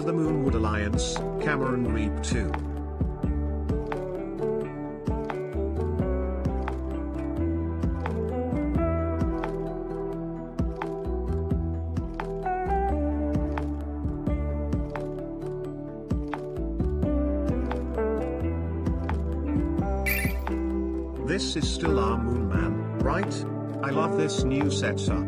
the Moonwood Alliance, Cameron Reap 2. This is still our Moon Man, right? I love this new setup.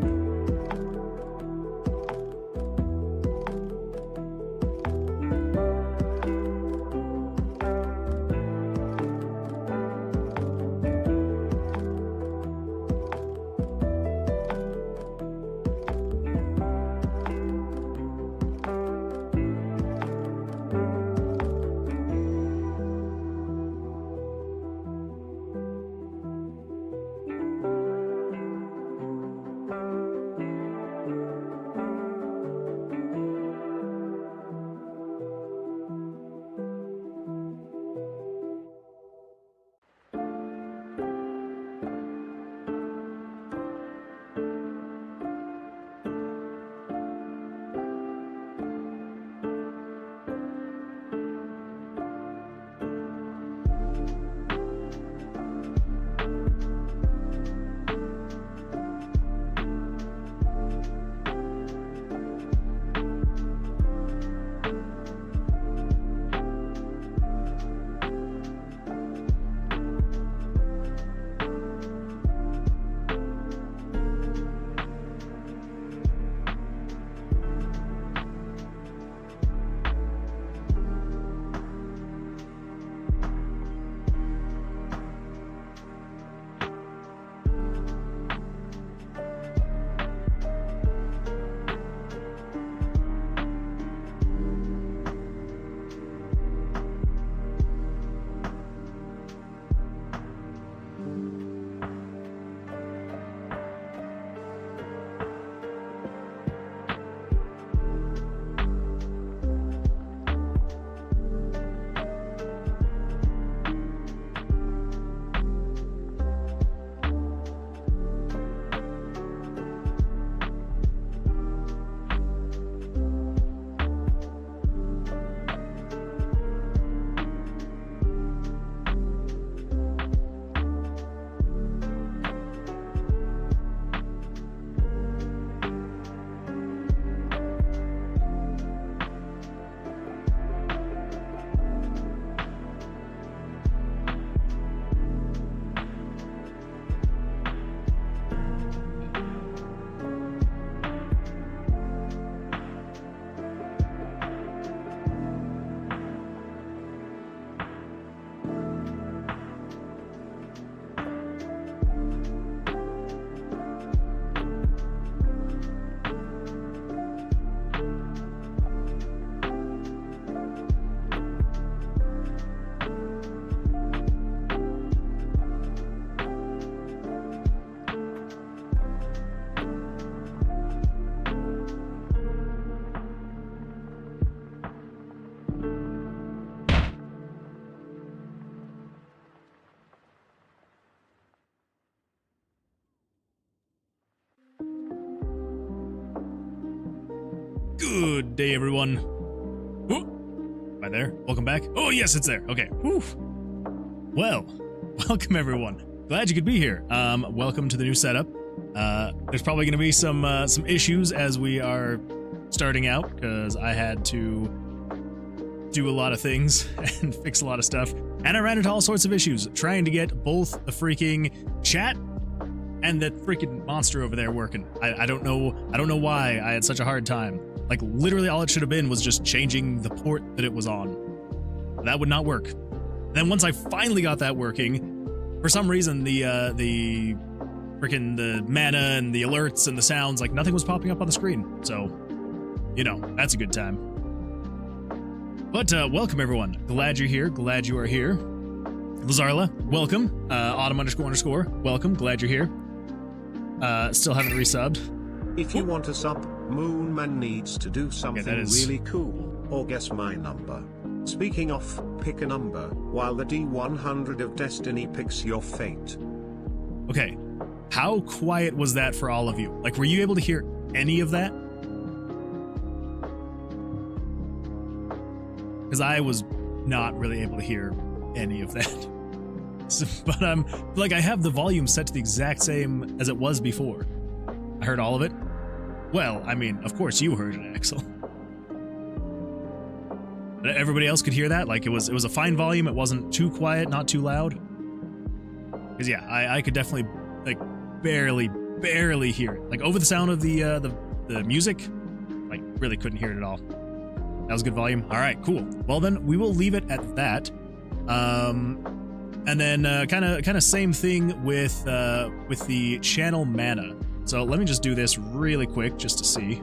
Good day, everyone. Ooh, am I there? Welcome back. Oh, yes, it's there. Okay. Whew. Well, welcome, everyone. Glad you could be here. Welcome to the new setup. There's probably going to be some issues as we are starting out because I had to do a lot of things and fix a lot of stuff, and I ran into all sorts of issues trying to get both the freaking chat and that freaking monster over there working. I don't know why I had such a hard time. Like, literally all it should have been was just changing the port that it was on. That would not work. Then once I finally got that working, for some reason the mana and the alerts and the sounds, like, nothing was popping up on the screen. So, you know, that's a good time. But welcome, everyone. Glad you're here. Glad you are here. Lazarla, welcome. Autumn__, welcome. Glad you're here. Still haven't resubbed. If you want a sub, Moonman needs to do something really cool, or guess my number. Speaking of, pick a number, while the D100 of Destiny picks your fate. Okay, how quiet was that for all of you? Like, were you able to hear any of that? because I was not really able to hear any of that. So, but like I have the volume set to the exact same as it was before. I heard all of it. Well, I mean, of course you heard it, Axel. Everybody else could hear that. Like it was a fine volume. It wasn't too quiet, not too loud. Because yeah, I could definitely like barely hear it. Like over the sound of the music, like really couldn't hear it at all. That was good volume. All right, cool. Well then, we will leave it at that. And then kind of same thing with the channel mana. So let me just do this really quick just to see.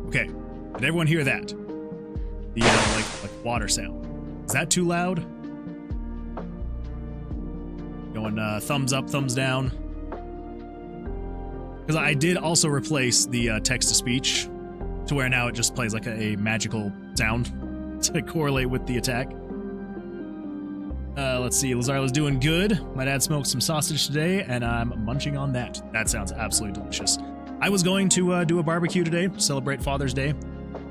Okay, did everyone hear that? The like water sound. Is that too loud? Going thumbs up, thumbs down. Because I did also replace the text-to-speech to where now it just plays like a magical sound to correlate with the attack. Let's see, Lazarlo's doing good. My dad smoked some sausage today, and I'm munching on that. That sounds absolutely delicious. I was going to do a barbecue today to celebrate Father's Day,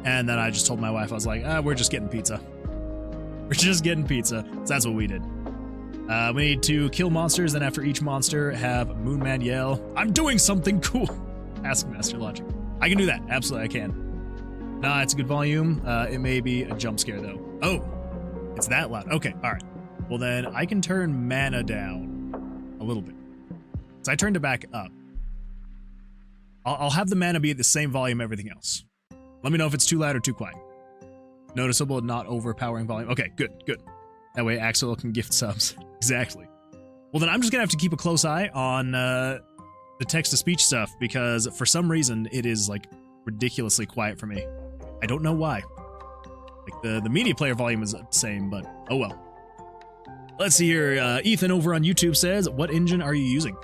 and then I just told my wife, I was like, we're just getting pizza. We're just getting pizza. So that's what we did. We need to kill monsters, then after each monster, have Moonman yell, "I'm doing something cool!" Ask Master Logic. I can do that. Absolutely, I can. Nah, it's a good volume. It may be a jump scare, though. Oh, it's that loud. Okay, all right. Well, then I can turn mana down a little bit. So I turned it back up. I'll have the mana be at the same volume everything else. Let me know if it's too loud or too quiet. Noticeable, not overpowering volume. Okay, good. That way Axel can gift subs. Exactly. Well, then I'm just going to have to keep a close eye on the text-to-speech stuff because for some reason it is like ridiculously quiet for me. I don't know why. Like the media player volume is the same, but oh well. Let's see here. Ethan over on YouTube says, "What engine are you using?"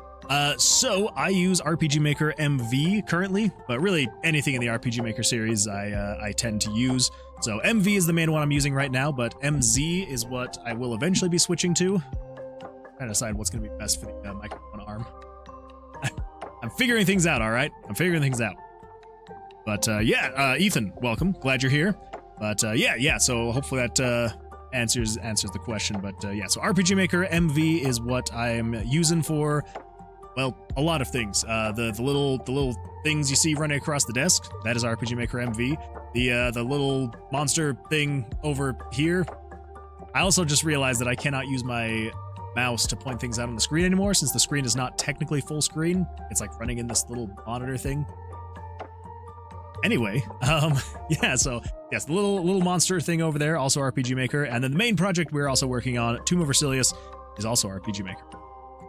So I use RPG Maker MV currently, but really anything in the RPG Maker series I tend to use. So MV is the main one I'm using right now, but MZ is what I will eventually be switching to. Trying to decide what's going to be best for the microphone arm. I'm figuring things out, all right? I'm figuring things out. But yeah, Ethan, welcome. Glad you're here. But yeah. So hopefully that answers the question. But yeah, so RPG Maker MV is what I'm using for, well, a lot of things. The little things you see running across the desk, that is RPG Maker MV. The little monster thing over here. I also just realized that I cannot use my mouse to point things out on the screen anymore since the screen is not technically full screen. It's like running in this little monitor thing. Anyway, yeah, so yes, the little monster thing over there, also RPG Maker, and then the main project we're also working on, Tower of Vercilias, is also RPG Maker.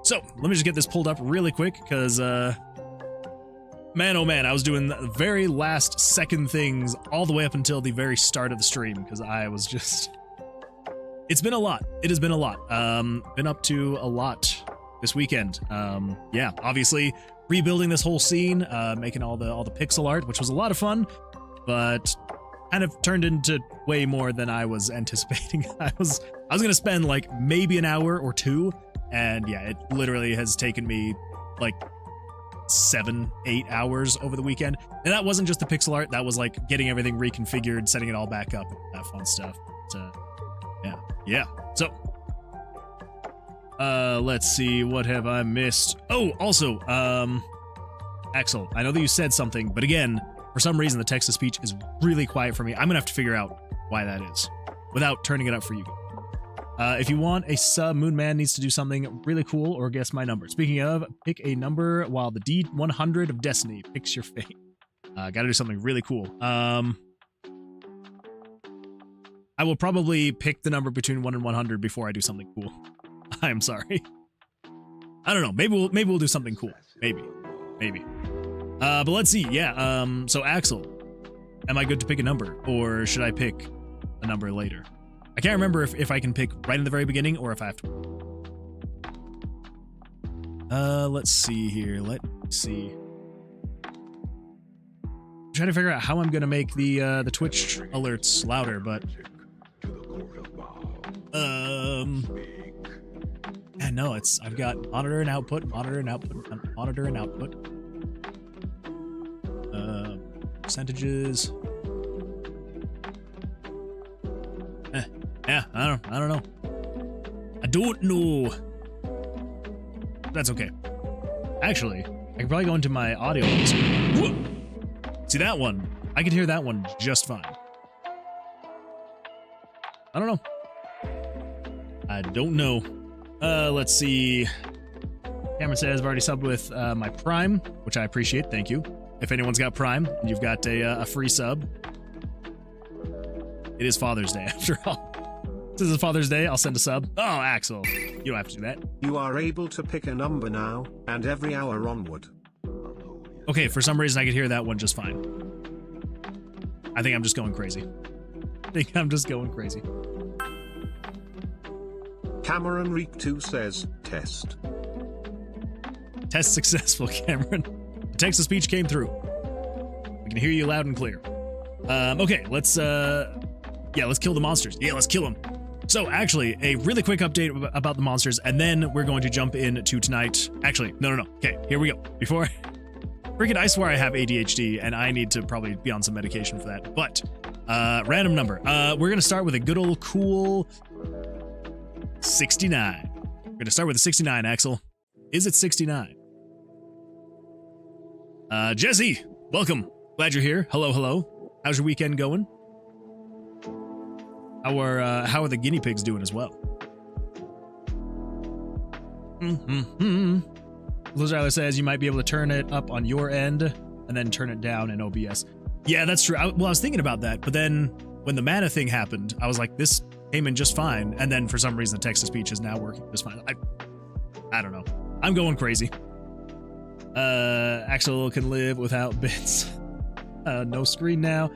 So let me just get this pulled up really quick because man, oh man, I was doing the very last second things all the way up until the very start of the stream because I was just... It's been a lot. It has been a lot. Been up to a lot this weekend. Yeah, obviously rebuilding this whole scene, making all the pixel art, which was a lot of fun, but kind of turned into way more than I was anticipating. I was gonna spend like maybe an hour or two, and yeah, it literally has taken me like 7-8 hours over the weekend. And that wasn't just the pixel art, that was like getting everything reconfigured, setting it all back up, that fun stuff. But, yeah. So, let's see, what have I missed? Oh, also, Axel, I know that you said something, but again, for some reason the text-to-speech is really quiet for me. I'm gonna have to figure out why that is, without turning it up for you. If you want a sub, Moonman needs to do something really cool or guess my number. Speaking of, pick a number while the D100 of Destiny picks your fate. Gotta do something really cool. I will probably pick the number between 1 and 100 before I do something cool. I'm sorry. I don't know. Maybe we'll do something cool. Maybe. But let's see. Yeah. So Axel, am I good to pick a number, or should I pick a number later? I can't remember if I can pick right in the very beginning or if I have to. Let's see here. Let's see. I'm trying to figure out how I'm gonna make the Twitch alerts louder, but. Yeah, no, I've got monitor and output. Percentages. Yeah, I don't know. I don't know. That's okay. Actually, I could probably go into my audio. See that one? I could hear that one just fine. I don't know. I don't know. Let's see. Cameron says, I've already subbed with my Prime, which I appreciate. Thank you. If anyone's got Prime and you've got a free sub, it is Father's Day after all. This is Father's Day. I'll send a sub. Oh, Axel, you don't have to do that. You are able to pick a number now, and every hour onward. Okay, for some reason I could hear that one just fine. I think I'm just going crazy. Cameron Reap 2 says, test. Test successful, Cameron. The text-to-speech came through. We can hear you loud and clear. Okay, let's kill the monsters. Yeah, let's kill them. So, actually, a really quick update about the monsters, and then we're going to jump into tonight. Actually, no. Okay, here we go. Before... Freaking, I swear I have ADHD, and I need to probably be on some medication for that. But, random number. We're going to start with a good old cool 69. We're going to start with a 69, Axel. Is it 69? Jesse, welcome. Glad you're here. Hello. How's your weekend going? How are the guinea pigs doing as well? Blizzard says you might be able to turn it up on your end and then turn it down in OBS. Yeah, that's true. I was thinking about that, but then when the mana thing happened, I was like, this came in just fine. And then for some reason, the text-to-speech is now working just fine. I don't know. I'm going crazy. Axel can live without bits. No screen now.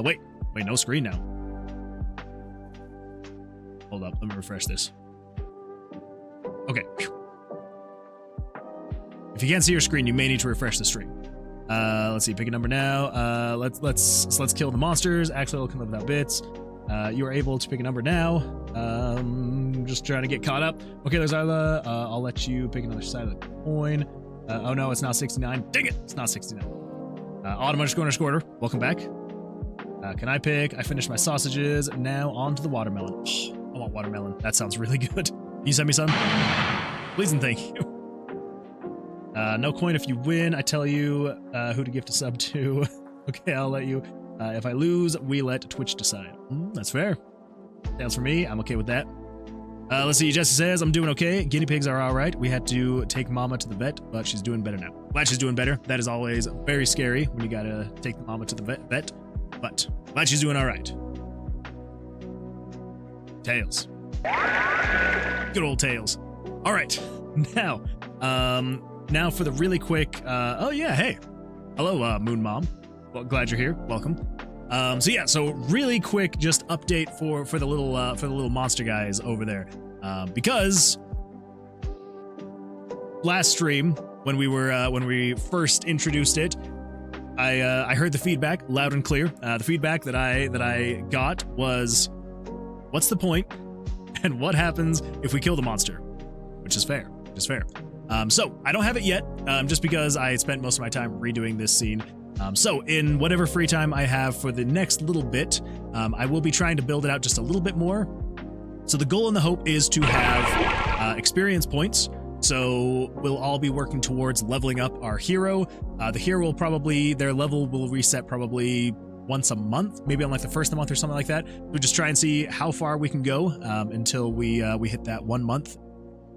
Wait, no screen now. Hold up, let me refresh this. Okay. If you can't see your screen, you may need to refresh the stream. Let's see, pick a number now. Let's kill the monsters. Axel can live without bits. You are able to pick a number now. Just trying to get caught up. Okay, there's Isla. I'll let you pick another side of the coin. Oh no, it's not 69. Dang it, it's not 69. Autumn_squirter, welcome back. Can I pick? I finished my sausages. Now on to the watermelon. Oh, I want watermelon. That sounds really good. Can you send me some? Please and thank you. No coin if you win. I tell you who to gift a sub to. Okay, I'll let you. If I lose, we let Twitch decide. That's fair. Sounds for me. I'm okay with that. Let's see. Jesse says, I'm doing okay. Guinea pigs are all right. We had to take Mama to the vet, but she's doing better now. Glad she's doing better. That is always very scary when you gotta take the Mama to the vet. But glad she's doing all right. Tails. Good old Tails. All right. Now for the really quick, oh yeah, hey. Hello, Moon Mom. Well, glad you're here. Welcome. So really quick, just update for the little monster guys over there, because last stream when we first introduced it, I heard the feedback loud and clear. The feedback that I got was, what's the point, and what happens if we kill the monster, which is fair. So I don't have it yet, just because I spent most of my time redoing this scene. So in whatever free time I have for the next little bit, I will be trying to build it out just a little bit more. So the goal and the hope is to have experience points. So we'll all be working towards leveling up our hero. The hero will probably, their level will reset probably once a month, maybe on like the first of the month or something like that. We'll just try and see how far we can go until we hit that 1 month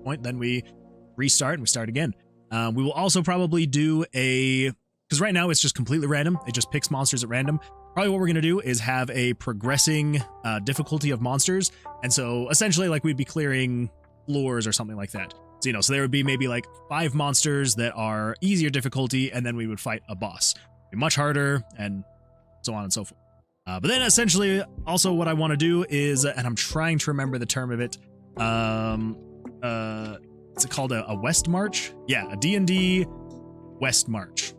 point. Then we restart and we start again. We will also probably do because right now it's just completely random. It just picks monsters at random. Probably what we're going to do is have a progressing difficulty of monsters. And so essentially like we'd be clearing floors or something like that. So, so there would be maybe like 5 monsters that are easier difficulty, and then we would fight a boss. It'd be much harder, and so on and so forth. But then essentially also what I want to do is, and I'm trying to remember the term of it, is it called a West March? Yeah, a D&D West March.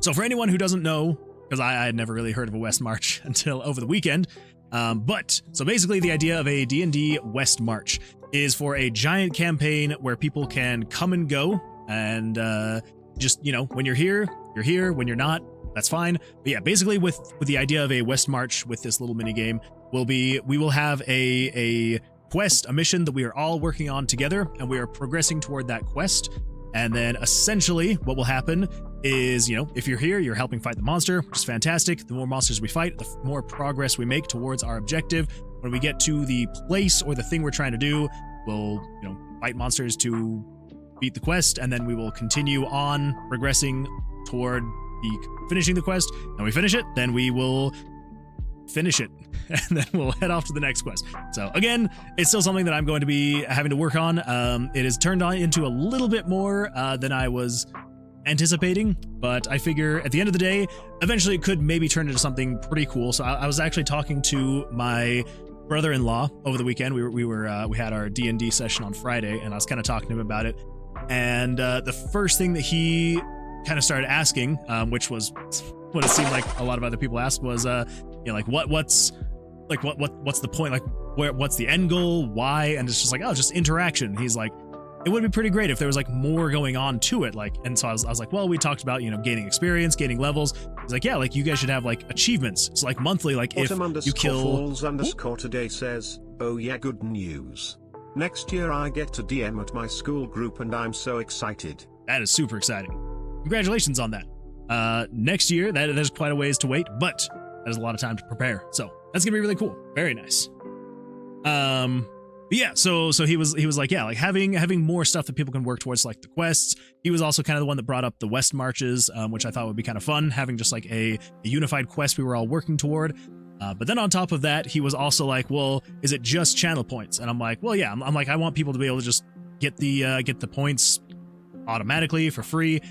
So for anyone who doesn't know, because I had never really heard of a West March until over the weekend, so basically the idea of a D&D West March is for a giant campaign where people can come and go, and just, when you're here, you're here. When you're not, that's fine. But yeah, basically with the idea of a West March with this little mini game, we will have a quest, a mission that we are all working on together, and we are progressing toward that quest. And then essentially what will happen is, if you're here, you're helping fight the monster, which is fantastic. The more monsters we fight, the more progress we make towards our objective. When we get to the place or the thing we're trying to do, we'll, fight monsters to beat the quest, and then we will continue on progressing toward finishing the quest. And we finish it, then we will finish it, and then we'll head off to the next quest. So again, it's still something that I'm going to be having to work on. It has turned on into a little bit more than I was anticipating, but I figure at the end of the day, eventually it could maybe turn into something pretty cool. So I was actually talking to my brother-in-law over the weekend. We had our D&D session on Friday, and I was kind of talking to him about it. And the first thing that he kind of started asking, which was what it seemed like a lot of other people asked, was what's the point, like what's the end goal, why? And it's just like, oh, just interaction. He's like, it would be pretty great if there was like more going on to it, and so I was like, well, we talked about gaining experience, gaining levels. He's like, yeah, like you guys should have like achievements. It's like monthly, like if you kill _today says, oh yeah, good news. Next year I get to DM at my school group and I'm so excited. That is super exciting. Congratulations on that. Next year, there's quite a ways to wait, but there's a lot of time to prepare. So that's gonna be really cool. Very nice. But yeah, so he was like, yeah, like having more stuff that people can work towards, like the quests. He was also kind of the one that brought up the West Marches, which I thought would be kind of fun, having just like a unified quest we were all working toward. But then on top of that, he was also like, well, is it just channel points? And I'm like, well, yeah, I'm like, I want people to be able to just get the points automatically for free.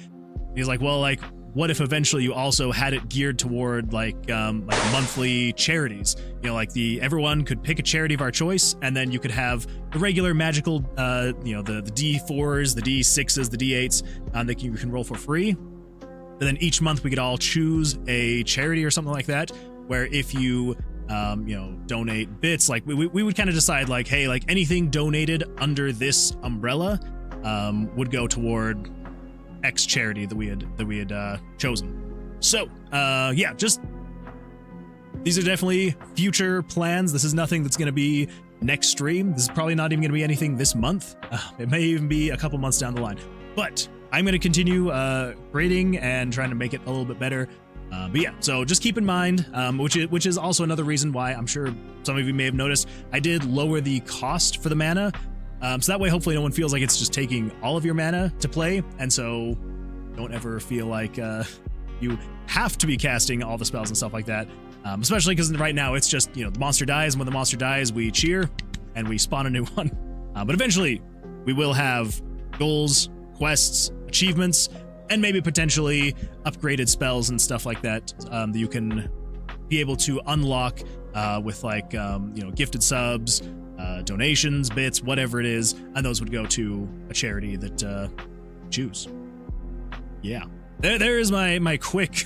He's like, well, like, what if eventually you also had it geared toward like monthly charities? Like everyone could pick a charity of our choice, and then you could have the regular magical, the D4s, the D6s, the D8s that you can roll for free. And then each month we could all choose a charity or something like that, where if you donate bits, like we would kind of decide like, hey, like anything donated under this umbrella would go toward X charity that we had chosen. So yeah, just these are definitely future plans. This is nothing that's going to be next stream. This is probably not even going to be anything this month. It may even be a couple months down the line, but I'm going to continue grading and trying to make it a little bit better. But yeah, so just keep in mind, which is also another reason why I'm sure some of you may have noticed, I did lower the cost for the mana. So that way, hopefully no one feels like it's just taking all of your mana to play. And so don't ever feel like you have to be casting all the spells and stuff like that. Especially because right now it's just, the monster dies. And when the monster dies, we cheer and we spawn a new one. But eventually we will have goals, quests, achievements, and maybe potentially upgraded spells and stuff like that that you can be able to unlock with like, gifted subs, donations, bits, whatever it is, and those would go to a charity that choose. Yeah, there is my quick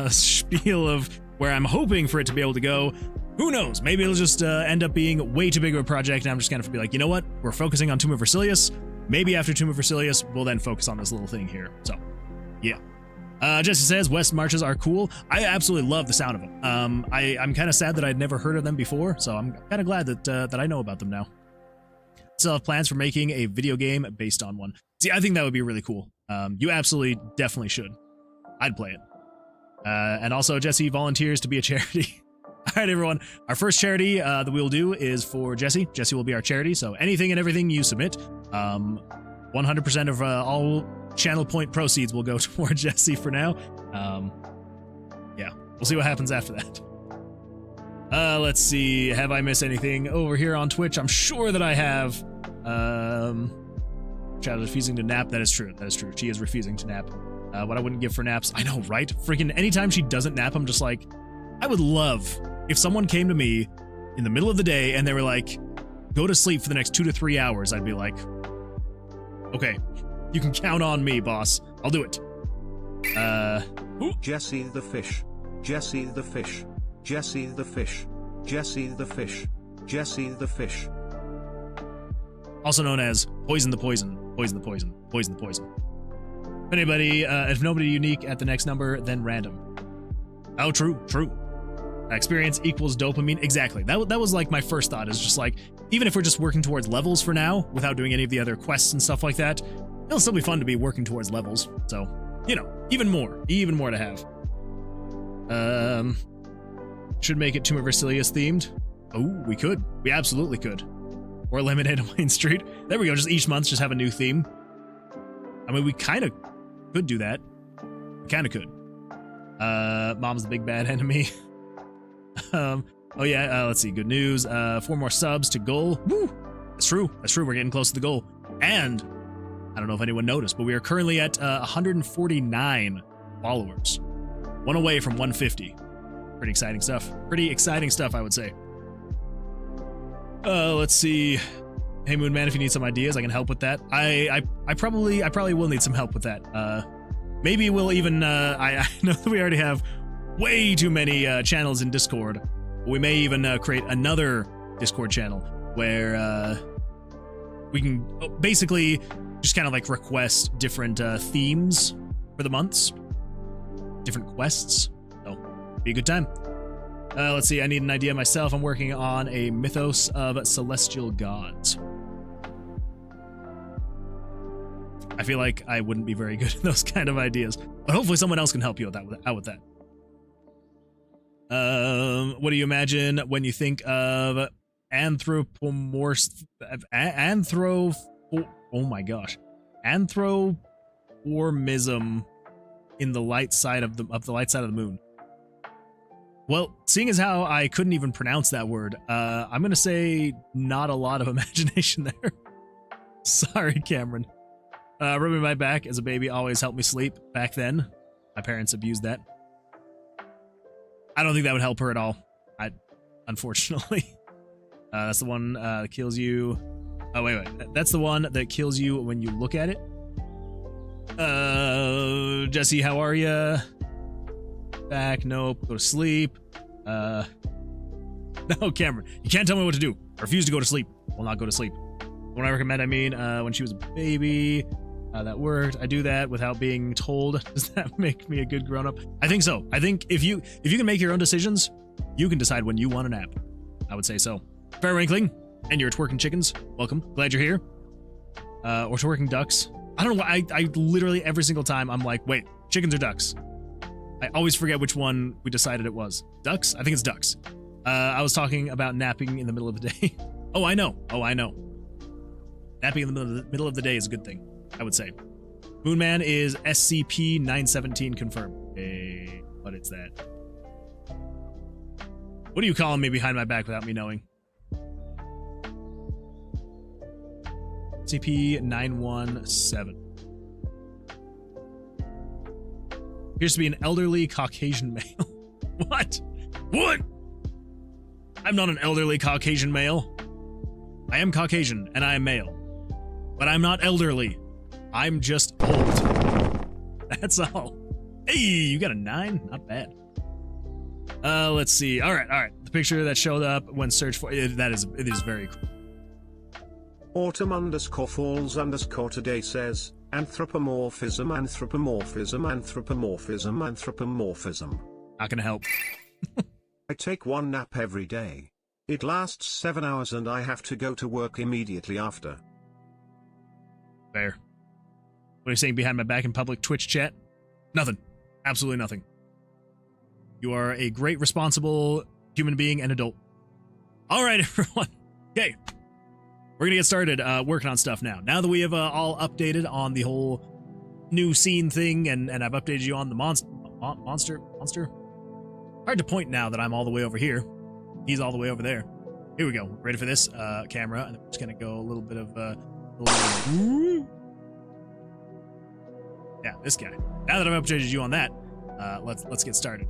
spiel of where I'm hoping for it to be able to go. Who knows? Maybe it'll just end up being way too big of a project, and I'm just gonna be like, you know what? We're focusing on Tomb of Vercilias. Maybe after Tomb of Vercilias, we'll then focus on this little thing here. So, yeah. Jesse says, West Marches are cool. I absolutely love the sound of them. I'm kind of sad that I'd never heard of them before, so I'm kind of glad that I know about them now. Still have plans for making a video game based on one. See, I think that would be really cool. You absolutely, definitely should. I'd play it. And also, Jesse volunteers to be a charity. All right, everyone. Our first charity that we'll do is for Jesse. Jesse will be our charity, so anything and everything you submit, 100% of all channel point proceeds will go toward Jesse for now. Yeah, we'll see what happens after that. Let's see. Have I missed anything over here on Twitch? I'm sure that I have. Child is refusing to nap. That is true. That is true. She is refusing to nap. What I wouldn't give for naps. I know, right? Freaking anytime she doesn't nap, I'm just like, I would love if someone came to me in the middle of the day and they were like, go to sleep for the next 2 to 3 hours. I'd be like, okay, you can count on me, boss. I'll do it. Jesse the fish. Jesse the fish. Jesse the fish. Jesse the fish. Jesse the fish. Also known as poison the poison. Poison the poison. Poison the poison. If anybody, if nobody unique at the next number, then random. Oh, true, true. Experience equals dopamine. Exactly. That was like my first thought, is just like, even if we're just working towards levels for now, without doing any of the other quests and stuff like that, it'll still be fun to be working towards levels. So, you know, even more to have. Should make it Tower of Vercilias themed. Oh, we could. We absolutely could. Or eliminate a Wayne Street. There we go. Just each month, just have a new theme. I mean, we kind of could do that. We kind of could. Mom's the big bad enemy. Oh yeah, let's see. Good news. 4 more subs to goal. Woo! That's true. That's true. We're getting close to the goal. And I don't know if anyone noticed, but we are currently at 149 followers. One away from 150. Pretty exciting stuff. Pretty exciting stuff, I would say. Let's see. Hey, Moon Man, if you need some ideas, I can help with that. I probably will need some help with that. Maybe we'll even, I know that we already have way too many channels in Discord. We may even create another Discord channel where we can basically just kind of like request different themes for the months, different quests. So, be a good time. Let's see, I need an idea myself. I'm working on a mythos of celestial gods. I feel like I wouldn't be very good at those kind of ideas, but hopefully someone else can help you out with that. What do you imagine when you think of anthropomorphism in the light side of the moon? Well, seeing as how I couldn't even pronounce that word, I'm gonna say not a lot of imagination there. Sorry, Cameron. Rubbing my back as a baby always helped me sleep. Back then, my parents abused that. I don't think that would help her at all. Unfortunately. That's the one that kills you. Oh, wait. That's the one that kills you when you look at it. Jesse, how are ya? Back, nope. Go to sleep. No, Cameron, you can't tell me what to do. I refuse to go to sleep. Will not go to sleep. When I recommend, I mean, when she was a baby. That worked. I do that without being told. Does that make me a good grown-up? I think so. I think if you can make your own decisions, you can decide when you want a nap. I would say so. Fair Winkling, and your twerking chickens, welcome. Glad you're here. Or twerking ducks. I don't know why. I literally every single time I'm like, wait, chickens or ducks? I always forget which one we decided it was. Ducks? I think it's ducks. I was talking about napping in the middle of the day. Oh, I know. Napping in the middle of the day is a good thing, I would say. Moonman is SCP-917 confirmed. Hey, but it's that. What are you calling me behind my back without me knowing? SCP-917. Appears to be an elderly Caucasian male. What? I'm not an elderly Caucasian male. I am Caucasian, and I am male. But I'm not elderly. I'm just old. That's all. Hey, you got a 9? Not bad. Let's see. All right. The picture that showed up when searched for it is very cool. Autumn_falls_ today says anthropomorphism. Not gonna help. I take one nap every day. It lasts 7 hours and I have to go to work immediately after. Fair. What are you saying behind my back in public Twitch chat? Nothing. Absolutely nothing. You are a great, responsible human being and adult. All right, everyone. Okay. We're going to get started working on stuff now. Now that we have all updated on the whole new scene thing, and I've updated you on the monster. Hard to point now that I'm all the way over here. He's all the way over there. Here we go. Ready for this camera? And I'm just going to go a little bit of... yeah, this guy. Now that I've updated you on that, let's get started.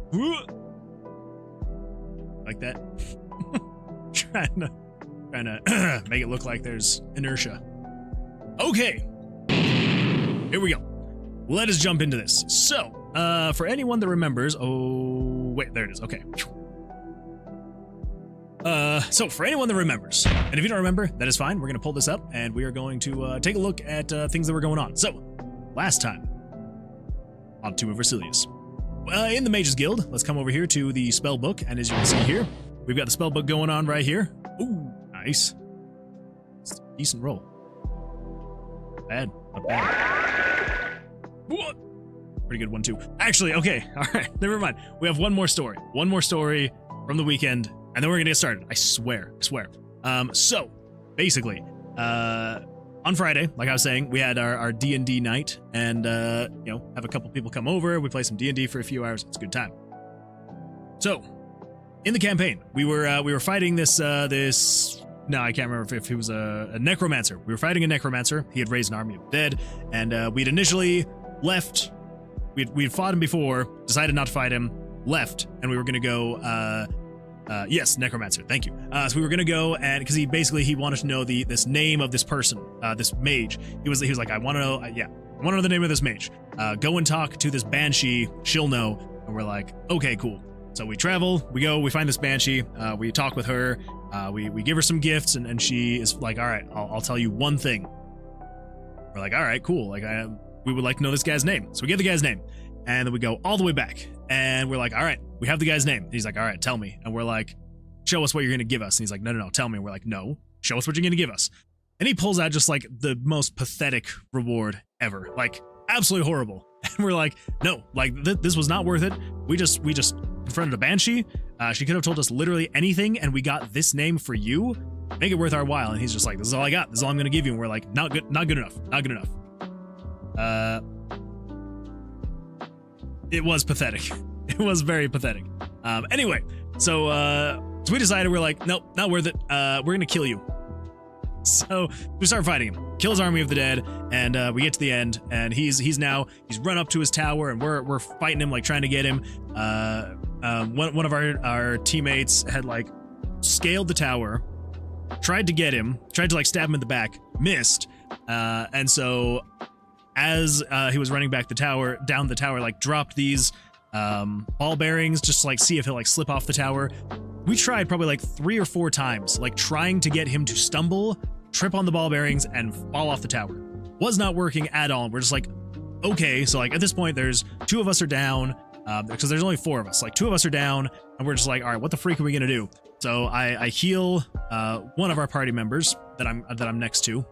Like that. trying to make it look like there's inertia. Okay. Here we go. Let us jump into this. So, for anyone that remembers, oh wait, there it is. Okay. So for anyone that remembers, and if you don't remember, that is fine. We're going to pull this up and we are going to take a look at things that were going on. So, last time on Tower of Vercilias, in the Mages Guild, let's come over here to the spell book, and as you can see here, we've got the spell book going on right here. Ooh, nice. It's a decent roll. Bad, not bad. What? Pretty good one too. Actually, okay, all right, never mind. We have one more story from the weekend, and then we're gonna get started. I swear. So basically, on Friday, like I was saying, we had our D&D night, and have a couple people come over. We play some D&D for a few hours. It's a good time. So, in the campaign, we were fighting this. No, I can't remember if he was a necromancer. We were fighting a necromancer. He had raised an army of dead, and we'd initially left. We'd fought him before, decided not to fight him, left, and we were gonna go. Yes, necromancer. Thank you. So we were gonna go, and because he wanted to know this name of this person, this mage. He was like, I want to know. I want to know the name of this mage. Go and talk to this banshee. She'll know. And we're like, okay, cool. So we travel. We go. We find this banshee. We talk with her. We give her some gifts, and she is like, all right, I'll tell you one thing. We're like, all right, cool. Like we would like to know this guy's name. So we get the guy's name, and then we go all the way back, and we're like, all right, we have the guy's name. And he's like, all right, tell me. And we're like, show us what you're going to give us. And he's like, no, tell me. And we're like, no, show us what you're going to give us. And he pulls out just like the most pathetic reward ever, like absolutely horrible. And we're like, no, like this was not worth it. We just confronted a banshee. She could have told us literally anything, and we got this name for you. Make it worth our while. And he's just like, this is all I got. This is all I'm going to give you. And we're like, not good enough. It was pathetic. It was very pathetic. Anyway, so we decided, we're like, nope, not worth it. We're gonna kill you. So we start fighting him. Kill his army of the dead, and we get to the end, and he's run up to his tower, and we're fighting him, like trying to get him. One of our teammates had like scaled the tower, tried to get him, tried to like stab him in the back, missed, and so as he was running back down the tower, like dropped these ball bearings just to like see if he'll like slip off the tower. We tried probably like 3 or 4 times, like trying to get him to stumble, trip on the ball bearings, and fall off the tower. Was not working at all. We're just like, okay, so like at this point, there's 2 of us are down, because there's only 4 of us. Like 2 of us are down, and we're just like, all right, what the freak are we gonna do? So I heal one of our party members that I'm next to,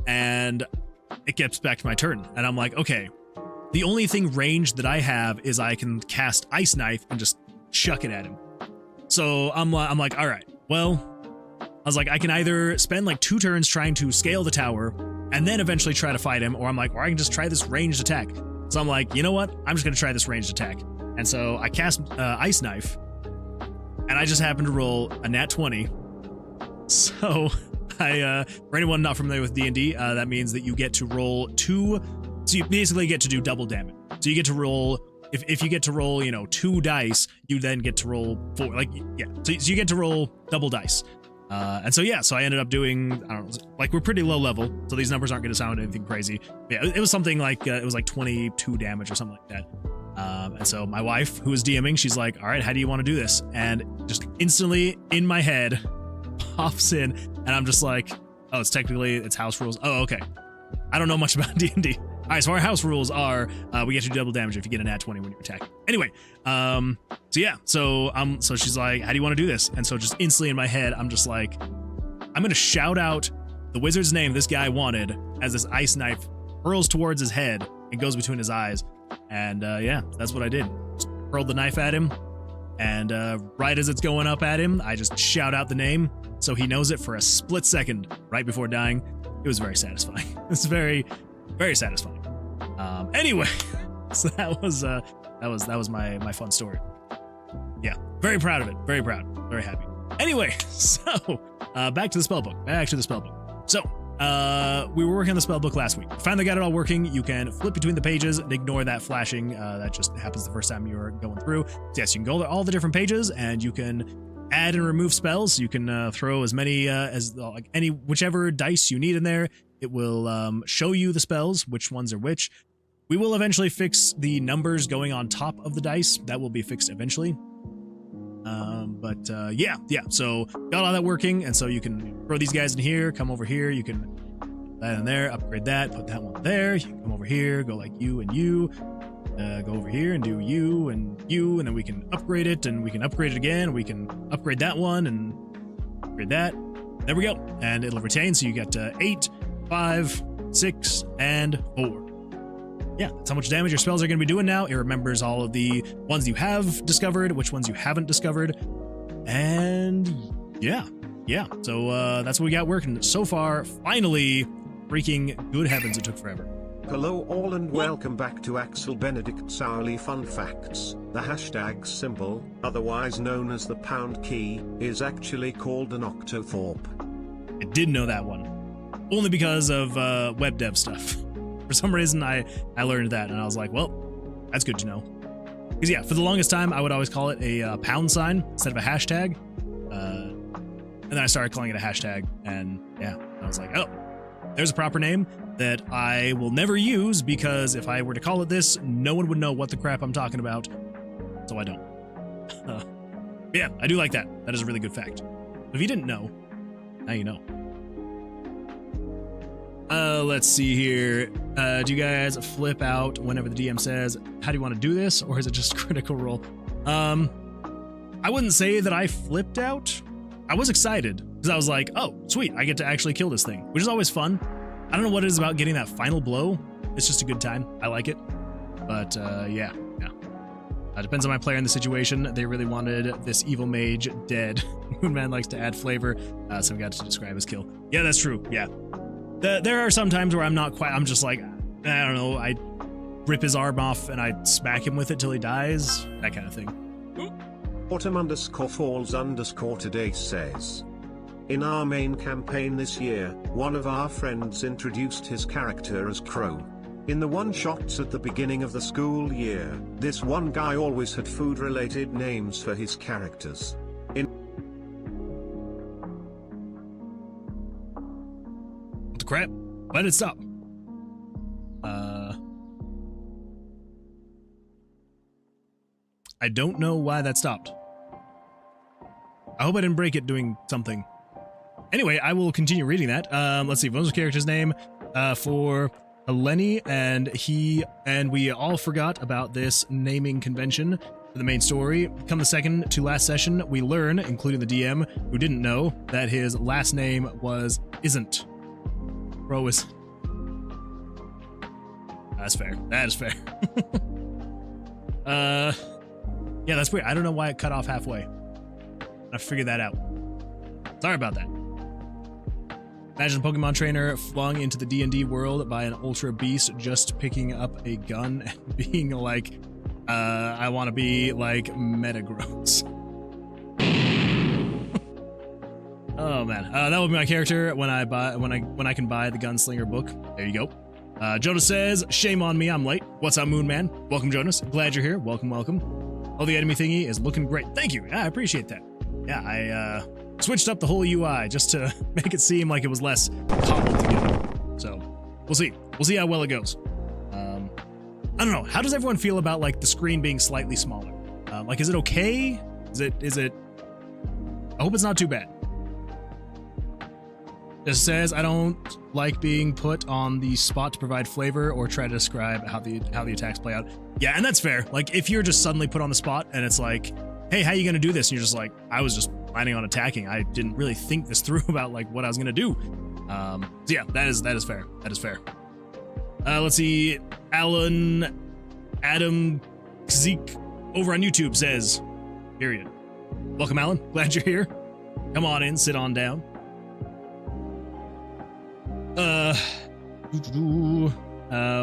and it gets back to my turn, and I'm like, okay, the only thing ranged that I have is I can cast Ice Knife and just chuck it at him. So I'm like, all right, well, I was like, I can either spend like 2 turns trying to scale the tower and then eventually try to fight him, or I can just try this ranged attack. So I'm like, you know what? I'm just gonna try this ranged attack. And so I cast Ice Knife, and I just happened to roll a nat 20. So for anyone not familiar with D&D, that means that you get to roll 2. So you basically get to do double damage. So you get to roll, if you get to roll, 2 dice, you then get to roll 4. Like, yeah. So you get to roll double dice. And so I ended up doing, I don't know, like we're pretty low level, so these numbers aren't going to sound anything crazy. Yeah, it was something like, it was like 22 damage or something like that. And so my wife, who was DMing, she's like, all right, how do you want to do this? And just instantly in my head pops in, and I'm just like, oh, it's house rules. Oh, okay. I don't know much about D&D. All right, so our house rules are we get to do double damage if you get a nat 20 when you attack. Anyway, so she's like, how do you want to do this? And so just instantly in my head, I'm just like, I'm going to shout out the wizard's name this guy wanted as this ice knife hurls towards his head and goes between his eyes. And that's what I did. Just hurled the knife at him, and right as it's going up at him, I just shout out the name so he knows it for a split second right before dying. It was very satisfying. It's very, very satisfying. Anyway, so that was my fun story. Yeah, very proud of it. Very proud. Very happy. Anyway, so back to the spellbook. So we were working on the spellbook last week. Finally got it all working. You can flip between the pages and ignore that flashing. That just happens the first time you're going through. So yes, you can go to all the different pages, and you can add and remove spells. You can throw as many whichever dice you need in there. It will show you the spells, which ones are which. We will eventually fix the numbers going on top of the dice. That will be fixed eventually. So got all that working, and so you can throw these guys in here, come over here, you can put that in there, upgrade that, put that one there, you can come over here, go like you and you, Go over here and do you, and then we can upgrade it, and we can upgrade it again. We can upgrade that one and upgrade that. There we go. And it'll retain, so you get 8, 5, 6, and 4. Yeah, that's how much damage your spells are going to be doing now. It remembers all of the ones you have discovered, which ones you haven't discovered. And yeah. So that's what we got working so far. Finally, freaking good heavens, it took forever. Hello all and welcome back to Axel Benedict's Hourly Fun Facts. The hashtag symbol, otherwise known as the pound key, is actually called an octothorpe. I did know that one. Only because of web dev stuff. For some reason, I learned that, and I was like, well, that's good to know. Because yeah, for the longest time, I would always call it a pound sign instead of a hashtag. And then I started calling it a hashtag, and yeah, I was like, oh, there's a proper name that I will never use, because if I were to call it this, no one would know what the crap I'm talking about, so I don't. Yeah, I do like that. That is a really good fact. If you didn't know, now you know. Let's see here. Do you guys flip out whenever the DM says, how do you want to do this, or is it just critical roll? I wouldn't say that I flipped out. I was excited, because I was like, oh, sweet, I get to actually kill this thing, which is always fun. I don't know what it is about getting that final blow. It's just a good time. I like it. But yeah. Depends on my player in the situation. They really wanted this evil mage dead. Moonman likes to add flavor, so we got to describe his kill. Yeah, that's true. Yeah. There are some times where I'm not quite, I'm just like, I don't know, I rip his arm off and I smack him with it till he dies. That kind of thing. Autumn_falls_ today says, in our main campaign this year, one of our friends introduced his character as Crow. In the one-shots at the beginning of the school year, this one guy always had food-related names for his characters. What the crap? Why did it stop? I don't know why that stopped. I hope I didn't break it doing something. Anyway, I will continue reading that. Let's see, what was the character's name? For Eleni, and we all forgot about this naming convention for the main story. Come the second to last session, we learn, including the DM, who didn't know, that his last name was Isn't. Bro is... That's fair. That is fair. Yeah, that's weird. I don't know why it cut off halfway. I figured that out. Sorry about that. Imagine a Pokemon trainer flung into the D&D world by an ultra beast just picking up a gun and being like, I want to be like Metagross. Oh man, that would be my character when I can buy the Gunslinger book. There you go. Jonas says, shame on me, I'm late. What's up, Moon Man? Welcome, Jonas. Glad you're here. Welcome, welcome. Oh, the enemy thingy is looking great. Thank you. Yeah, I appreciate that. Yeah, I switched up the whole UI just to make it seem like it was less cobbled together. So we'll see. We'll see how well it goes. I don't know. How does everyone feel about like the screen being slightly smaller? Like, is it okay? Is it? I hope it's not too bad. It says, I don't like being put on the spot to provide flavor or try to describe how the attacks play out. Yeah, and that's fair. Like, if you're just suddenly put on the spot and it's like, hey, how are you going to do this? And you're just like, I was just planning on attacking. I didn't really think this through about like what I was going to do. So yeah, that is fair. That is fair. Let's see. Adam Zeke over on YouTube says, period. Welcome, Alan. Glad you're here. Come on in, sit on down.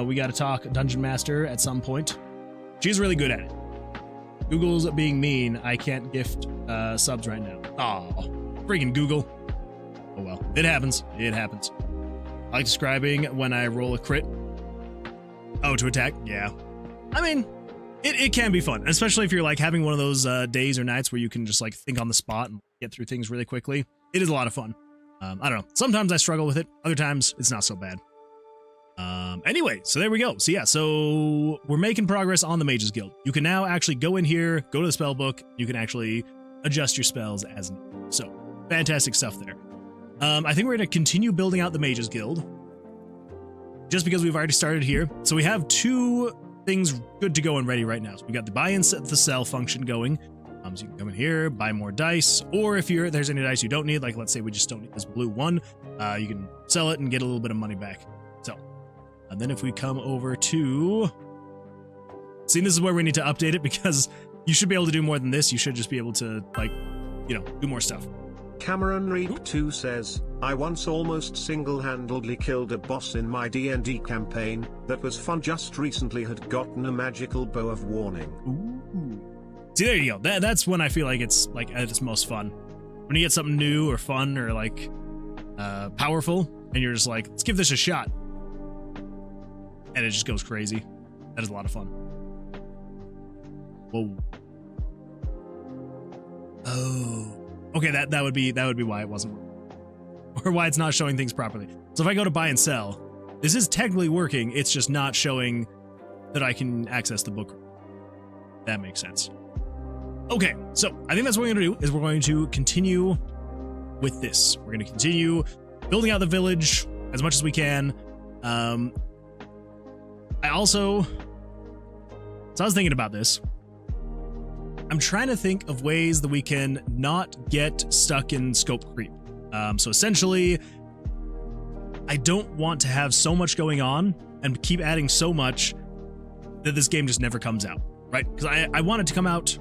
We gotta talk Dungeon Master at some point. She's really good at it. Google's being mean. I can't gift subs right now. Aw, freaking Google. Oh well, it happens. It happens. I like describing when I roll a crit. Oh, to attack? Yeah. I mean, it can be fun, especially if you're like having one of those days or nights where you can just like think on the spot and get through things really quickly. It is a lot of fun. I don't know. Sometimes I struggle with it. Other times it's not so bad. Anyway, so there we go. So yeah, so we're making progress on the Mages Guild. You can now actually go in here, go to the spell book. You can actually adjust your spells as needed. So fantastic stuff there. I think we're going to continue building out the Mages Guild just because we've already started here. So we have 2 things good to go and ready right now. So we got the buy and the sell function going. So you can come in here, buy more dice, or if there's any dice you don't need, like let's say we just don't need this blue one, you can sell it and get a little bit of money back. So, and then if we come over to, see, this is where we need to update it because you should be able to do more than this. You should just be able to, like, you know, do more stuff. Cameron Reap 2 says, I once almost single-handedly killed a boss in my D&D campaign. That was fun. Just recently had gotten a magical bow of warning. Ooh. See, there you go. That's when I feel like it's like at its most fun. When you get something new or fun or like powerful, and you're just like, let's give this a shot, and it just goes crazy. That is a lot of fun. Whoa. Oh. Okay, that would be why it wasn't, or why it's not showing things properly. So if I go to buy and sell, this is technically working. It's just not showing that I can access the book. That makes sense. Okay, so I think that's what we're going to do, is we're going to continue with this. We're going to continue building out the village as much as we can. I was thinking about this. I'm trying to think of ways that we can not get stuck in scope creep. So essentially, I don't want to have so much going on and keep adding so much that this game just never comes out, right? Because I want it to come out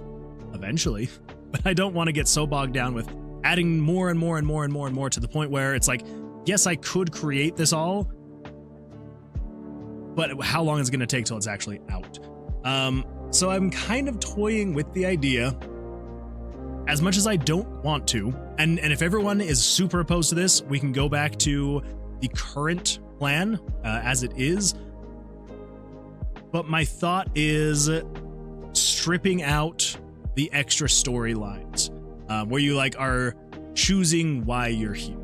eventually, but I don't want to get so bogged down with adding more and more and more and more and more to the point where it's like, yes, I could create this all, but how long is it going to take till it's actually out? So I'm kind of toying with the idea, as much as I don't want to, and if everyone is super opposed to this, we can go back to the current plan as it is. But my thought is stripping out the extra storylines, where you like are choosing why you're here.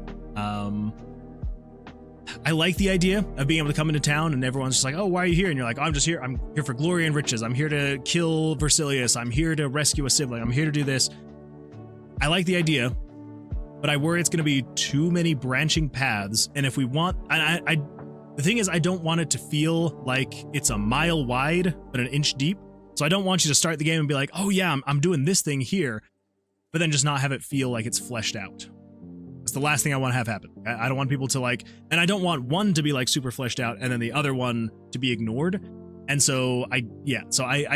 I like the idea of being able to come into town and everyone's just like, oh, why are you here? And you're like, oh, I'm just here. I'm here for glory and riches. I'm here to kill Vercilias. I'm here to rescue a sibling. I'm here to do this. I like the idea, but I worry it's going to be too many branching paths. And if we want, the thing is, I don't want it to feel like it's a mile wide, but an inch deep. So I don't want you to start the game and be like, oh yeah, I'm doing this thing here, but then just not have it feel like it's fleshed out. That's the last thing I want to have happen. I don't want people to like, and I don't want one to be like super fleshed out and then the other one to be ignored. And so I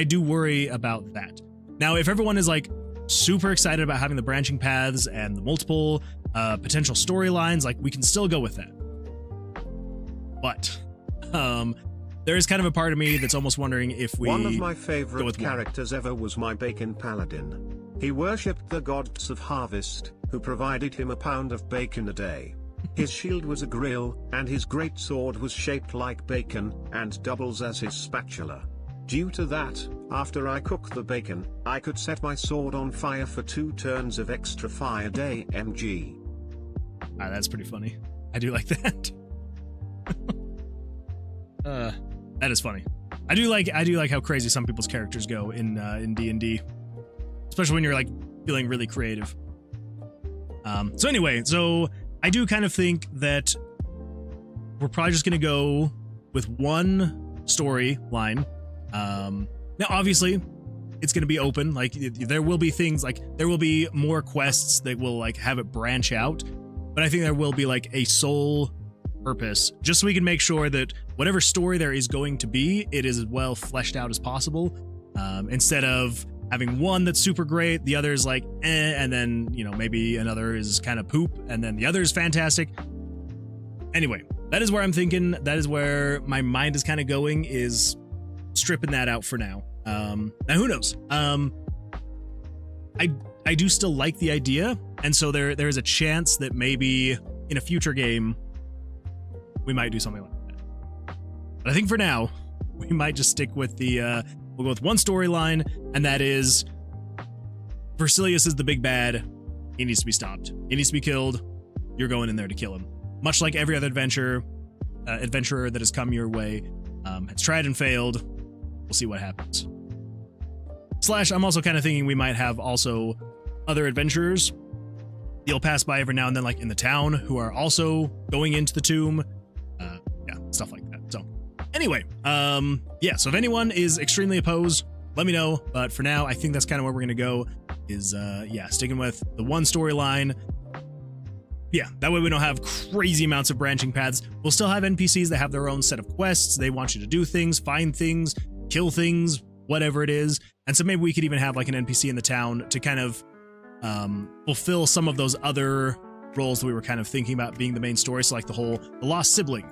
do worry about that. Now, if everyone is like super excited about having the branching paths and the multiple potential storylines, like we can still go with that. But there is kind of a part of me that's almost wondering if we One of my favorite characters ever was my bacon paladin. He worshipped the gods of harvest, who provided him a pound of bacon a day. His shield was a grill, and his great sword was shaped like bacon, and doubles as his spatula. Due to that, after I cook the bacon, I could set my sword on fire for 2 turns of extra fire day MG. That's pretty funny. I do like that. That is funny. I do like how crazy some people's characters go in D&D, especially when you're like feeling really creative. So anyway, so I do kind of think that we're probably just gonna go with one storyline. Now obviously it's gonna be open, like there will be things, like there will be more quests that will like have it branch out, but I think there will be like a sole purpose, just so we can make sure that whatever story there is going to be, it is as well fleshed out as possible, instead of having one that's super great, the other is like and then, you know, maybe another is kind of poop, and then the other is fantastic. Anyway, that is where I'm thinking, that is where my mind is kind of going, is stripping that out for now. Now who knows? I do still like the idea, and so there is a chance that maybe in a future game we might do something like that. But I think for now, we might just stick with the, we'll go with one storyline, and that is Vercilias is the big bad. He needs to be stopped. He needs to be killed. You're going in there to kill him. Much like every other adventurer that has come your way, has tried and failed. We'll see what happens. Slash, I'm also kind of thinking we might have also other adventurers you'll pass by every now and then, like in the town, who are also going into the tomb. Yeah, stuff like that. So Anyway, yeah, so if anyone is extremely opposed, let me know. But for now, I think that's kind of where we're going to go is, yeah, sticking with the one storyline. Yeah, that way we don't have crazy amounts of branching paths. We'll still have NPCs that have their own set of quests. They want you to do things, find things, kill things, whatever it is. And so maybe we could even have like an NPC in the town to kind of fulfill some of those other roles that we were kind of thinking about being the main story. So like the lost sibling.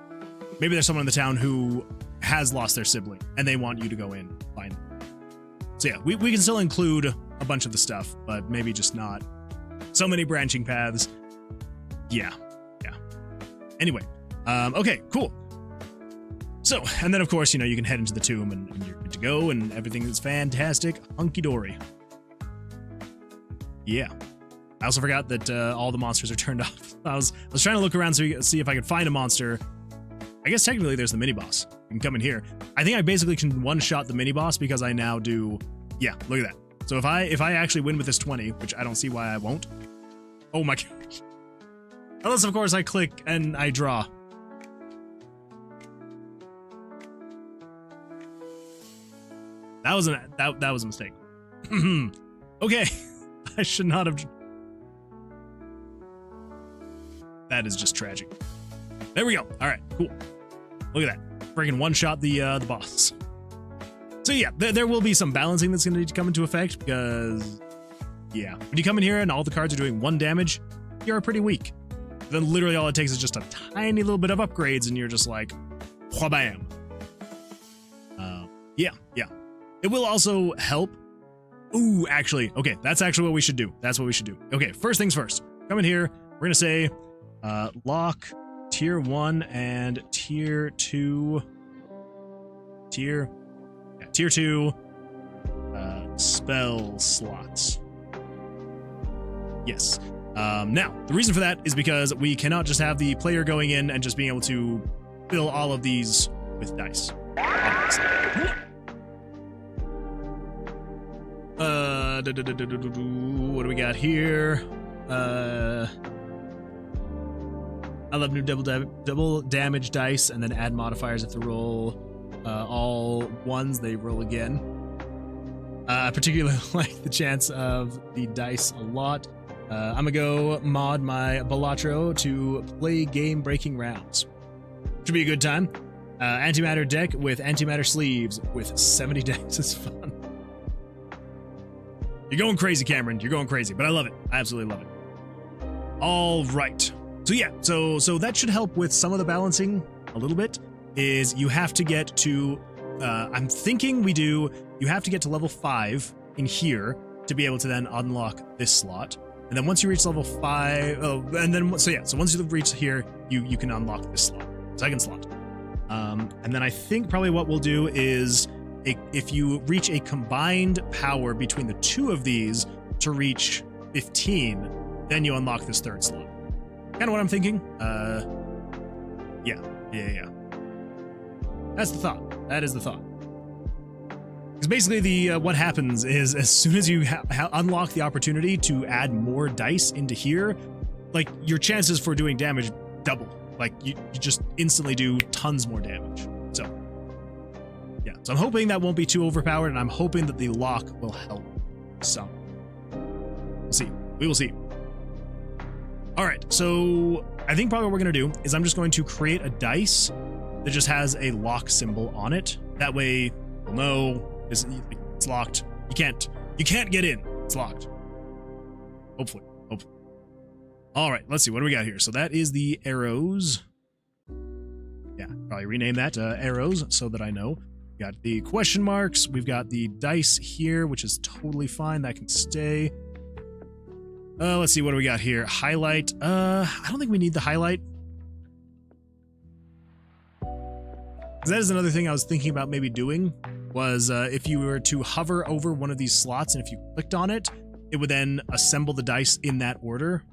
Maybe there's someone in the town who has lost their sibling and they want you to go in and find them. So yeah, we can still include a bunch of the stuff, but maybe just not so many branching paths. Yeah. Anyway, okay, cool. So, and then of course, you know, you can head into the tomb and you're good to go and everything is fantastic, hunky-dory. Yeah. I also forgot that all the monsters are turned off. I was trying to look around to see if I could find a monster. I guess technically there's the mini-boss. You can come in here. I think I basically can one-shot the mini-boss because I now do... Yeah, look at that. So if I actually win with this 20, which I don't see why I won't. Oh my gosh. Unless, of course, I click and I draw. That was a mistake. Okay. I should not have... That is just tragic. There we go. All right, cool. Look at that. Freaking one-shot the boss. So yeah, there will be some balancing that's going to need to come into effect because, yeah, when you come in here and all the cards are doing 1 damage, you're pretty weak. Then literally all it takes is just a tiny little bit of upgrades and you're just like, whabam. Yeah. It will also help. Ooh, actually, okay, that's actually what we should do. That's what we should do. Okay, first things first. Come in here. We're going to say lock tier 1 and tier 2. Tier 2 spell slots. Yes. Now, the reason for that is because we cannot just have the player going in and just being able to fill all of these with dice. What do we got here? I love new double damage dice and then add modifiers if they roll all ones, they roll again. I particularly like the chance of the dice a lot. I'm gonna go mod my Balatro to play game-breaking rounds. Should be a good time. Antimatter deck with antimatter sleeves with 70 decks is fun. You're going crazy, Cameron. You're going crazy, but I love it. I absolutely love it. All right. So yeah, so that should help with some of the balancing a little bit. Is you have to get to, I'm thinking you have to get to level 5 in here to be able to then unlock this slot. And then once you reach level 5, so once you reach here, you can unlock this slot, second slot. And then I think probably what we'll do is if you reach a combined power between the 2 of these to reach 15, then you unlock this 3rd slot. Kind of what I'm thinking. Yeah. That's the thought. That is the thought. Because basically what happens is as soon as you unlock the opportunity to add more dice into here, like your chances for doing damage double. Like you just instantly do tons more damage. So yeah, so I'm hoping that won't be too overpowered, and I'm hoping that the lock will help some. We'll see. We will see. All right, so I think probably what we're gonna do is I'm just going to create a dice that just has a lock symbol on it. That way we'll know it's locked. You can't get in. It's locked. Hopefully. All right, let's see. What do we got here? So that is the arrows. Yeah, probably rename that arrows so that I know. We got the question marks. We've got the dice here, which is totally fine. That can stay. Let's see. What do we got here? Highlight. I don't think we need the highlight. That is another thing I was thinking about maybe doing was if you were to hover over one of these slots and if you clicked on it, it would then assemble the dice in that order.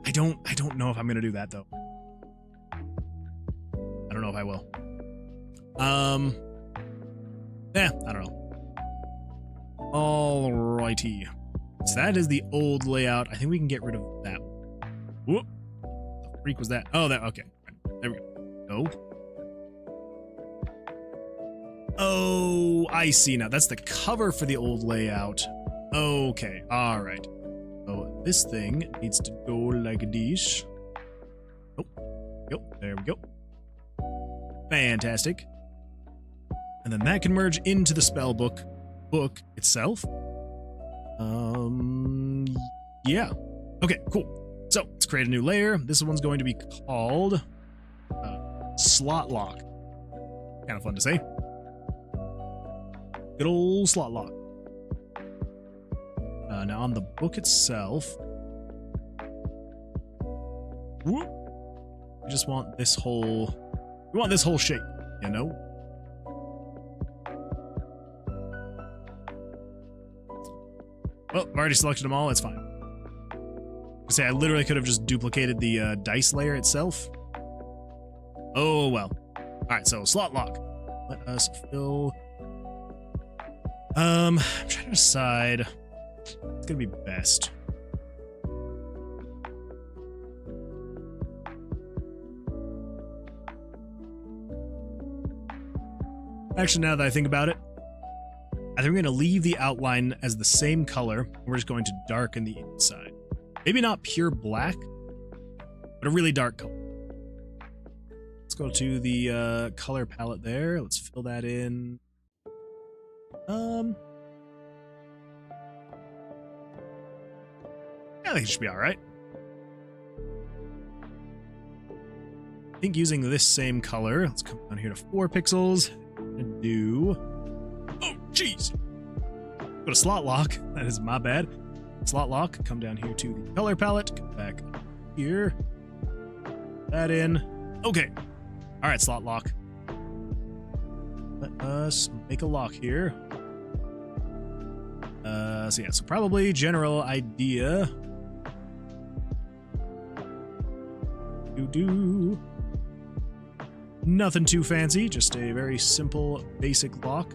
I don't know if I'm gonna do that though. I don't know if I will. Yeah, I don't know. Alrighty. So that is the old layout. I think we can get rid of that. Whoop. The freak was that? Oh, that okay. There we go. No. Oh, I see now. That's the cover for the old layout. Okay, all right. So this thing needs to go like this. Oh, there we go. Fantastic. And then that can merge into the spell book itself. Yeah. Okay, cool. So let's create a new layer. This one's going to be called slot lock. Kind of fun to say. Good old slot lock. Now on the book itself, we just want this whole, shape, you know? Well, I've already selected them all, it's fine. I literally could have just duplicated the dice layer itself. Oh well. Alright, so slot lock. Let us fill. I'm trying to decide what's gonna be best. Actually, now that I think about it, I think we're gonna leave the outline as the same color. We're just going to darken the inside. Maybe not pure black, but a really dark color. Let's go to the color palette there. Let's fill that in. I think it should be all right. I think using this same color, let's come down here to 4 pixels and do. Oh, jeez. Go to slot lock. That is my bad. Slot lock. Come down here to the color palette. Come back here. That in. Okay. All right, slot lock. Let us make a lock here. So yeah, so probably general idea. Nothing too fancy, just a very simple, basic lock.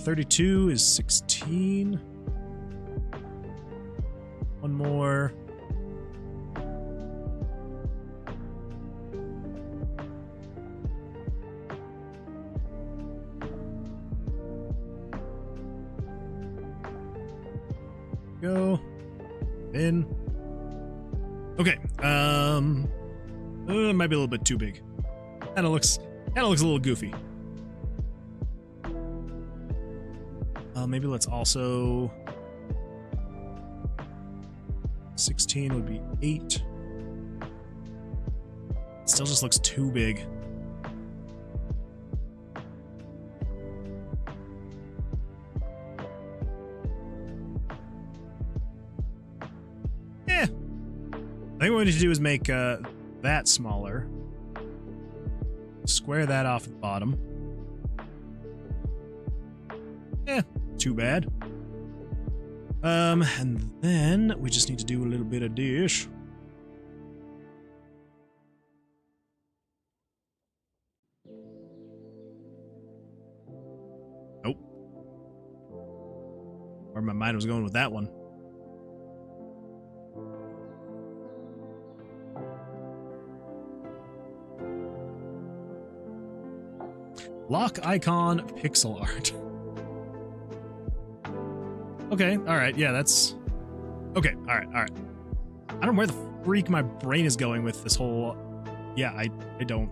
32 is 16. One more. Go in. Okay. It might be a little bit too big. Kind of looks a little goofy. Maybe let's also. 16 would be 8. Still just looks too big. I think what we need to do is make that smaller. Square that off at the bottom. Too bad. And then we just need to do a little bit of dish. Nope. Where my mind was going with that one. Lock icon pixel art. Okay, alright, yeah, that's... Okay, alright. I don't know where the freak my brain is going with this whole... Yeah, I don't...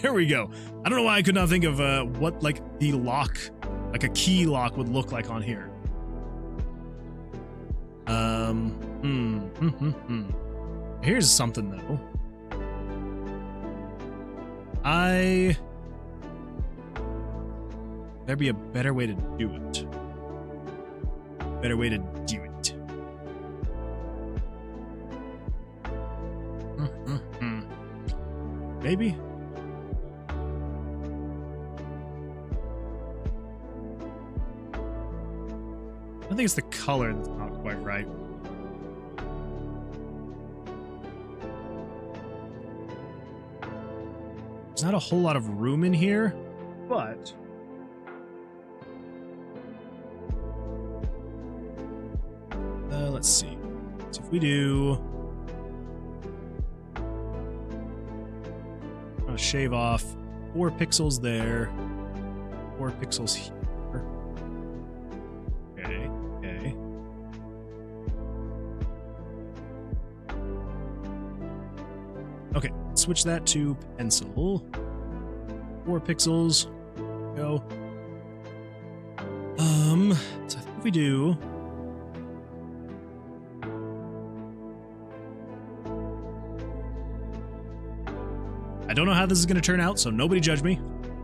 There we go. I don't know why I could not think of what, like, the lock, like a key lock would look like on here. Here's something, though. There'd be a better way to do it. Maybe? I think it's the color that's not quite right. There's not a whole lot of room in here, but... let's see. So if we do... shave off 4 pixels there, 4 pixels here. Okay, okay. Okay, switch that to pencil. 4 pixels. Go. So I think we do. I don't know how this is going to turn out, so nobody judge me.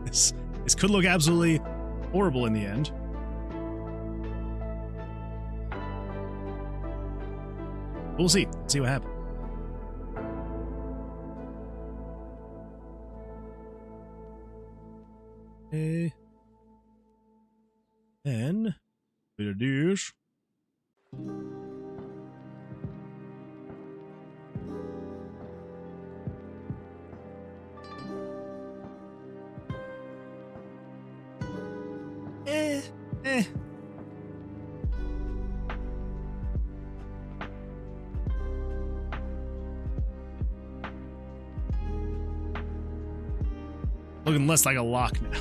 This could look absolutely horrible in the end. We'll see. See what happens. Okay. Then, bit of this. Looking less like a lock now.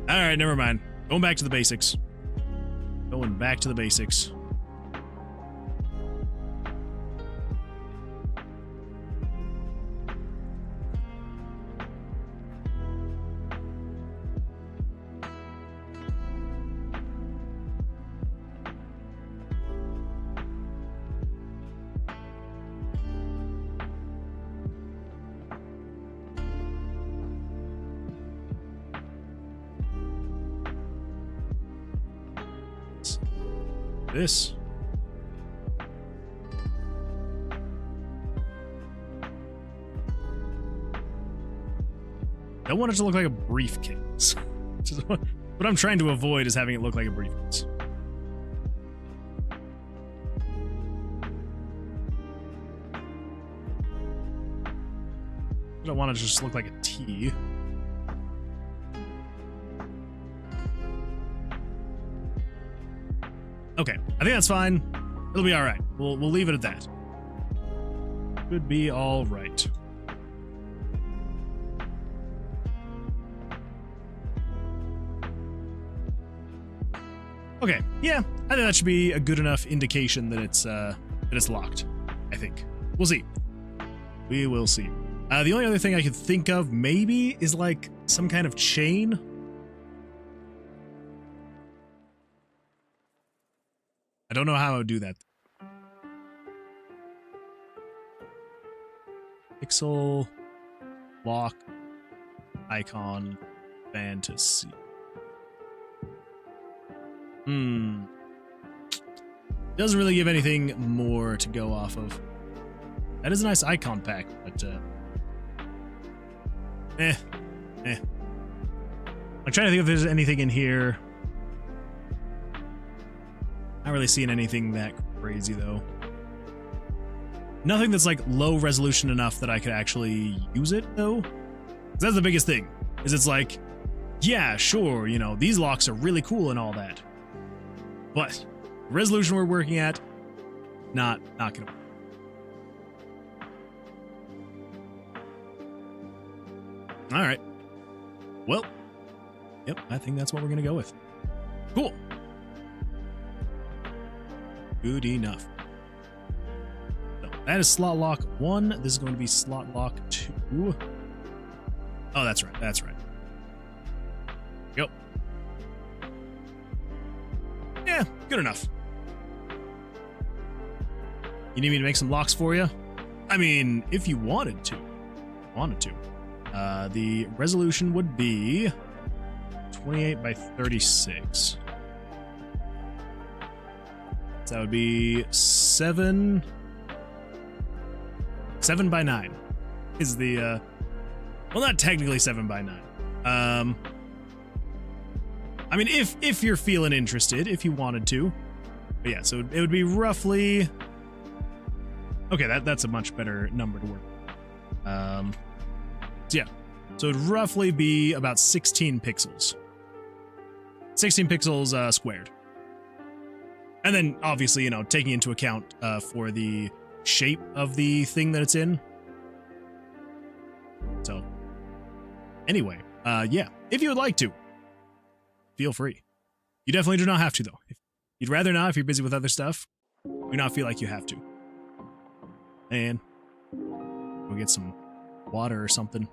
Alright, never mind. Going back to the basics. Going back to the basics. This. I want it to look like a briefcase. What I'm trying to avoid is having it look like a briefcase. I don't want it to just look like a T. Okay, I think that's fine. It'll be all right. We'll leave it at that. Should be all right. Okay, yeah, I think that should be a good enough indication that it's locked. I think we'll see. We will see. The only other thing I could think of maybe is like some kind of chain. I don't know how I would do that. Pixel, lock, icon, fantasy. Doesn't really give anything more to go off of. That is a nice icon pack, but I'm trying to think if there's anything in here. Not really seeing anything that crazy though. Nothing that's like low resolution enough that I could actually use it though. 'Cause that's the biggest thing. Is it's like, yeah, sure, you know, these locks are really cool and all that. But the resolution we're working at, not gonna work. Alright. Well, yep, I think that's what we're gonna go with. Cool. Good enough. So that is slot lock 1. This is going to be slot lock 2. Oh, that's right. That's right. Yep. Yeah, good enough. You need me to make some locks for you? I mean, if you wanted to. The resolution would be 28 by 36. So that would be 7 by 9 is the, well, not technically 7 by 9. I mean, if you're feeling interested, if you wanted to. But yeah, so it would be roughly, okay, that's a much better number to work with. So yeah, so it would roughly be about 16 pixels. 16 pixels squared. And then, obviously, you know, taking into account for the shape of the thing that it's in. So, anyway, yeah, if you would like to, feel free. You definitely do not have to, though. If you'd rather not, if you're busy with other stuff, do not feel like you have to. And we'll get some water or something.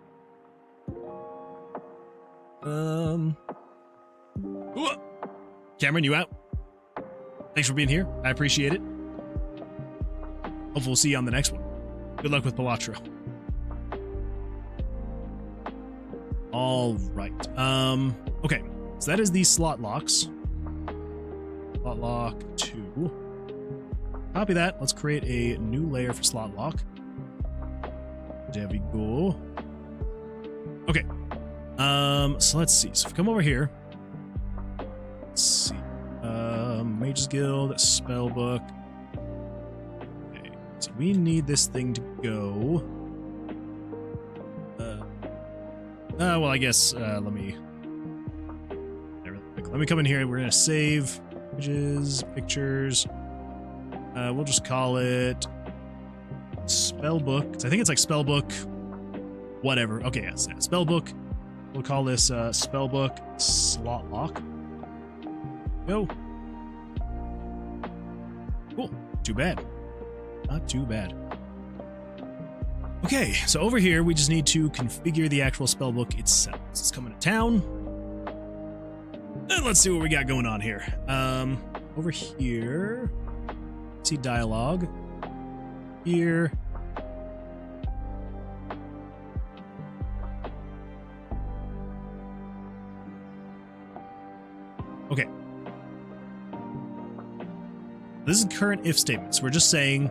Cameron, you out? Thanks for being here. I appreciate it. Hopefully we'll see you on the next one. Good luck with Palatra. All right. Okay. So that is the slot locks. Slot lock 2. Copy that. Let's create a new layer for slot lock. There we go. Okay. So let's see. So if we come over here, let's see. Mage's Guild, Spellbook. Okay. So we need this thing to go. Well, I guess let me come in here. We're gonna save images, pictures. We'll just call it Spellbook. I think it's like Spellbook, whatever. Okay, yes, yeah, Spellbook. We'll call this Spellbook Slot Lock. Go. Cool. Too bad. Not too bad. Okay, so over here we just need to configure the actual spellbook itself. So let's come into town. And let's see what we got going on here. Over here, see dialogue. Here. Okay. This is current if statements. We're just saying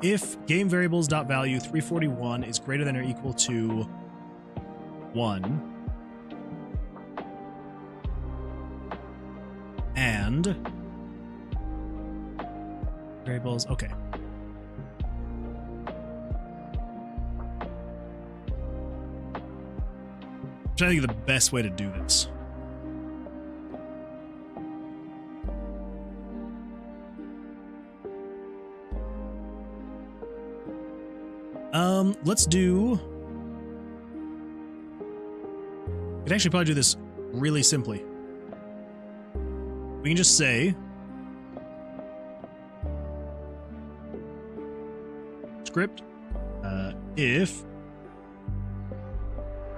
if game variables dot value 341 is greater than or equal to 1 and variables, okay. I'm trying to think of the best way to do this. Let's do... We could actually probably do this really simply. We can just say... Script. If...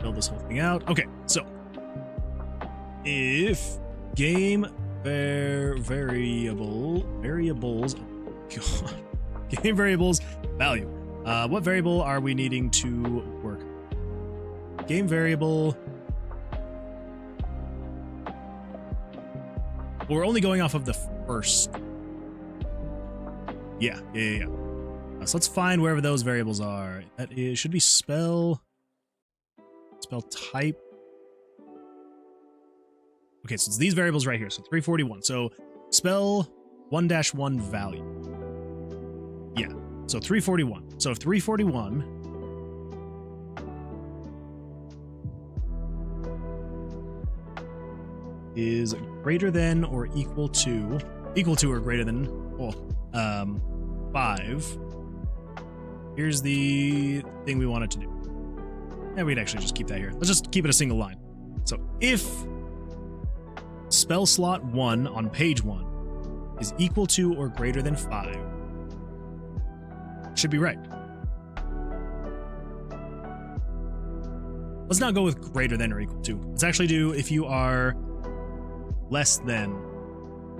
Build this whole thing out. Okay, so... If game variables... God. Game variables value. What variable are we needing to work? Game variable. Well, we're only going off of the first. Yeah. So let's find wherever those variables are. That is, should be spell type. Okay, so it's these variables right here. So 341. So spell 1-1 value. Yeah. So 341. So if 341 is greater than or equal to or greater than 5, here's the thing we wanted to do. And we'd actually just keep that here. Let's just keep it a single line. So if spell slot 1 on page 1 is equal to or greater than 5, should be right. Let's not go with greater than or equal to. Let's actually do if you are less than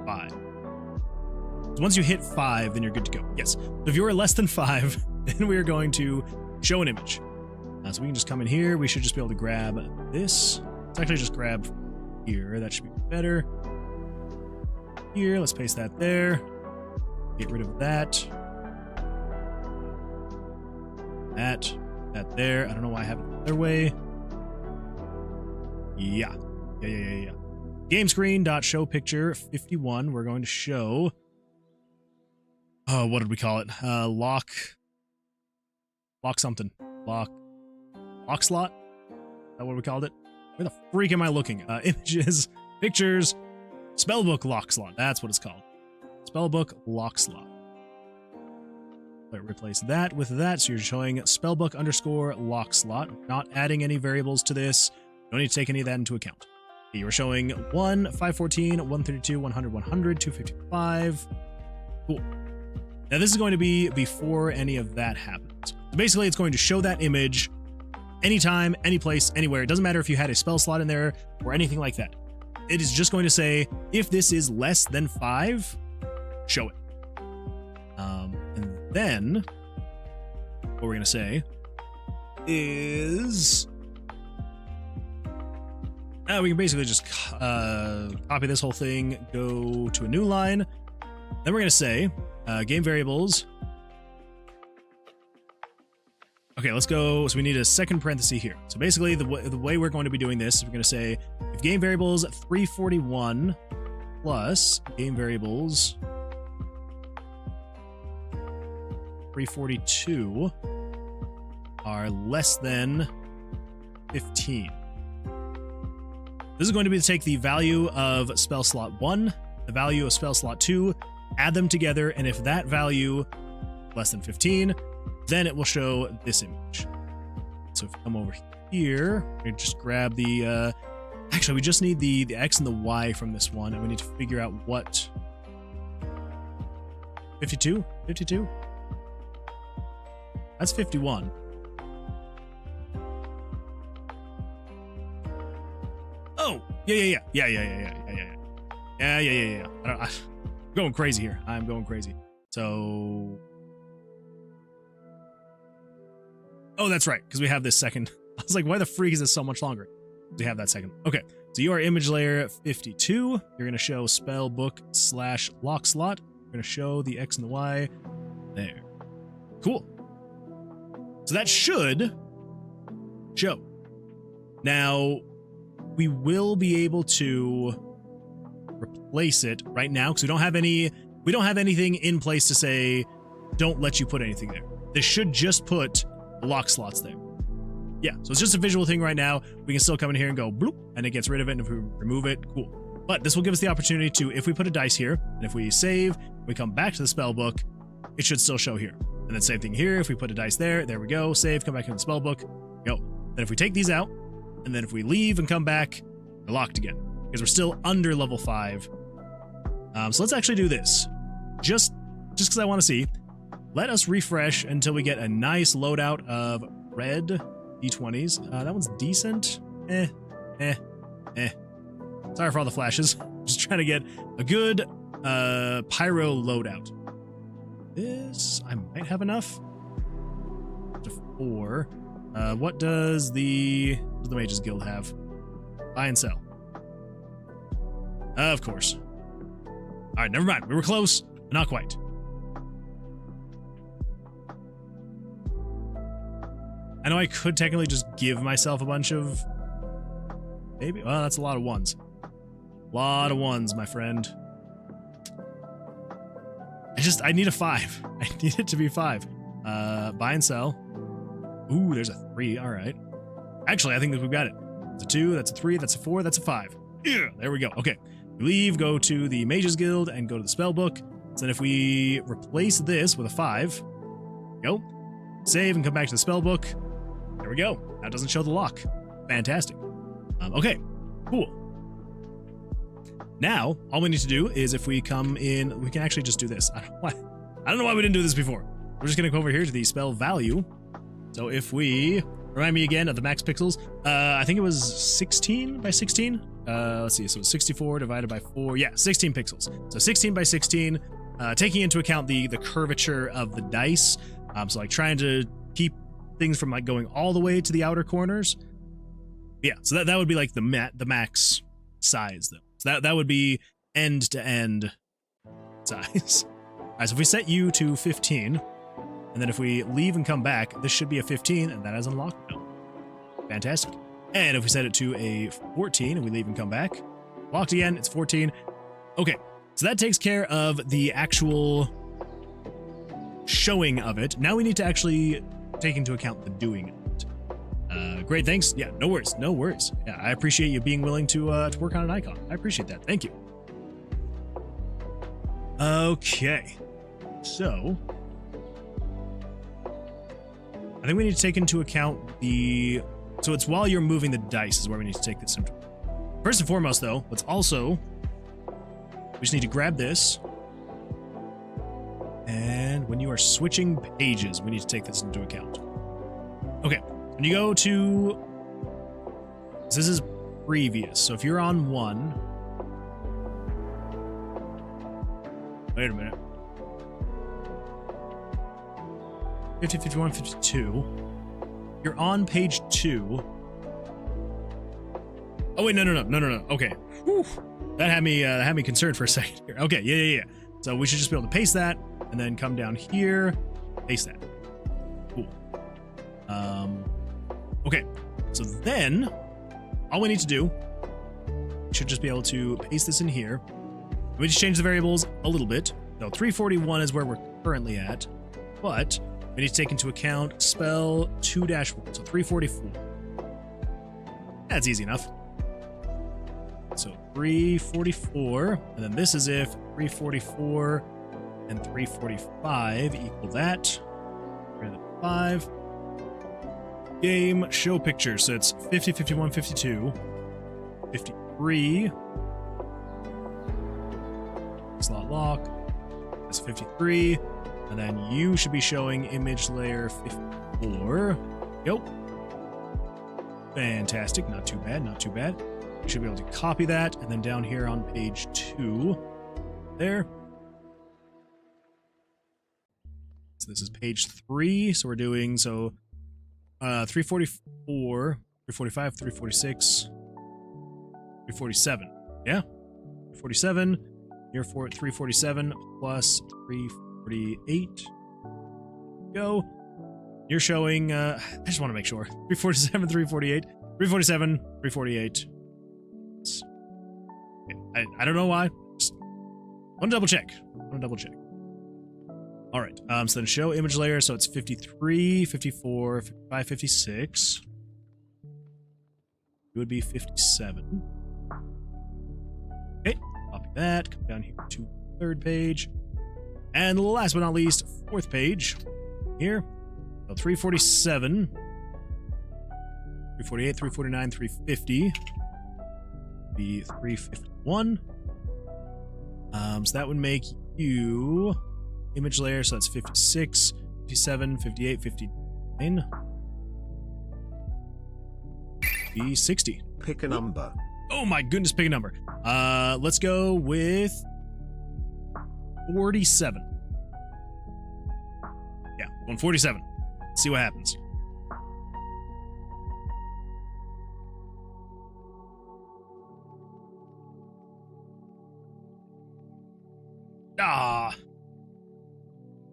5. So once you hit 5, then you're good to go. Yes. So if you are less than 5, then we are going to show an image. So we can just come in here. We should just be able to grab this. Let's actually just grab here. That should be better. Here, let's paste that there. Get rid of that. That there. I don't know why I have it the other way. Yeah. Game screen dot show picture 51. We're going to show. Oh, what did we call it? Lock something. Lock slot? Is that what we called it? Where the freak am I looking? Images, pictures, spellbook lock slot. That's what it's called. spellbook lock slot. Replace that with that, so you're showing spellbook underscore lock slot, not adding any variables to this. Don't need to take any of that into account. Okay, you are showing 1, 514, 132, 100, 100, 255. Cool. Now this is going to be before any of that happens. So basically, it's going to show that image anytime, any place, anywhere. It doesn't matter if you had a spell slot in there or anything like that. It is just going to say, if this is less than 5, show it. And then what we're going to say is we can basically just copy this whole thing, go to a new line. Then we're going to say game variables. Okay, let's go. So we need a second parenthesis here. So basically the way we're going to be doing this is we're going to say if game variables 341 plus game variables 342 are less than 15. This is going to be to take the value of spell slot 1, the value of spell slot 2, add them together, and if that value is less than 15, then it will show this image. So if you come over here, we just grab the actually we just need the X and the Y from this one, and we need to figure out what 52? That's 51. Oh, yeah. I'm going crazy here. I'm going crazy. So, oh, that's right, because we have this second. I was like, why the freak is this so much longer? We have that second. Okay, so you are image layer 52. You're going to show spellbook / lock slot. You're going to show the X and the Y there. Cool. So that should show. Now, we will be able to replace it right now because we don't have anything in place to say don't let you put anything there. This should just put lock slots there. Yeah, so it's just a visual thing right now. We can still come in here and go bloop, and it gets rid of it, and if we remove it, cool. But this will give us the opportunity to, if we put a dice here, and if we save, we come back to the spell book, it should still show here. And then same thing here, if we put a dice there we go, save, come back in the spell book, go. Then if we take these out, and then if we leave and come back, they're locked again, because we're still under level 5. So let's actually do this. Just because I want to see, let us refresh until we get a nice loadout of red D20s. That one's decent. Sorry for all the flashes. Just trying to get a good pyro loadout. This, I might have enough. To 4. What does the Mages Guild have? Buy and sell. Of course. All right, never mind. We were close, but not quite. I know I could technically just give myself a bunch of... Maybe? Well, that's a lot of ones. A lot of ones, my friend. I need a 5. I need it to be 5. Buy and sell. Ooh, there's a 3. All right. Actually, I think that we've got it. That's a 2, that's a 3, that's a 4, that's a 5. Yeah, there we go. Okay. We leave, go to the Mages Guild, and go to the spell book. So then if we replace this with a 5, go, save, and come back to the spell book. There we go. That doesn't show the lock. Fantastic. Okay, cool. Now, all we need to do is if we come in, we can actually just do this. I don't know why we didn't do this before. We're just going to go over here to the spell value. So if we, remind me again of the max pixels. I think it was 16 by 16. Let's see, so 64 divided by 4. Yeah, 16 pixels. So 16 by 16, taking into account the curvature of the dice. So like trying to keep things from like going all the way to the outer corners. Yeah, so that would be like the max size though. So that would be end to end size. All right, so if we set you to 15, and then if we leave and come back, this should be a 15, and that is unlocked now. Fantastic. And if we set it to a 14 and we leave and come back, locked again, it's 14. Okay, so that takes care of the actual showing of it. Now we need to actually take into account the doing of it. Great, thanks. Yeah, no worries, no worries. Yeah, I appreciate you being willing to work on an icon. I appreciate that. Thank you. Okay. So I think we need to take into account the... So it's while you're moving the dice is where we need to take this into. First and foremost, though, let's also... We just need to grab this. And when you are switching pages, we need to take this into account. Okay. When you go to... This is previous. So if you're on 1... Wait a minute. 50, 51, 52. You're on page 2. Oh wait, no. Okay. Whew. That had me concerned for a second here. Okay, yeah. So we should just be able to paste that and then come down here, paste that. Cool. Okay. So then all we need to do, we should just be able to paste this in here. We just change the variables a little bit. So 341 is where we're currently at, but we need to take into account spell 2-1, so 344. That's easy enough. So 344, and then this is if 344 and 345 equal that. 5. Game show picture, so it's 50, 51, 52, 53. Slot lock. That's 53. And then you should be showing image layer 54. Yep. Fantastic. Not too bad. You should be able to copy that. And then down here on page 2. There. So this is page 3. So we're doing 344, 345, 346, 347. Yeah. 347. You're for 347 plus 348. Go. You're showing, I just want to make sure. 347, 348, 347, 348. I don't know why. Just want to double check. All right. So then show image layer. So it's 53, 54, 55, 56. It would be 57. Okay. Copy that. Come down here to third page. And last but not least, fourth page. Here. So 347. 348, 349, 350. Be 351. So that would make you image layer, so that's 56, 57, 58, 59. Be 60. Pick a number. Oh my goodness, pick a number. Let's go with 47. Yeah, 147. See what happens.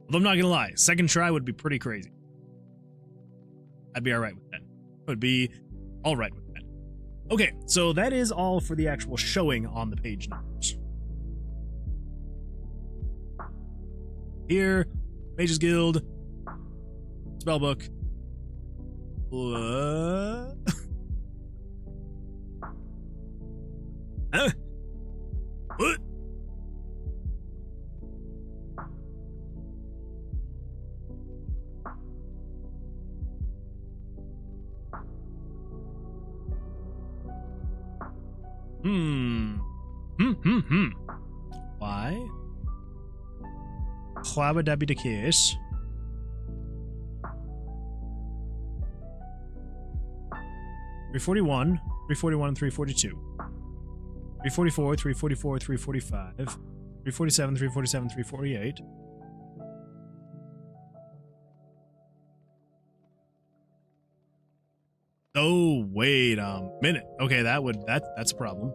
Although I'm not gonna lie, second try would be pretty crazy. I'd be alright with that. Would be alright with that. Okay, so that is all for the actual showing on the page numbers. Here, Mages Guild, Spellbook. Huh? What? Why? Why would that be the case? $341, $341, and $342. $344, $344, $345, $347, $347, $348. Oh, wait a minute. Okay, that's a problem.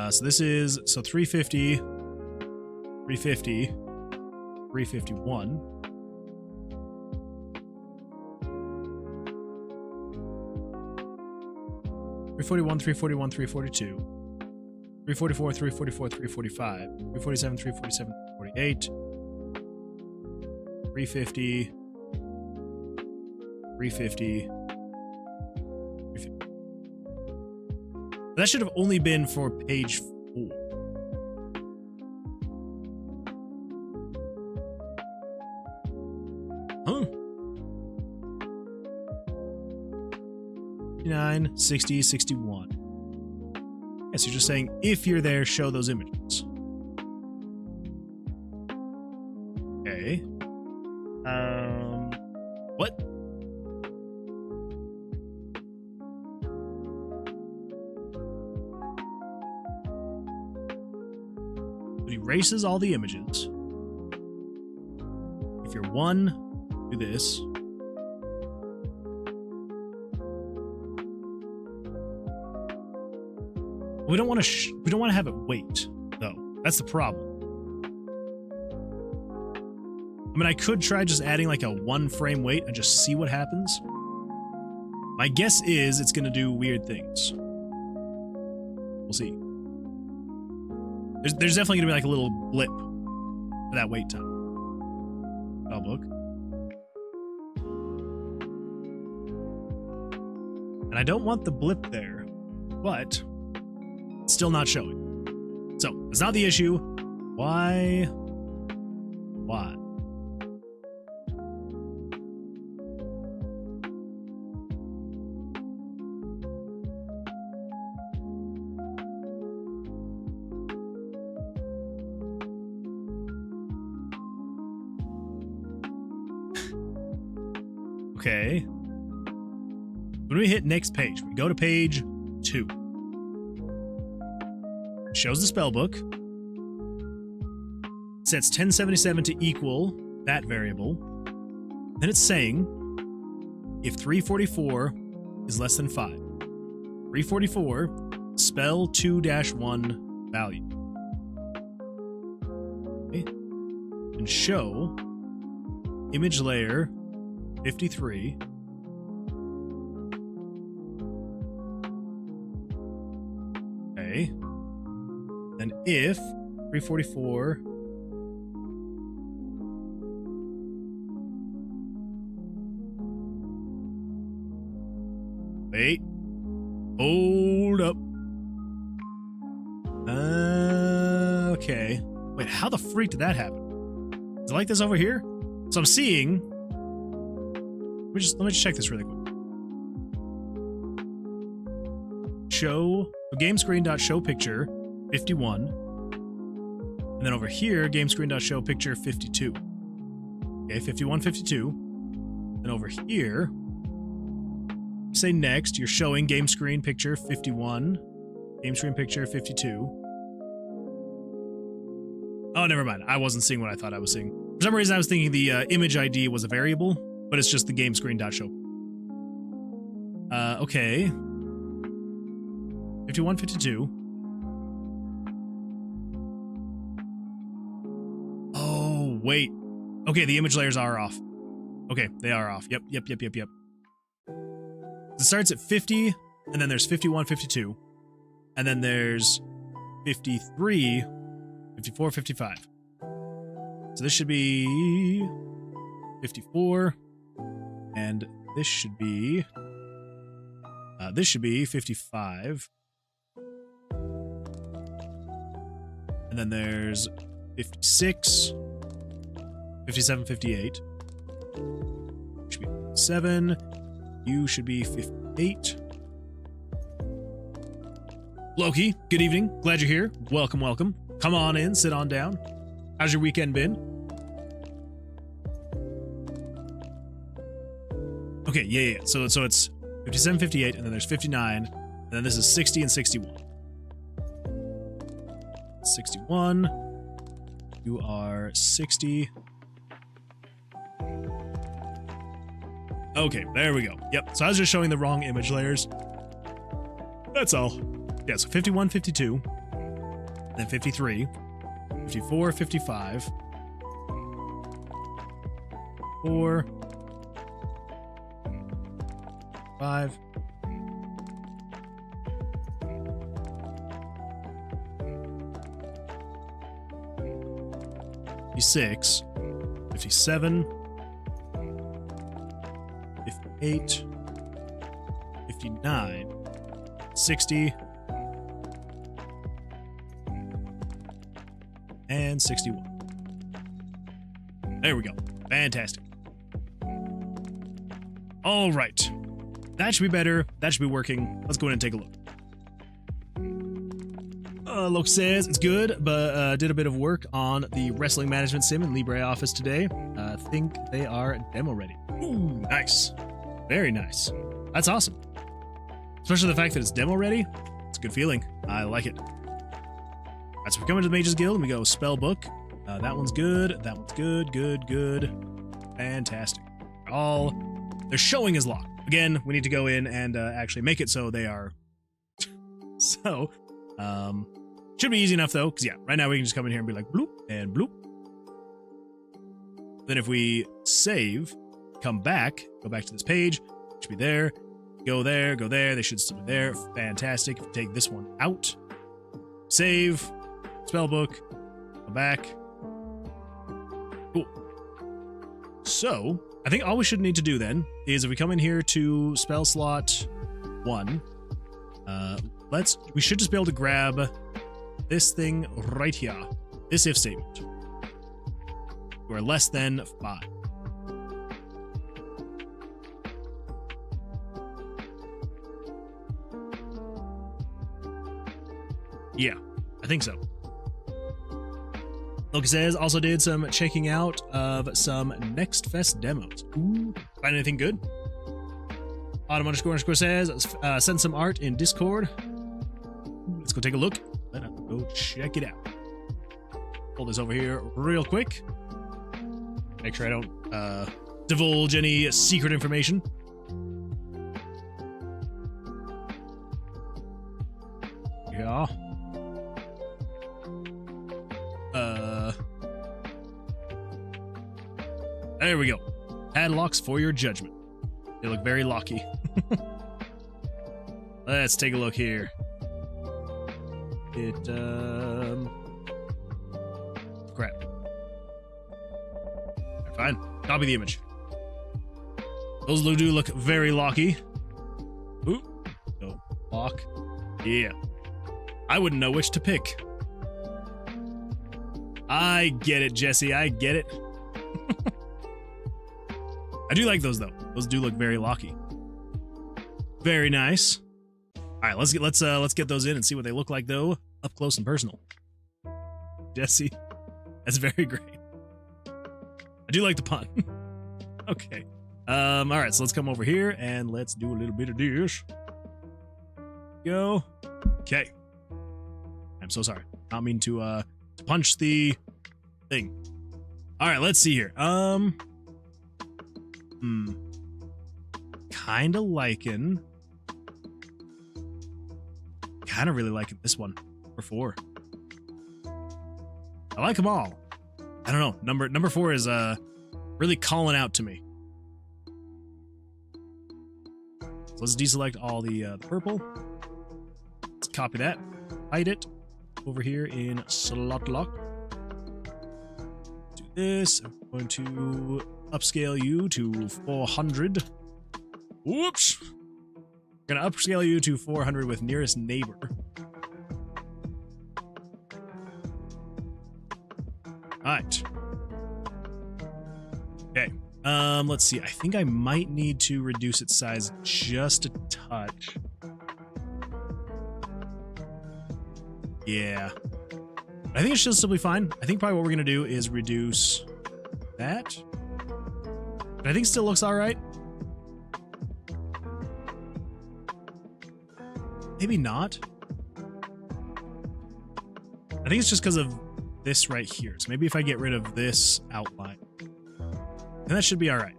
So this is 350, 350, 351. $341, $341, $342. $344, $344, $345. $347, $347, $348. $350. 350. That should have only been for page 4. 59, 60, 61. Yes, you're just saying if you're there, show those images. Okay. What? It erases all the images. If you're 1, do this. We don't want to have it wait, though. That's the problem. I mean, I could try just adding like a 1 frame wait and just see what happens. My guess is it's going to do weird things. We'll see. There's definitely going to be like a little blip for that wait time. Spell book. And I don't want the blip there, but it's still not showing. So, it's not the issue. Why? Why? Okay. When we hit next page, we go to page 2. It shows the spell book. It sets 1077 to equal that variable. Then it's saying if 344 is less than 5. 344, spell 2-1 value. Okay. And show image layer 53. Okay. Then if 344 wait. Hold up. Okay. Wait, how the freak did that happen? Is it like this over here? So I'm seeing. Let me just check this really quick. Show game screen.show picture 51. And then over here, game screen.show picture 52. Okay, 51, 52. Then over here, say next, you're showing game screen picture 51, game screen picture 52. Oh, never mind. I wasn't seeing what I thought I was seeing. For some reason, I was thinking the image ID was a variable, but it's just the game screen.show. Okay. 51, 52. Oh, wait. Okay, the image layers are off. Okay, they are off. Yep. It starts at 50, and then there's 51, 52. And then there's 53, 54, 55. So this should be 54. And this should be 55. And then there's 56, 57, 58. Should be 57. You should be 58. Loki, good evening. Glad you're here. Welcome. Come on in, sit on down. How's your weekend been? Okay, yeah. So it's 57, 58, and then there's 59, and then this is 60 and 61. 61. You are 60. Okay, there we go. Yep, so I was just showing the wrong image layers. That's all. Yeah, so 51, 52, then 53, 54, 55, 4, 5, 56, 57, 58, 59, 60, and 61. There we go. Fantastic. All right. That should be better. That should be working. Let's go in and take a look. Look says it's good, but did a bit of work on the wrestling management sim in LibreOffice today. Think they are demo ready. Ooh, nice. Very nice. That's awesome. Especially the fact that it's demo ready. It's a good feeling. I like it. Alright, so we're coming to the Mages Guild and we go spell book. That one's good. That one's good. Good. Fantastic. They're showing as locked. Again, we need to go in and actually make it so they are. So, should be easy enough though, because yeah, right now we can just come in here and be like bloop and bloop. Then if we save, come back, go back to this page, it should be there. Go there, they should still be there. Fantastic. If we take this one out, save, spellbook, go back. Cool. So, I think all we should need to do then is if we come in here to spell slot 1, we should just be able to grab this thing right here, this if statement. You are less than 5. Yeah, I think so. Loki says, also did some checking out of some Next Fest demos. Ooh, find anything good? Autumn__ says, send some art in Discord. Let's go take a look. Let's go check it out. Pull this over here real quick. Make sure I don't divulge any secret information. Yeah. There we go. Padlocks for your judgment. They look very locky. Let's take a look here. Crap. Fine. Copy the image. Those do look very locky. Ooh. No. Lock. Yeah. I wouldn't know which to pick. I get it, Jesse. I get it. I do like those though. Those do look very locky. Very nice. All right, let's get those in and see what they look like though, up close and personal. Jesse, that's very great. I do like the pun. Okay. All right, so let's come over here and let's do a little bit of this. Go. Okay. I'm so sorry. Not mean to punch the thing. All right, let's see here. Kind of really liking this one for 4. I like them all. I don't know. Number 4 is really calling out to me. So let's deselect all the purple. Let's copy that. Hide it over here in slot lock. Do this. I'm going to upscale you to 400. Whoops. We're gonna upscale you to 400 with nearest neighbor. Alright. Okay. Let's see. I think I might need to reduce its size just a touch. Yeah. I think it should still be fine. I think probably what we're gonna do is reduce that. But I think it still looks alright. Maybe not. I think it's just because of this right here. So maybe if I get rid of this outline, then that should be all right.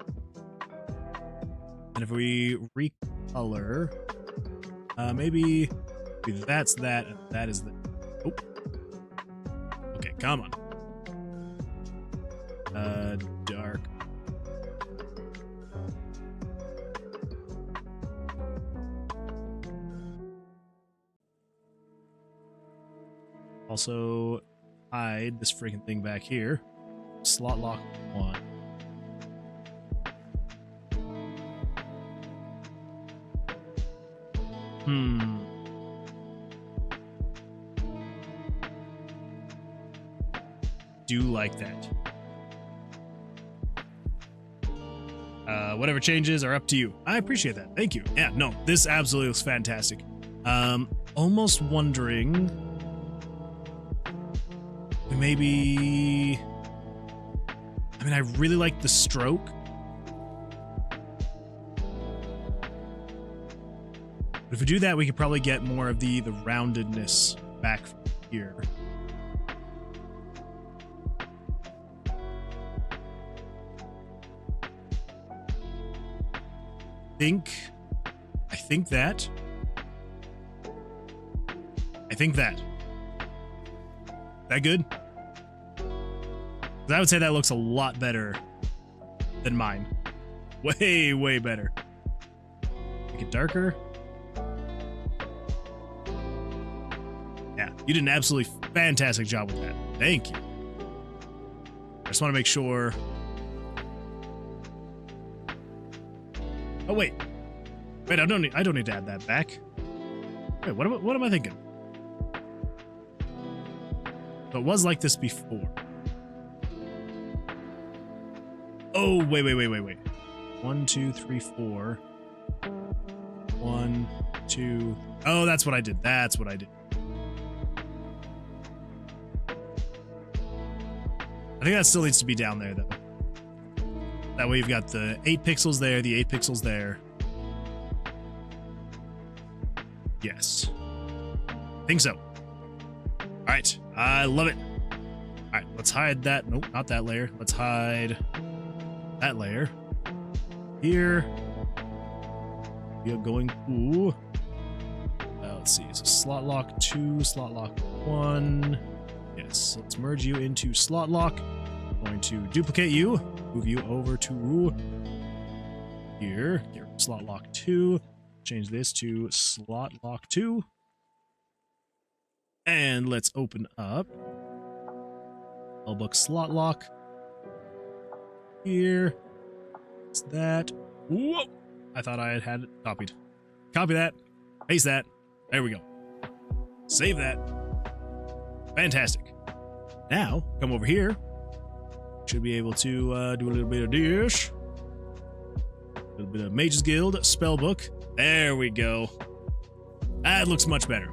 And if we recolor, maybe that's that, and that is the. Oh. Okay, come on. Dark. Also, hide this freaking thing back here. Slot lock 1. Do like that. Whatever changes are up to you. I appreciate that. Thank you. Yeah, no, this absolutely looks fantastic. Almost wondering, maybe, I mean, I really like the stroke. But if we do that, we could probably get more of the roundedness back from here. I think that. That good? 'Cause I would say that looks a lot better than mine. Way, way better. Make it darker. Yeah, you did an absolutely fantastic job with that. Thank you. I just want to make sure. Oh wait, I don't need to add that back. Wait, what am I thinking? So it was like this before. Oh wait. 1, 2, 3, 4. 1, 2. Oh, that's what I did. I think that still needs to be down there though. That way you've got the 8 pixels there, the 8 pixels there. Yes. Think so. All right, I love it. All right, let's hide that. Nope, not that layer. Let's hide that layer. Here. We are going to... let's see, so slot lock 2, slot lock 1. Yes, let's merge you into slot lock. I'm going to duplicate you, move you over to here. Get rid of slot lock 2. Change this to slot lock 2. And let's open up Spellbook slot lock. Here. It's that. Whoa! I thought I had it copied. Copy that. Paste that. There we go. Save that. Fantastic. Now, come over here. Should be able to do a little bit of dish. A little bit of Mage's Guild Spellbook. There we go. That looks much better.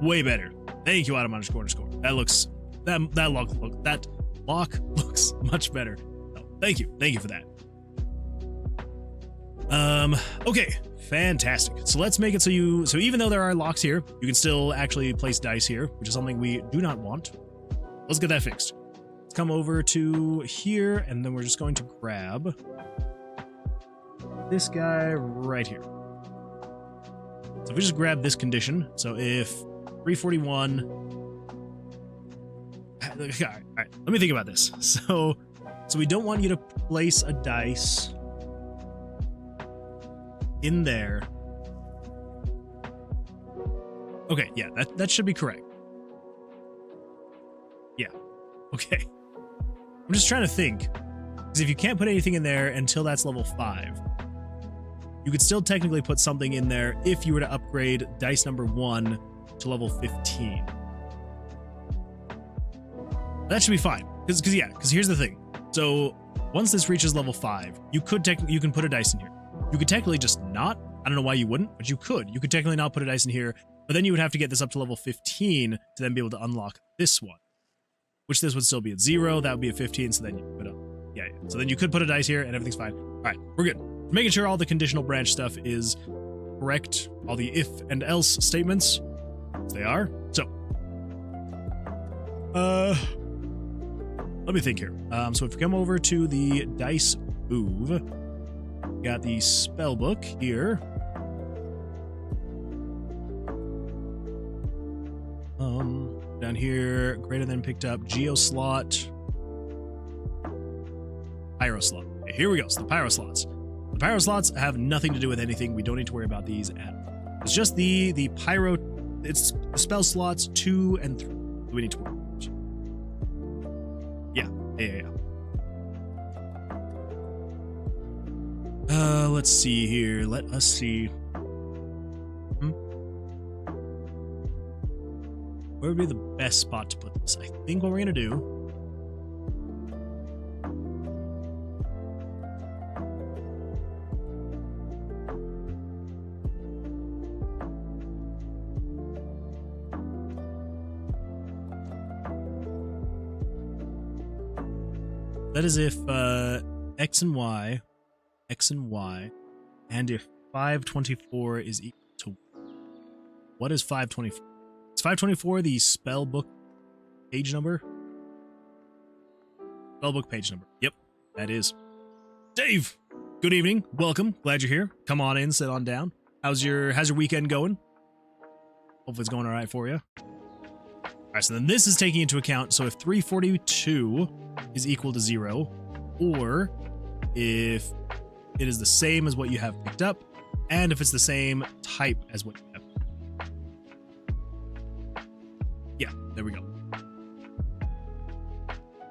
Way better. Thank you, Adam __. That looks that lock looks much better. So, thank you for that. Okay, fantastic. So let's make it so even though there are locks here, you can still actually place dice here, which is something we do not want. Let's get that fixed. Let's come over to here, and then we're just going to grab this guy right here. So if we just grab this condition, so if 341... All right, let me think about this. So we don't want you to place a dice in there. Okay, yeah, that should be correct. Yeah, okay. I'm just trying to think, because if you can't put anything in there until that's level 5, you could still technically put something in there if you were to upgrade dice number 1 to level 15. That should be fine, because here's the thing. So once this reaches level 5, you can put a dice in here. You could technically just not. I don't know why you wouldn't, but you could. You could technically not put a dice in here, but then you would have to get this up to level 15 to then be able to unlock this one, which this would still be at 0. That would be at 15, so then you put up. Yeah. So then you could put a dice here and everything's fine. All right, we're good. Making sure all the conditional branch stuff is correct. All the if and else statements, as they are. So, let me think here. So if we come over to the dice move, we got the spell book here. Down here, greater than picked up geo slot, pyro slot. Okay, here we go. So the pyro slots. The pyro slots have nothing to do with anything. We don't need to worry about these at all. It's just the pyro. It's spell slots 2 and 3. We need to worry about. Yeah. Let's see here. Let us see. Where would be the best spot to put this? I think what we're gonna do. That is if x and y, and if 524 is equal to... What is 524? Is 524 the spell book page number? Spell book page number. Yep, that is. Dave! Good evening. Welcome. Glad you're here. Come on in, sit on down. How's your weekend going? Hopefully it's going all right for you. All right, so then this is taking into account, so if 342 is equal to 0, or if it is the same as what you have picked up, and if it's the same type as what you have. Yeah, there we go.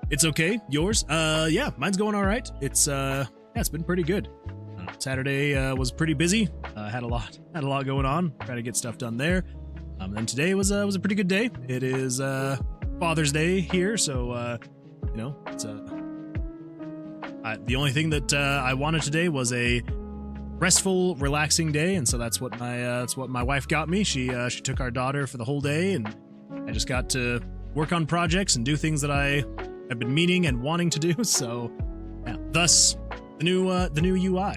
It's okay. Yours? Yeah, mine's going all right. It's it's been pretty good. Saturday was pretty busy. Had a lot going on. Trying to get stuff done there. And then today was a pretty good day. It is Father's Day here, so you know, it's the only thing that I wanted today was a restful, relaxing day, and so that's what my wife got me. She took our daughter for the whole day, and I just got to work on projects and do things that I have been meaning and wanting to do. So, yeah, thus the new UI.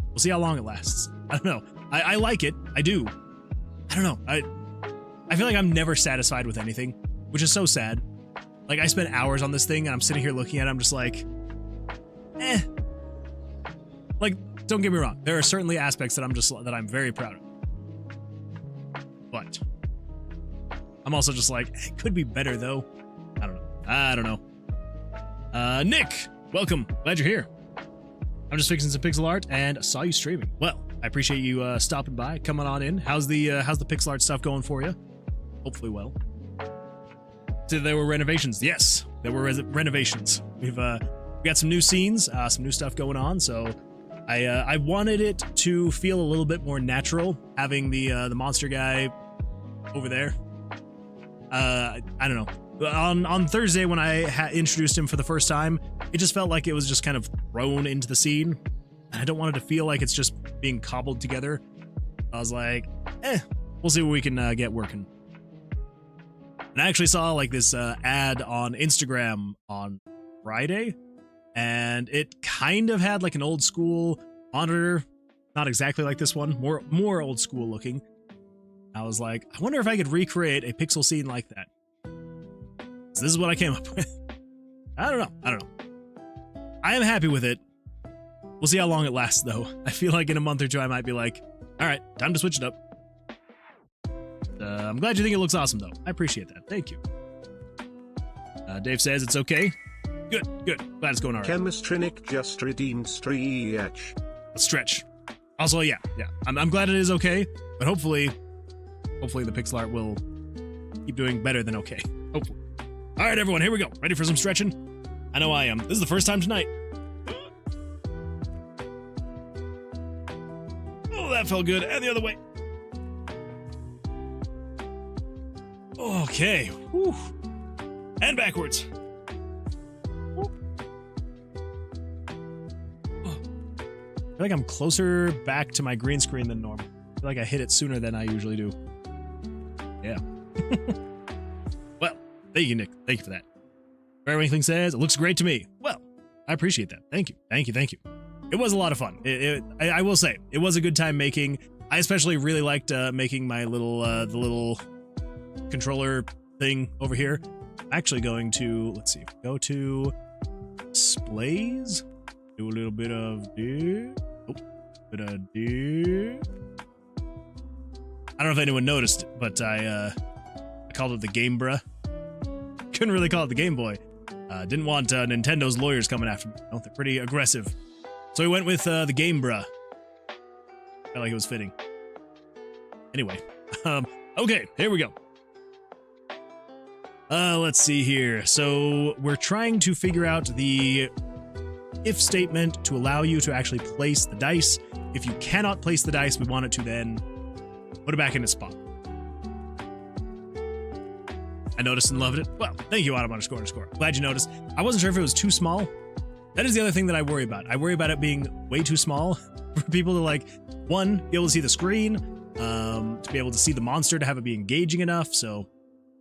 We'll see how long it lasts. I don't know. I like it. I do. I don't know. I feel like I'm never satisfied with anything, which is so sad. Like, I spent hours on this thing, and I'm sitting here looking at it, I'm just like, eh. Like, don't get me wrong. There are certainly aspects that I'm very proud of. But I'm also just like, it could be better, though. I don't know. Nick, welcome. Glad you're here. I'm just fixing some pixel art and saw you streaming. Well, I appreciate you stopping by, coming on in. How's the pixel art stuff going for you? Hopefully well. So there were renovations. Yes, there were renovations. We got some new scenes, some new stuff going on. So I wanted it to feel a little bit more natural, having the monster guy over there. I don't know. On Thursday, when I introduced him for the first time, it just felt like it was just kind of thrown into the scene. I don't want it to feel like it's just being cobbled together. I was like, we'll see what we can get working. And I actually saw like this ad on Instagram on Friday, and it kind of had like an old school monitor, not exactly like this one, more old school looking. I was like, I wonder if I could recreate a pixel scene like that. So this is what I came up with. I don't know. I am happy with it. We'll see how long it lasts, though. I feel like in a month or two, I might be like, all right, time to switch it up. I'm glad you think it looks awesome, though. I appreciate that. Thank you. Dave says it's okay. Good. Glad it's going all right. Chemistrinic just redeemed stretch. Stretch. Also, yeah. I'm glad it is okay, but hopefully the pixel art will keep doing better than okay. Hopefully. All right, everyone, here we go. Ready for some stretching? I know I am. This is the first time tonight. Oh, that felt good. And the other way. Okay. Whew. And backwards. Oh. I feel like I'm closer back to my green screen than normal. I feel like I hit it sooner than I usually do. Yeah. Well, thank you, Nick. Thank you for that. Fairwinkling says, it looks great to me. Well, I appreciate that. Thank you. It was a lot of fun. I will say, it was a good time making. I especially really liked making my little, the little controller thing over here. I'm actually going to, let's see, go to displays, do a little bit of I don't know if anyone noticed, but I called it the Game Bruh. Couldn't really call it the Game Boy. Didn't want Nintendo's lawyers coming after me. No, they're pretty aggressive. So we went with the Game Bruh. Felt like it was fitting. Anyway, okay, here we go. Let's see here. So we're trying to figure out the if statement to allow you to actually place the dice. If you cannot place the dice, we want it to then put it back in its spot. I noticed and loved it. Well, thank you, Autumn__. Glad you noticed. I wasn't sure if it was too small. That is the other thing that I worry about. I worry about it being way too small for people to, like, one, be able to see the screen, to be able to see the monster, to have it be engaging enough. So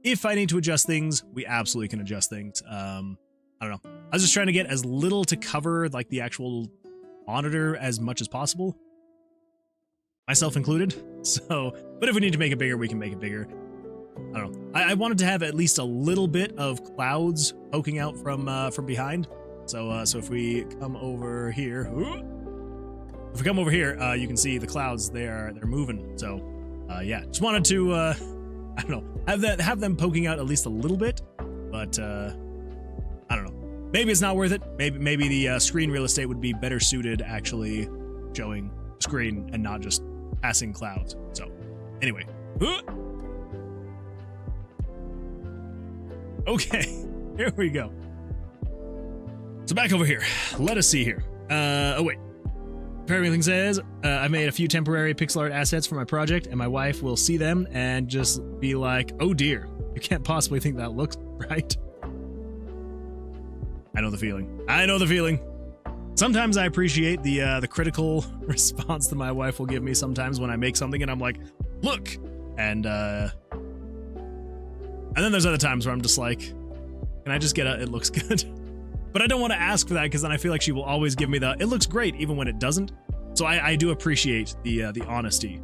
if I need to adjust things, we absolutely can adjust things. I don't know. I was just trying to get as little to cover like the actual monitor as much as possible. Myself included. So, but if we need to make it bigger, we can make it bigger. I don't know. I wanted to have at least a little bit of clouds poking out from behind. So if we come over here, you can see the clouds. They're moving. So yeah, just wanted to I don't know, have them poking out at least a little bit. But I don't know. Maybe it's not worth it. Maybe the screen real estate would be better suited actually showing screen and not just passing clouds. So anyway. Okay, here we go. So back over here. Let us see here. Oh wait. Everything says, I made a few temporary pixel art assets for my project, and my wife will see them and just be like, oh dear, you can't possibly think that looks right. I know the feeling. I know the feeling. Sometimes I appreciate the critical response that my wife will give me sometimes when I make something and I'm like, look, and then there's other times where I'm just like, can I just get it looks good? But I don't want to ask for that because then I feel like she will always give me it looks great even when it doesn't. So I do appreciate the honesty.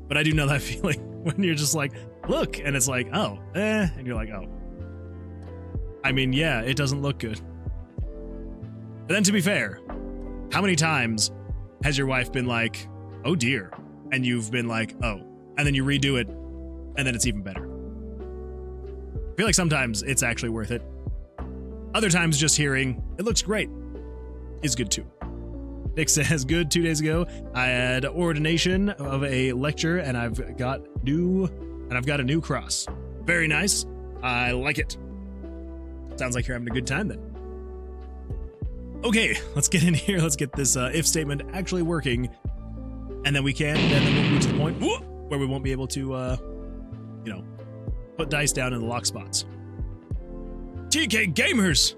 But I do know that feeling when you're just like, look, and it's like, oh, and you're like, oh. I mean, yeah, it doesn't look good. But then to be fair, how many times has your wife been like, oh dear, and you've been like, oh, and then you redo it, and then it's even better. I feel like sometimes it's actually worth it. Other times just hearing, it looks great, is good too. Nick says, good, 2 days ago, I had ordination of a lecture, and I've got a new cross. Very nice. I like it. Sounds like you're having a good time then. Okay, let's get in here. Let's get this if statement actually working, and then we'll be to the point where we won't be able to, put dice down in the lock spots. TK Gamers,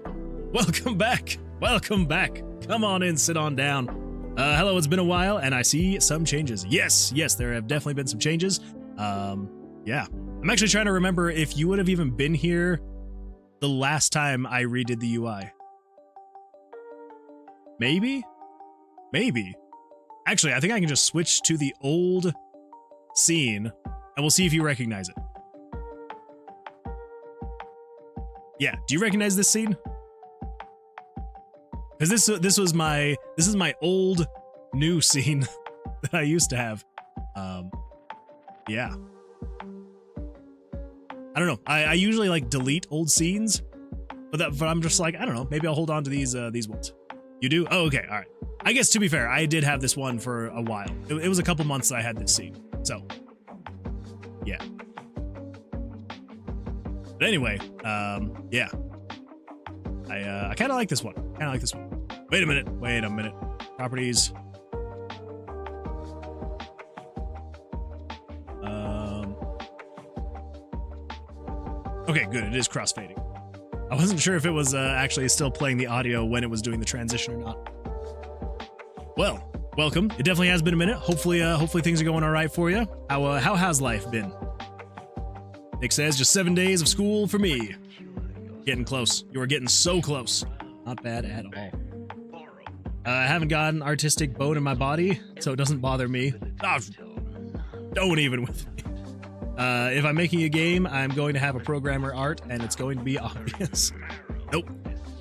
welcome back. Welcome back. Come on in, sit on down. Hello, it's been a while, and I see some changes. Yes, there have definitely been some changes. Yeah, I'm actually trying to remember if you would have even been here the last time I redid the UI. Maybe? Actually, I think I can just switch to the old scene, and we'll see if you recognize it. Yeah, do you recognize this scene? Because this is my old new scene that I used to have. Yeah. I don't know. I usually like delete old scenes, but I'm just like, I don't know. Maybe I'll hold on to these ones. You do? Oh, okay. All right. I guess to be fair, I did have this one for a while. It was a couple months that I had this scene. So, yeah. But anyway, yeah. I kind of like this one. Wait a minute. Properties. Okay, good. It is crossfading. I wasn't sure if it was actually still playing the audio when it was doing the transition or not. Well, welcome. It definitely has been a minute. Hopefully things are going all right for you. How has life been? Nick says, just 7 days of school for me. Getting close. You are getting so close. Not bad at all. I haven't got an artistic bone in my body, so it doesn't bother me. Oh, don't even with me. If I'm making a game, I'm going to have a programmer art, and it's going to be obvious. Nope.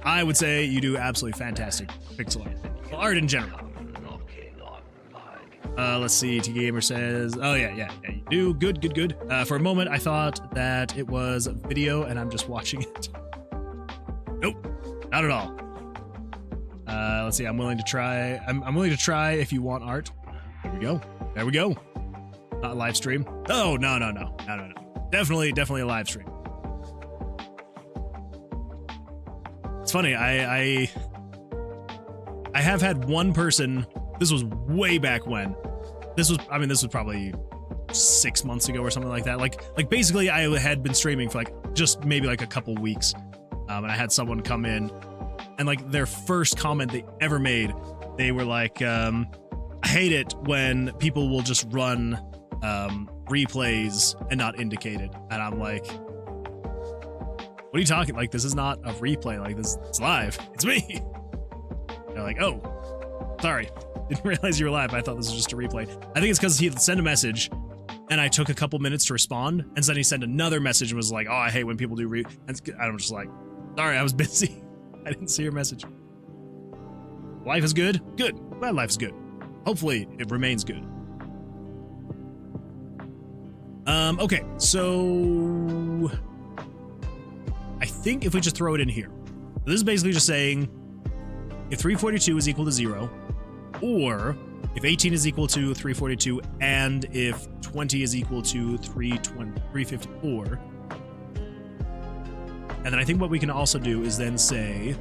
I would say you do absolutely fantastic pixel art. Well, art in general. Let's see, T-Gamer says, oh yeah, you do, good. For a moment, I thought that it was video, and I'm just watching it. Nope, not at all. Let's see, I'm willing to try if you want art. There we go. Not a live stream. Oh, no. Definitely a live stream. It's funny, I have had one person, this was way back when. This was probably 6 months ago or something like that. Like basically I had been streaming for just maybe a couple weeks. And I had someone come in and their first comment they ever made, they were like, I hate it when people will just run replays and not indicate it. And I'm like, what are you talking? Like, this is not a replay. Like, it's live. It's me. They're like, oh, sorry. Didn't realize you were live. I thought this was just a replay. I think it's because he sent a message and I took a couple minutes to respond. And then he sent another message and was like, oh, I hate when people do and I'm just like, sorry, I was busy. I didn't see your message. Life is good? Good. Glad life is good. Hopefully it remains good. Okay, so I think if we just throw it in here, this is basically just saying if 342 is equal to 0, or if 18 is equal to 342, and if 20 is equal to 354. And then I think what we can also do is then say,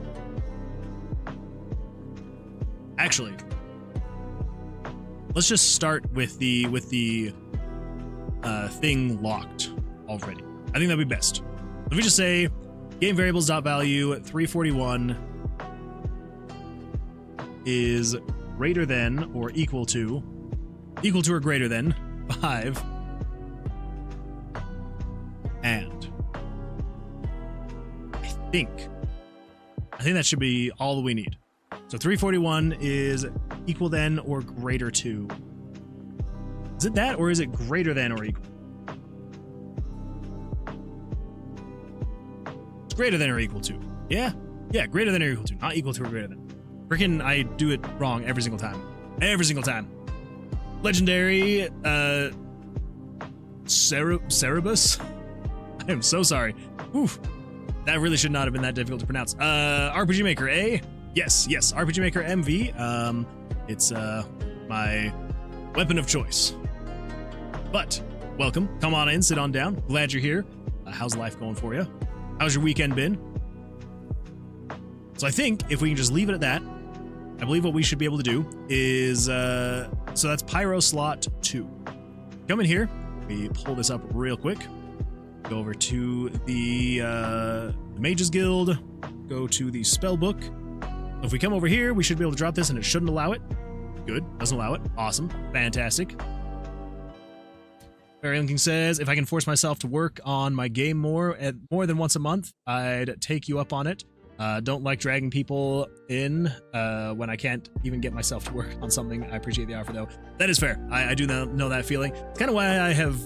actually, let's just start with the thing locked already. I think that'd be best. If we just say game variables dot value 341 is greater than or equal to or greater than 5, and I think that should be all that we need. So 341 is equal than or greater to. Is it that, or is it greater than or equal? It's greater than or equal to. Yeah, greater than or equal to, not equal to or greater than. Freaking, I do it wrong every single time. Every single time. Legendary, Cerebus? I am so sorry. Oof. That really should not have been that difficult to pronounce. RPG Maker A? Yes, RPG Maker MV. It's my weapon of choice. But welcome, come on in, sit on down. Glad you're here. How's life going for you? How's your weekend been? So I think if we can just leave it at that, I believe what we should be able to do is so that's Pyro slot 2. Come in here. We pull this up real quick. Go over to the Mages Guild. Go to the spell book. If we come over here, we should be able to drop this, and it shouldn't allow it. Good, doesn't allow it. Awesome, fantastic. Barry Linking says, if I can force myself to work on my game more than once a month, I'd take you up on it. Don't like dragging people in when I can't even get myself to work on something. I appreciate the offer, though. That is fair. I do know that feeling. It's kind of why I have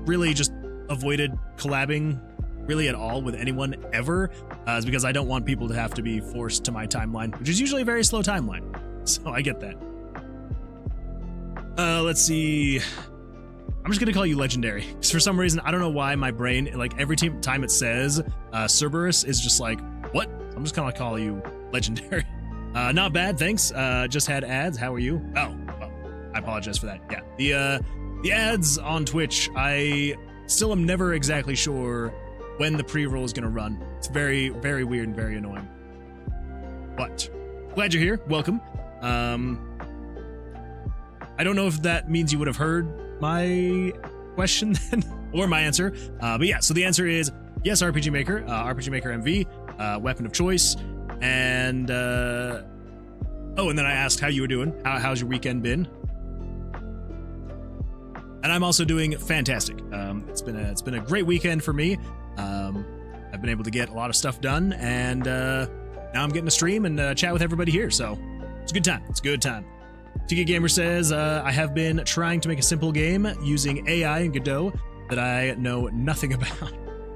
really just avoided collabing really at all with anyone ever, is because I don't want people to have to be forced to my timeline, which is usually a very slow timeline. So I get that. Let's see. I'm just gonna call you Legendary, because for some reason, I don't know why my brain, like every time it says Cerberus, is just like, what? I'm just gonna call you Legendary. Not bad, thanks. Just had ads. How are you? Oh, well, I apologize for that. Yeah, the ads on Twitch, I still am never exactly sure when the pre-roll is gonna run. It's very, very weird and very annoying. But glad you're here. Welcome. I don't know if that means you would have heard my question then, or my answer. But yeah, so the answer is yes, RPG Maker, RPG Maker MV, weapon of choice, and oh, and then I asked how you were doing. How's your weekend been? And I'm also doing fantastic. It's been a great weekend for me. I've been able to get a lot of stuff done, and now I'm getting to stream and chat with everybody here. So it's a good time. It's a good time. TK Gamer says, I have been trying to make a simple game using AI and Godot that I know nothing about.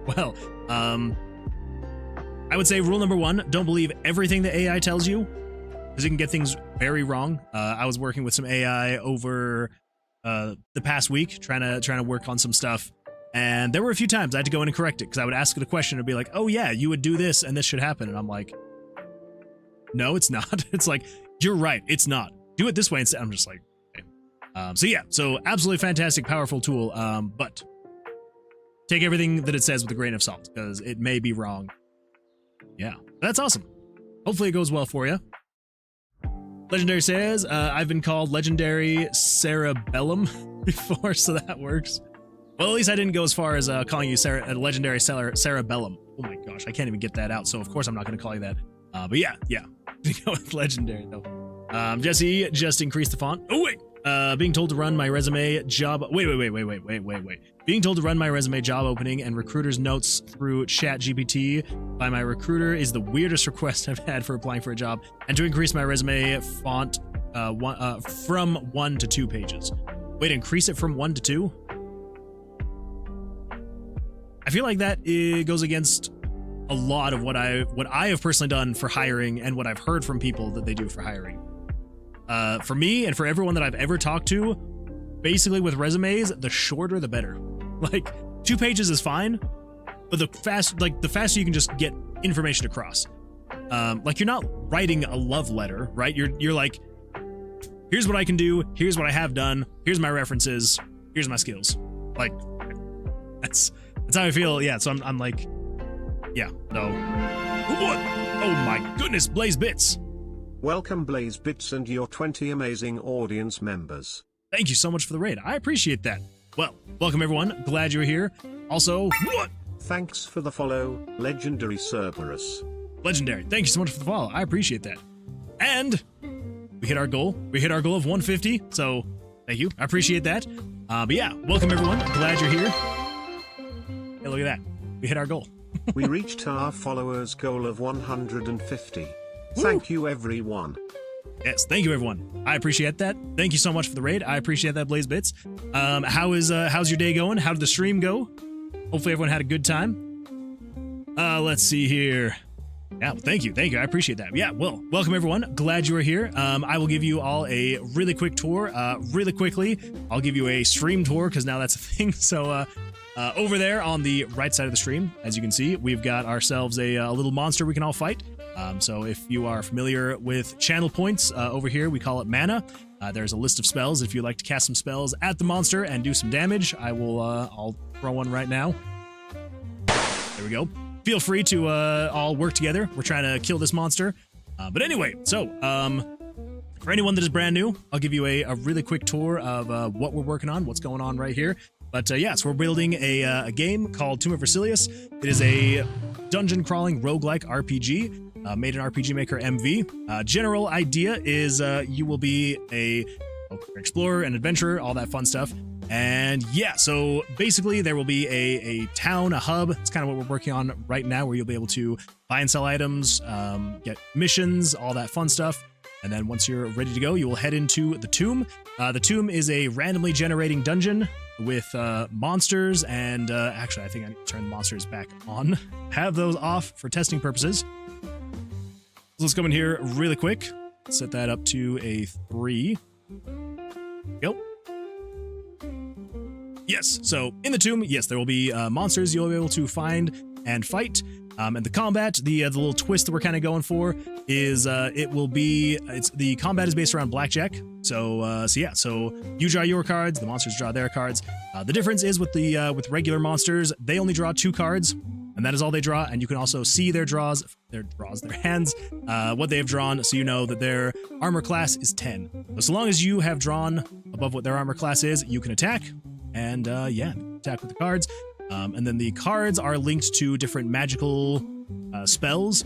Well, I would say rule number 1, don't believe everything the AI tells you, because you can get things very wrong. I was working with some AI over the past week, trying to work on some stuff, and there were a few times I had to go in and correct it, because I would ask it a question and be like, oh yeah, you would do this and this should happen, and I'm like, no, it's not. It's like, you're right, it's not. Do it this way instead. I'm just like, okay. So yeah, so absolutely fantastic, powerful tool, but take everything that it says with a grain of salt, because it may be wrong. Yeah, that's awesome. Hopefully it goes well for you. Legendary says, I've been called Legendary Cerebellum before, so that works. Well, at least I didn't go as far as calling you Legendary Cerebellum. Oh my gosh, I can't even get that out, so of course I'm not going to call you that. But yeah, go with Legendary, though. Jesse just increased the font. Oh, wait. Being told to run my resume job. Wait. Being told to run my resume job opening and recruiter's notes through ChatGPT by my recruiter is the weirdest request I've had for applying for a job, and to increase my resume font from 1 to 2 pages. Wait, increase it from 1 to 2? I feel like that goes against a lot of what I have personally done for hiring and what I've heard from people that they do for hiring. For me and for everyone that I've ever talked to, basically with resumes, the shorter the better. Like 2 pages is fine, but the faster you can just get information across. Like you're not writing a love letter, right? You're like, here's what I can do, here's what I have done, here's my references, here's my skills. Like that's how I feel. Yeah, so I'm like, yeah, no. What? Oh my goodness, Blaze Bits. Welcome Blaze Bits and your 20 amazing audience members. Thank you so much for the raid. I appreciate that. Well, welcome everyone. Glad you're here. Also, what? Thanks for the follow, Legendary Cerberus. Legendary. Thank you so much for the follow. I appreciate that. And we hit our goal. We hit our goal of 150. So thank you. I appreciate that. But yeah, welcome everyone. Glad you're here. Hey, look at that. We hit our goal. We reached our followers goal of 150. Thank you everyone. Yes, thank you everyone. I appreciate that. Thank you so much for the raid. I appreciate that, Blaze Bits. How's your day going? How did the stream go? Hopefully everyone had a good time. Let's see here. Yeah, well, thank you. I appreciate that. Yeah, well, welcome everyone. Glad you are here. I will give you all a really quick tour. Really quickly, I'll give you a stream tour because now that's a thing. So over there on the right side of the stream, as you can see, we've got ourselves a little monster we can all fight. So if you are familiar with channel points, over here we call it mana. There's a list of spells. If you'd like to cast some spells at the monster and do some damage, I'll throw one right now. There we go. Feel free to all work together. We're trying to kill this monster. But anyway, so for anyone that is brand new, I'll give you a really quick tour of what we're working on, what's going on right here. But yeah, so we're building a game called Tower of Vercilias. It is a dungeon crawling roguelike RPG. Made in RPG Maker MV. General idea is you will be an explorer, an adventurer, all that fun stuff. And yeah, so basically there will be a town, a hub. It's kind of what we're working on right now, where you'll be able to buy and sell items, get missions, all that fun stuff. And then once you're ready to go, you will head into the tomb. The tomb is a randomly generating dungeon with monsters, and actually I think I need to turn the monsters back on. Have those off for testing purposes. So let's come in here really quick. Set that up to a 3. Go. Yes, so in the tomb, yes, there will be monsters you'll be able to find and fight. And the combat, the little twist that we're kind of going for is the combat is based around Blackjack. So yeah, so you draw your cards, the monsters draw their cards. The difference is with regular monsters, they only draw 2 cards. And that is all they draw, and you can also see their hands, what they have drawn, so you know that their armor class is 10. So long as you have drawn above what their armor class is, you can attack, and yeah, attack with the cards. And then the cards are linked to different magical spells,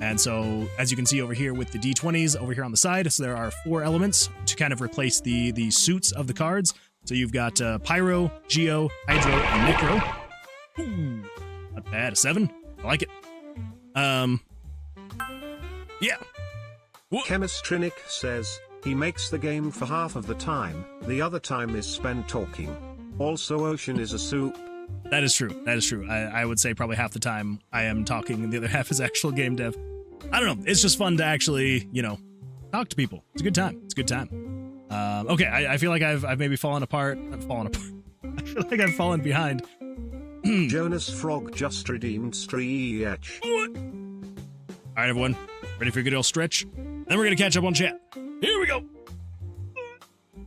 and so as you can see over here with the D20s over here on the side, so there are 4 elements to kind of replace the suits of the cards. So you've got Pyro, Geo, Hydro, and Necro. Ooh. Not bad, a 7. I like it. Yeah. Chemistrinic says, he makes the game for half of the time, the other time is spent talking. Also Ocean is a soup. That is true, that is true. I would say probably half the time I am talking and the other half is actual game dev. I don't know, it's just fun to actually, you know, talk to people. It's a good time, it's a good time. Okay, I feel like I've maybe fallen apart. I feel like I've fallen behind. Jonas Frog just redeemed Stretch. Alright everyone, ready for a good old stretch? Then we're gonna catch up on chat. Here we go!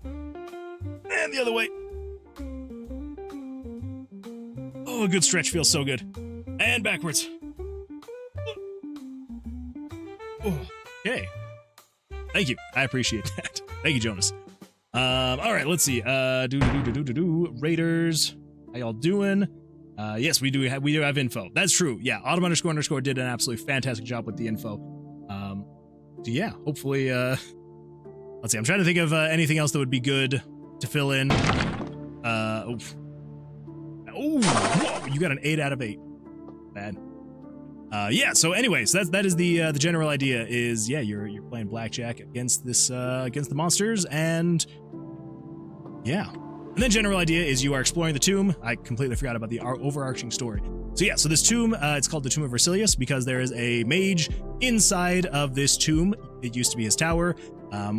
And the other way. Oh, a good stretch feels so good. And backwards. Okay. Thank you, I appreciate that. Thank you, Jonas. Alright, let's see. Raiders, how y'all doing? Yes, we do have info. That's true. Yeah, Autumn__ did an absolutely fantastic job with the info. So yeah, hopefully Let's see. I'm trying to think of anything else that would be good to fill in. Whoa, you got an 8 out of 8. Bad. Yeah. So, anyways, that is the general idea. Is yeah, you're playing blackjack against against the monsters, and yeah. And then general idea is you are exploring the tomb. I completely forgot about the overarching story. So yeah, so this tomb, it's called the Tomb of Vercilias because there is a mage inside of this tomb. It used to be his tower,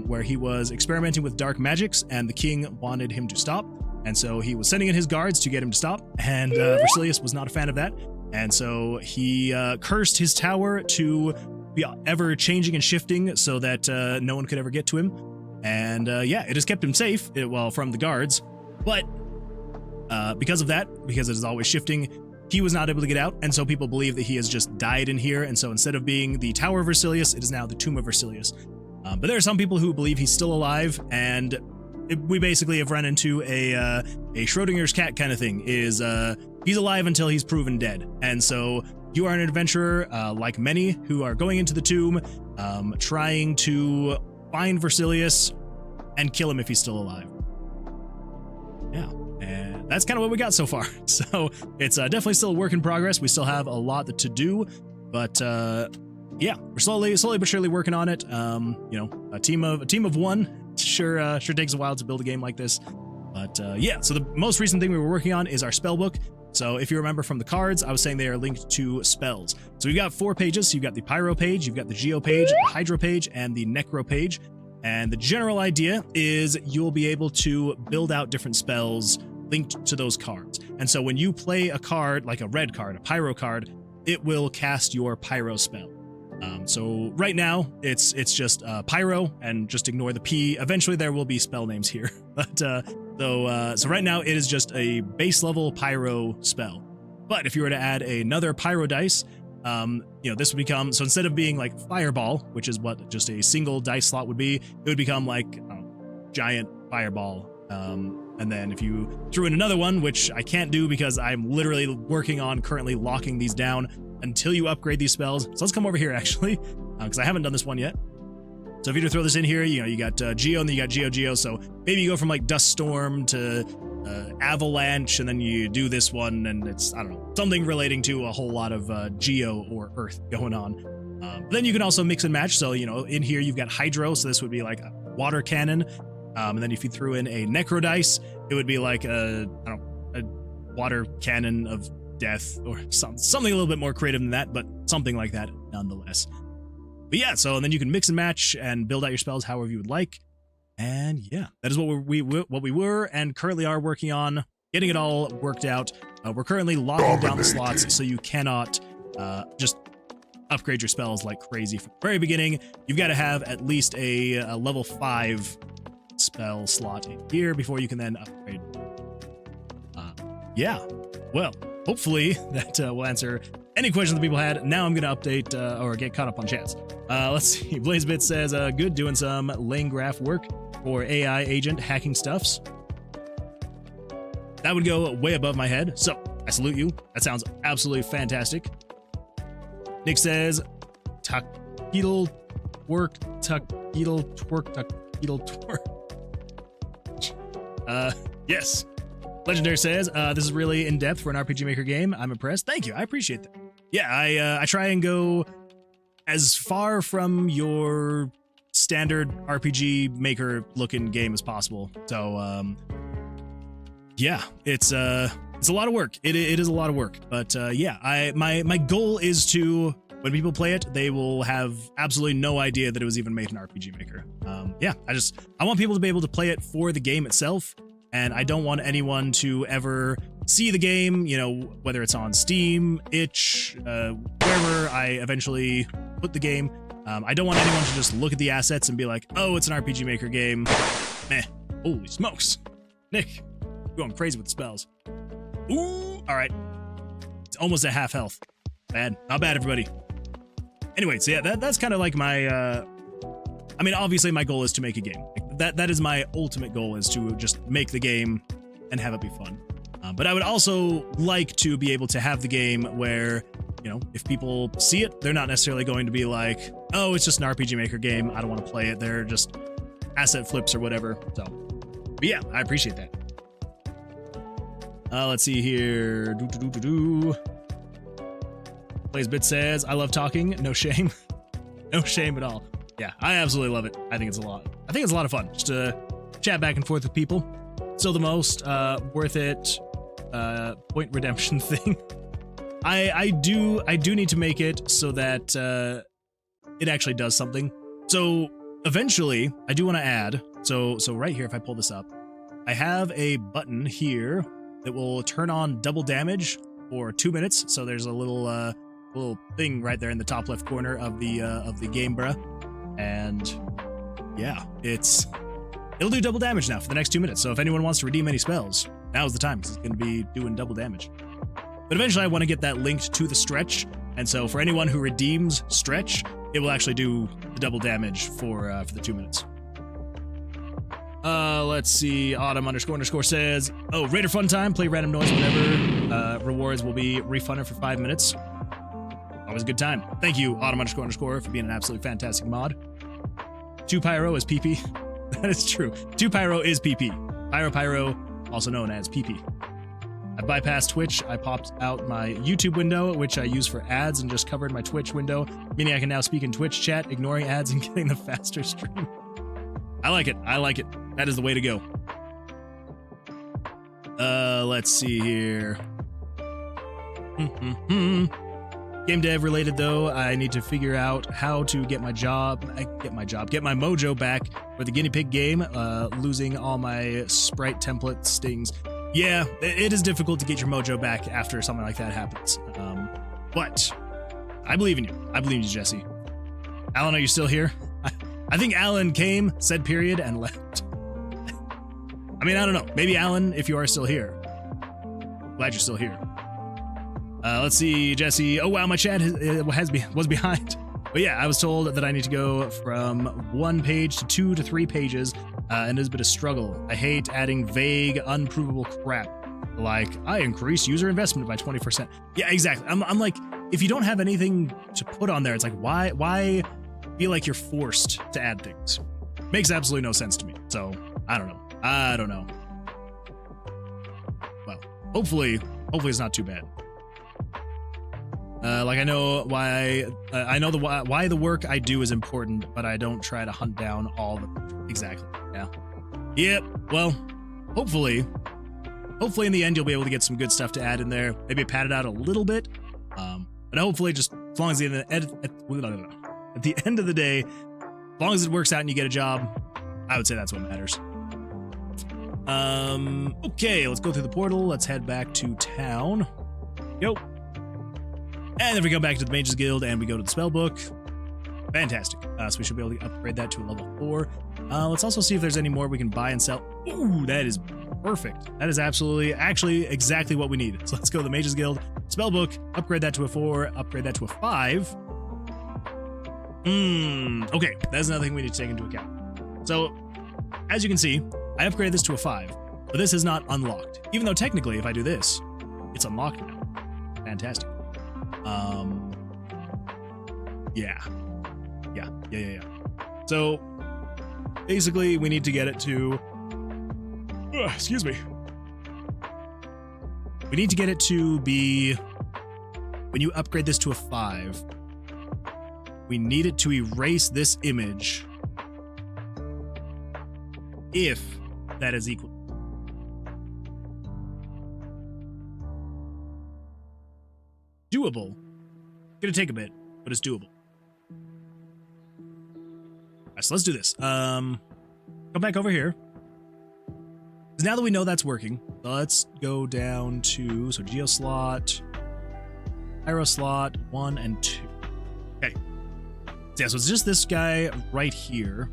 where he was experimenting with dark magics, and the king wanted him to stop. And so he was sending in his guards to get him to stop, and Vercilias was not a fan of that. And so he cursed his tower to be ever changing and shifting so that no one could ever get to him. And yeah, it has kept him safe, from the guards. But because of that, because it is always shifting, he was not able to get out, and so people believe that he has just died in here, and so instead of being the Tower of Vercilias, it is now the Tomb of Vercilias. But there are some people who believe he's still alive, and we basically have run into a Schrodinger's cat kind of thing, is he's alive until he's proven dead. And so you are an adventurer, like many, who are going into the tomb, trying to find Vercilias and kill him if he's still alive. Yeah, and that's kind of what we got so far. So it's definitely still a work in progress. We still have a lot to do, but yeah, we're slowly but surely working on it. A team of one sure takes a while to build a game like this. But yeah, so the most recent thing we were working on is our spell book. So if you remember from the cards, I was saying they are linked to spells. So we've got 4 pages. So you've got the Pyro page, you've got the Geo page, the Hydro page, and the Necro page. And the general idea is you'll be able to build out different spells linked to those cards. And so when you play a card, like a red card, a Pyro card, it will cast your Pyro spell. So right now, it's just Pyro, and just ignore the P. Eventually, there will be spell names here. But so right now, it is just a base level Pyro spell. But if you were to add another Pyro dice, this would become, so instead of being like Fireball, which is what just a single dice slot would be, it would become like giant Fireball. And then if you threw in another one, which I can't do because I'm literally working on currently locking these down until you upgrade these spells. So let's come over here actually, because I haven't done this one yet. So if you were to throw this in here, you got Geo, and then you got Geo. So maybe you go from like Dust Storm to Avalanche, and then you do this one, and it's, I don't know, something relating to a whole lot of Geo or Earth going on. Then you can also mix and match. So, in here you've got Hydro, so this would be like a water cannon. And then if you threw in a Necro dice, it would be like a water cannon of death, or something a little bit more creative than that, but something like that nonetheless. But yeah, so then you can mix and match and build out your spells however you would like. And yeah, that is what we were and currently are working on, getting it all worked out. We're currently locking down the slots, so you cannot just upgrade your spells like crazy from the very beginning. You've got to have at least a level 5 spell slot in here before you can then upgrade. Yeah, well, hopefully that will answer any questions that people had. Now I'm going to update or get caught up on chats. Let's see. Blazebit says, good, doing some lane graph work for AI agent hacking stuffs. That would go way above my head, so I salute you. That sounds absolutely fantastic. Nick says, tuck-eedle work, tuck-eedle twerk, tuck-eedle twerk. Yes. Legendary says, this is really in-depth for an RPG Maker game. I'm impressed. Thank you. I appreciate that. Yeah, I try and go as far from your standard RPG Maker looking game as possible. So, yeah, it's a lot of work. It is a lot of work. But yeah, my goal is to, when people play it, they will have absolutely no idea that it was even made in RPG Maker. Yeah, I want people to be able to play it for the game itself. And I don't want anyone to ever see the game, whether it's on Steam, itch, wherever I eventually put the game. I don't want anyone to just look at the assets and be like, oh, it's an RPG Maker game. Meh. Holy smokes. Nick, you're going crazy with the spells. Ooh, all right. It's almost at half health. Bad. Not bad, everybody. Anyway, so yeah, that's kind of like my, obviously my goal is to make a game. That is my ultimate goal, is to just make the game and have it be fun. But I would also like to be able to have the game where, if people see it, they're not necessarily going to be like, oh, it's just an RPG Maker game, I don't want to play it. They're just asset flips or whatever. So, but yeah, I appreciate that. Let's see here. Plays Bit says, I love talking. No shame. No shame at all. Yeah, I absolutely love it. I think it's a lot of fun just to chat back and forth with people. Still the most worth it point redemption thing. I do need to make it so that it actually does something. So eventually I do want to add, so right here, if I pull this up, I have a button here that will turn on double damage for 2 minutes. So there's a little thing right there in the top left corner of the game, bruh. And yeah, it'll do double damage now for the next 2 minutes. So if anyone wants to redeem any spells, now's the time, because it's going to be doing double damage. But eventually I want to get that linked to the stretch. And so for anyone who redeems stretch, it will actually do the double damage for the 2 minutes. Let's see. Autumn__ says, oh, Raider fun time. Play random noise whenever. Rewards will be refunded for 5 minutes. Always a good time. Thank you, Autumn__ for being an absolutely fantastic mod. 2 Pyro is PP. That is true. 2 Pyro is PP. Pyro, also known as PP. I bypassed Twitch. I popped out my YouTube window, which I use for ads, and just covered my Twitch window, meaning I can now speak in Twitch chat, ignoring ads and getting the faster stream. I like it. That is the way to go. Let's see here. Game dev related though, I need to figure out how to get my mojo back for the guinea pig game. Losing all my sprite template stings. Yeah, it is difficult to get your mojo back after something like that happens. But I believe in you. I believe in you, Jesse. Alan, are you still here? I think Alan came, said period, and left. I mean, I don't know. Maybe Alan, if you are still here. Glad you're still here. Let's see, Jesse. Oh wow, my chat was behind. But yeah, I was told that I need to go from 1 page to 2 to 3 pages, and it's been a struggle. I hate adding vague, unprovable crap. Like, I increase user investment by 20%. Yeah, exactly. I'm like, if you don't have anything to put on there, it's like, why feel like you're forced to add things? Makes absolutely no sense to me. So, I don't know. Well, hopefully it's not too bad. Like I know why why the work I do is important, but I don't try to hunt down all the exactly. Yeah. Yep. Well, hopefully in the end you'll be able to get some good stuff to add in there. Maybe pad it out a little bit. But hopefully just as long as at the end of the day, as long as it works out and you get a job, I would say that's what matters. Okay, let's go through the portal. Let's head back to town. Yo. And then we go back to the Mages Guild and we go to the spell book. Fantastic. So we should be able to upgrade that to a level 4. Let's also see if there's any more we can buy and sell. Ooh, that is perfect. That is actually exactly what we need. So let's go to the Mages Guild, spell book, upgrade that to a 4, upgrade that to a 5. Okay, that's another thing we need to take into account. So, as you can see, I upgraded this to a 5, but this is not unlocked. Even though technically, if I do this, it's unlocked now. Fantastic. Yeah. So, basically, we need to get it to... excuse me. We need to get it to be... When you upgrade this to a 5, we need it to erase this image if that is equal. Doable. Gonna take a bit, but it's doable. Alright, so let's do this. Come back over here. Because now that we know that's working, let's go down to Geo slot, Pyro slot 1 and 2. Okay. So yeah, so it's just this guy right here.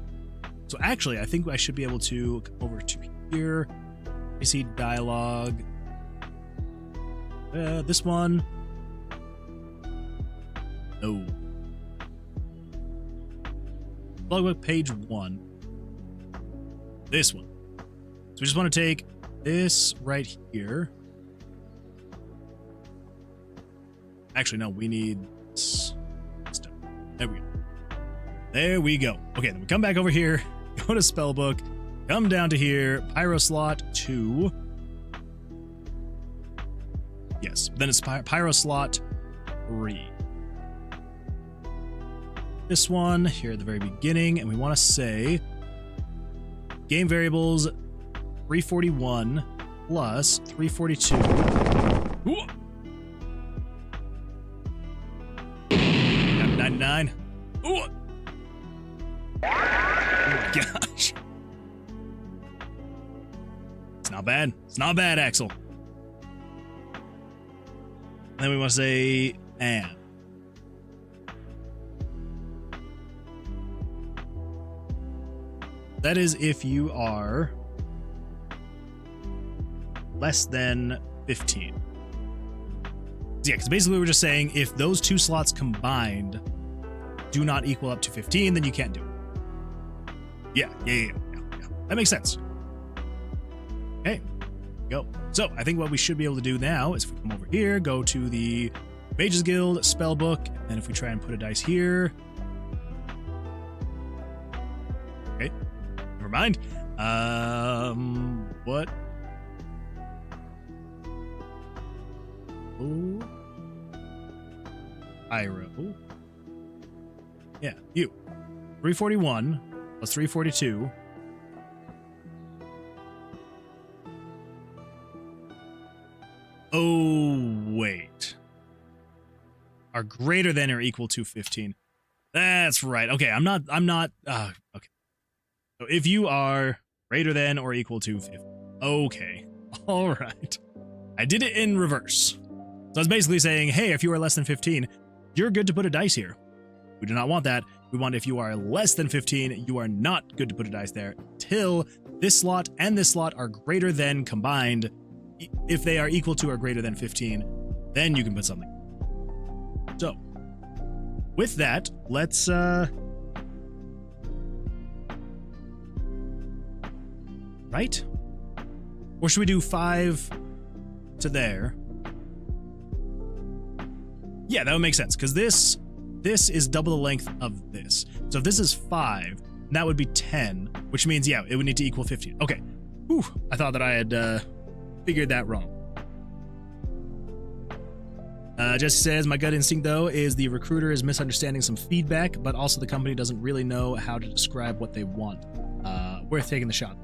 So actually, I think I should be able to come over to here. I see dialogue. This one. No. Logbook page 1. This one. So we just want to take this right here. Actually, no, we need this stuff. There we go. There we go. Okay, then we come back over here. go to spellbook, come down to here, pyro slot 2. Yes, then it's pyro slot 3. This one here at the very beginning, and we want to say game variables 341 plus 342. Ooh. 99. Ooh. Oh my gosh. It's not bad. It's not bad, Axel. And then we want to say and. That is if you are less than 15. Yeah, because basically we're just saying if those two slots combined do not equal up to 15, then you can't do it. Yeah. That makes sense. Okay, go. So I think what we should be able to do now is if we come over here, go to the Mages Guild spellbook, and if we try and put a dice here. Okay, never mind. What? Oh, pyro. Yeah, you. 341 plus 342. Oh, wait. Are greater than or equal to 15. That's right. Okay, I'm not, okay. So if you are greater than or equal to 15. Okay. All right. I did it in reverse. So I was basically saying, hey, if you are less than 15, you're good to put a dice here. We do not want that. We want if you are less than 15, you are not good to put a dice there till this slot and this slot are greater than combined. If they are equal to or greater than 15, then you can put something. So, with that, let's, right? Or should we do 5 to there? Yeah, that would make sense, because this is double the length of this. So if this is 5, that would be 10, which means, yeah, it would need to equal 15. Okay. Whew, I thought that I had figured that wrong. Jesse says, my gut instinct, though, is the recruiter is misunderstanding some feedback, but also the company doesn't really know how to describe what they want. Worth taking the shot.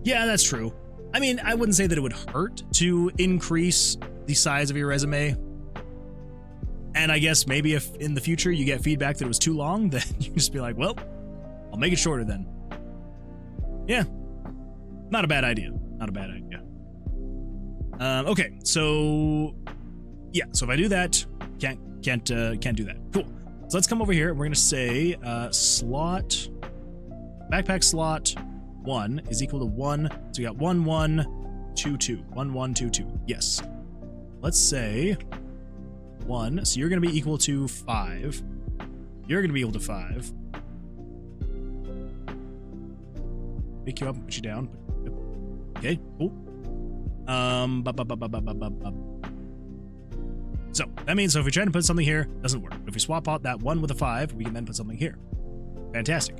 Yeah, that's true. I mean, I wouldn't say that it would hurt to increase the size of your resume. And I guess maybe if in the future you get feedback that it was too long, then you can just be like, well, I'll make it shorter then. Yeah. Not a bad idea. Not a bad idea. Okay, so yeah, so if I do that, can't do that. Cool. So let's come over here. We're gonna say slot backpack slot 1 is equal to 1. So we got 1 1 2 2 1 1 2 2. Yes. Let's say 1. So you're gonna be equal to 5. You're gonna be equal to 5. Pick you up and put you down. Okay, cool. So that means so if we try to put something here, it doesn't work. But if we swap out that 1 with a 5, we can then put something here. Fantastic.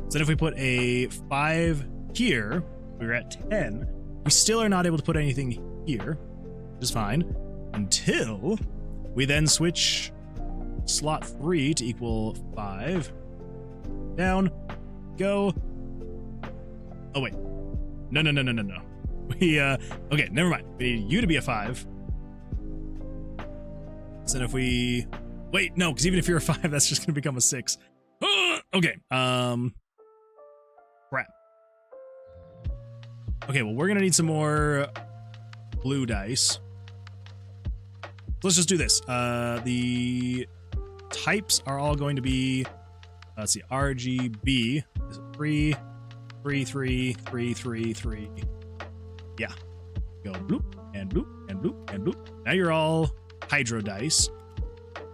So then if we put a 5 here, we're at 10. We still are not able to put anything here, which is fine, until we then switch slot 3 to equal 5. Down, go. Oh wait, no. We okay, never mind. We need you to be a 5. So then if we wait, no, because even if you're a 5, that's just gonna become a 6. Okay, crap. Okay, well, we're gonna need some more blue dice. So let's just do this. The types are all going to be, let's see, RGB is 3, 3, 3, 3, 3, 3. Yeah. Go bloop and bloop and bloop and bloop. Now you're all hydro dice.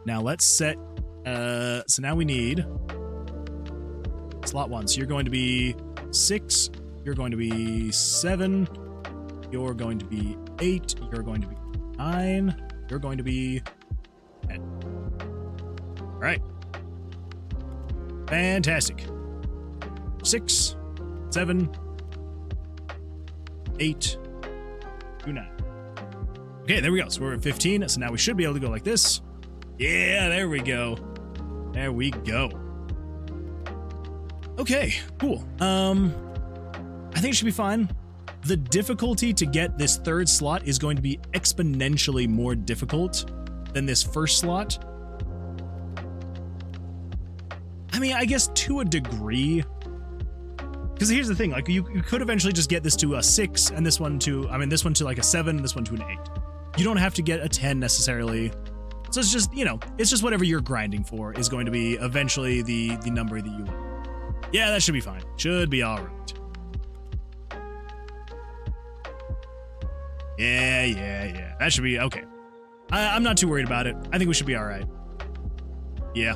Now let's set, so now we need slot 1. So you're going to be 6, you're going to be 7, you're going to be 8, you're going to be 9, you're going to be 10. All right. Fantastic. 6, 7, 8, 2, 9. Okay, there we go. So we're at 15. So now we should be able to go like this. Yeah, there we go. There we go. Okay, cool. I think it should be fine. The difficulty to get this third slot is going to be exponentially more difficult than this first slot. I mean, I guess to a degree. Because here's the thing, like you could eventually just get this to a 6 and this one to like a 7 and this one to an 8. You don't have to get a 10 necessarily. So it's just, you know, it's just whatever you're grinding for is going to be eventually the number that you want. Yeah, that should be fine. Should be all right. Yeah. That should be okay. I'm not too worried about it. I think we should be all right. Yeah.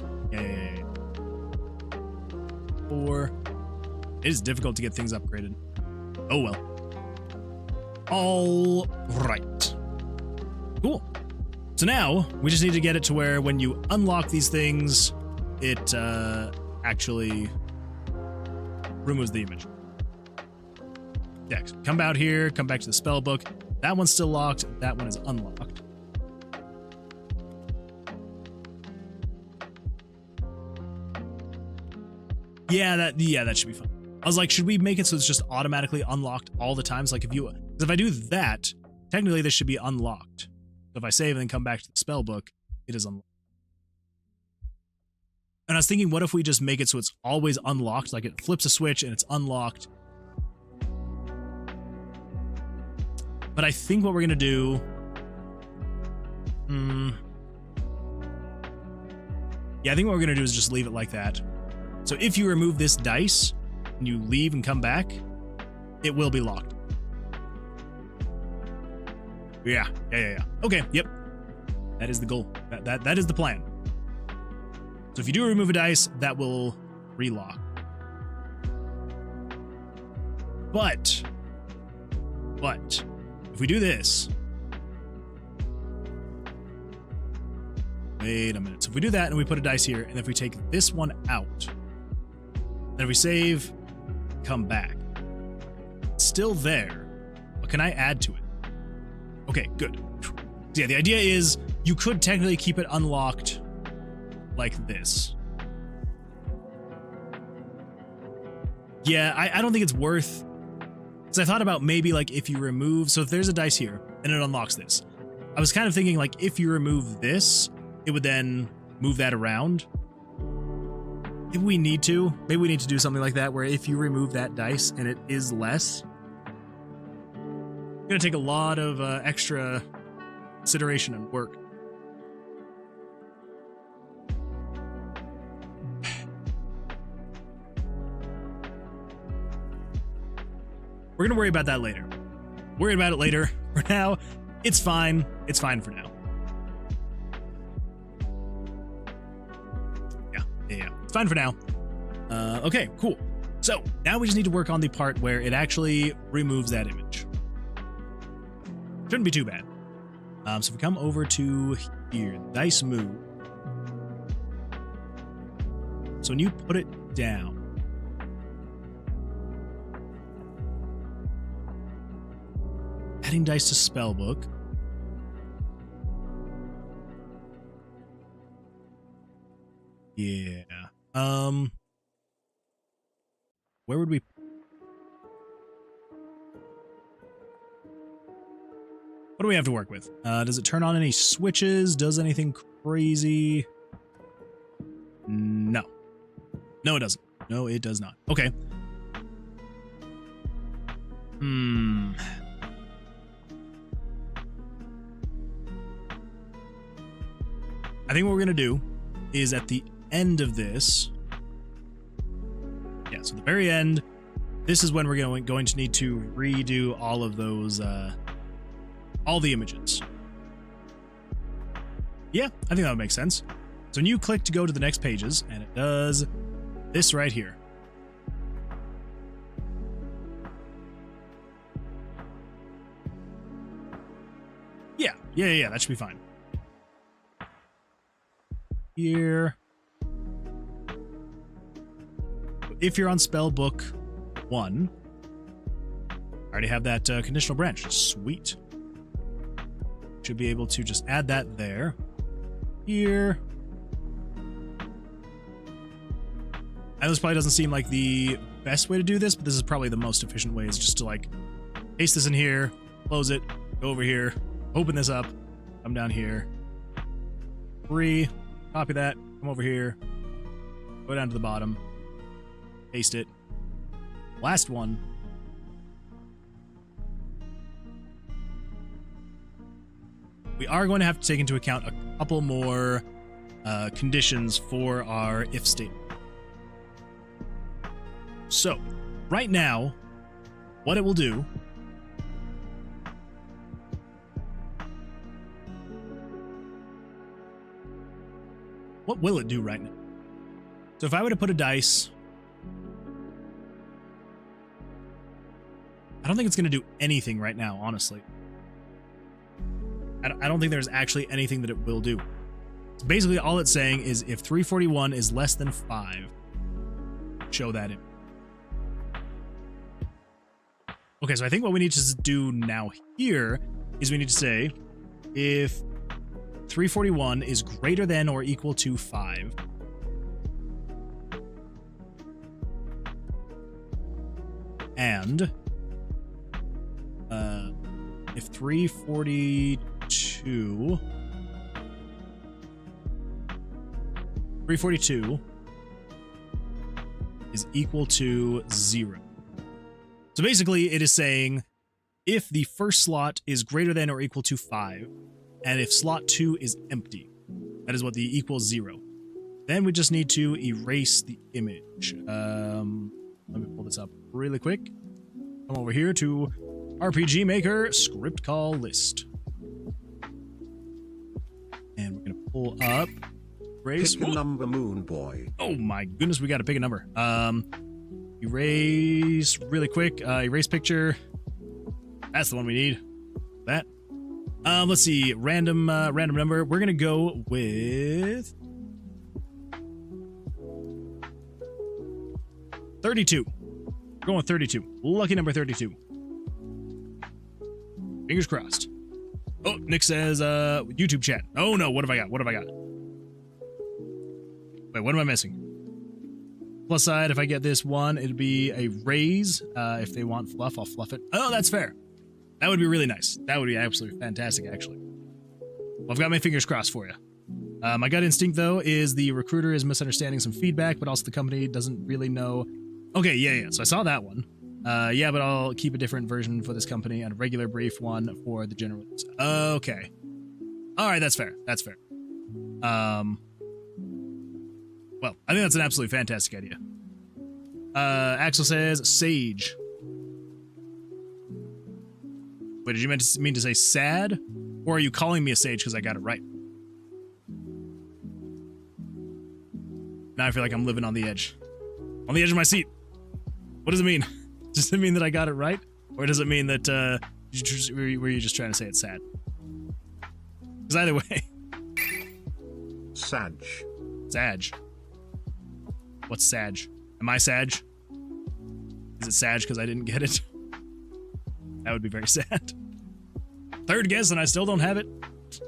4. It is difficult to get things upgraded. Oh well. All right. Cool. So now we just need to get it to where when you unlock these things, it actually removes the image. Yeah, come out here, come back to the spell book. That one's still locked. That one is unlocked. Yeah, that should be fun. I was like, should we make it so it's just automatically unlocked all the times? Like if I do that, technically this should be unlocked. So if I save and then come back to the spell book, it is unlocked. And I was thinking, what if we just make it so it's always unlocked? Like it flips a switch and it's unlocked. But I think what we're gonna do, yeah, I think what we're gonna do is just leave it like that. So if you remove this dice and you leave and come back, it will be locked. Yeah. Okay, yep. That is the goal. That is the plan. So if you do remove a dice, that will relock. But if we do this, wait a minute. So if we do that and we put a dice here, and if we take this one out, then if we save, come back, it's still there. But can I add to it? Okay, good. So yeah, the idea is you could technically keep it unlocked like this. Yeah, I don't think it's worth, because I thought about maybe like if you remove, so if there's a dice here and it unlocks this, I was kind of thinking like if you remove this, it would then move that around. If we need to, maybe we need to do something like that where if you remove that dice and it is less, it's gonna take a lot of extra consideration and work. We're gonna worry about that later. Worry about it later. For now, it's fine. It's fine for now. Yeah. It's fine for now. Okay, cool. So now we just need to work on the part where it actually removes that image. Shouldn't be too bad. So if we come over to here, dice move. So when you put it down, adding dice to spellbook. Yeah. Where would we? What do we have to work with? Does it turn on any switches? Does anything crazy? No. No, it doesn't. No, it does not. Okay. I think what we're gonna do is at the end of this, yeah, so the very end, this is when we're going to need to redo all of those, all the images. Yeah, I think that would make sense. So when you click to go to the next pages, and it does this right here. Yeah, that should be fine. Here. If you're on spellbook, 1. I already have that conditional branch. Sweet. Should be able to just add that there. Here. And this probably doesn't seem like the best way to do this, but this is probably the most efficient way, is just to like paste this in here, close it, go over here, open this up, come down here, 3, copy that, come over here, go down to the bottom, paste it. Last one. We are going to have to take into account a couple more conditions for our if statement. So, right now, what it will do what will it do right now? So if I were to put a dice, I don't think it's going to do anything right now, honestly. I don't think there's actually anything that it will do. So basically, all it's saying is if 341 is less than 5, show that in. Okay, so I think what we need to do now here is we need to say if 341 is greater than or equal to 5, and if 342 is equal to 0. So basically, it is saying if the first slot is greater than or equal to 5, and if slot 2 is empty, that is what the equals 0. Then we just need to erase the image. Let me pull this up really quick. Come over here to RPG Maker script call list. And we're going to pull up erase. Pick a number, Moon Boy. Oh my goodness, we got to pick a number. Erase really quick. Erase picture. That's the one we need. That. Let's see. Random number. We're gonna go with 32. We're going with 32. Lucky number 32. Fingers crossed. Oh, Nick says YouTube chat. Oh no, what have I got? What have I got? Wait, what am I missing? Plus side, if I get this one, it'd be a raise. If they want fluff, I'll fluff it. Oh, that's fair. That would be really nice. That would be absolutely fantastic, actually. Well, I've got my fingers crossed for you. My gut instinct, though, is the recruiter is misunderstanding some feedback, but also the company doesn't really know. Okay, yeah. So I saw that one. Yeah, but I'll keep a different version for this company and a regular brief one for the general use. Okay. All right, that's fair. That's fair. Well, I think that's an absolutely fantastic idea. Axel says sage. Wait, did you mean to say sad? Or are you calling me a sage because I got it right? Now I feel like I'm living on the edge. On the edge of my seat. What does it mean? Does it mean that I got it right? Or does it mean that, were you just trying to say it's sad? Because either way. Sag. Sag. What's Sag? Am I Sag? Is it Sag because I didn't get it? That would be very sad. Third guess and I still don't have it. It's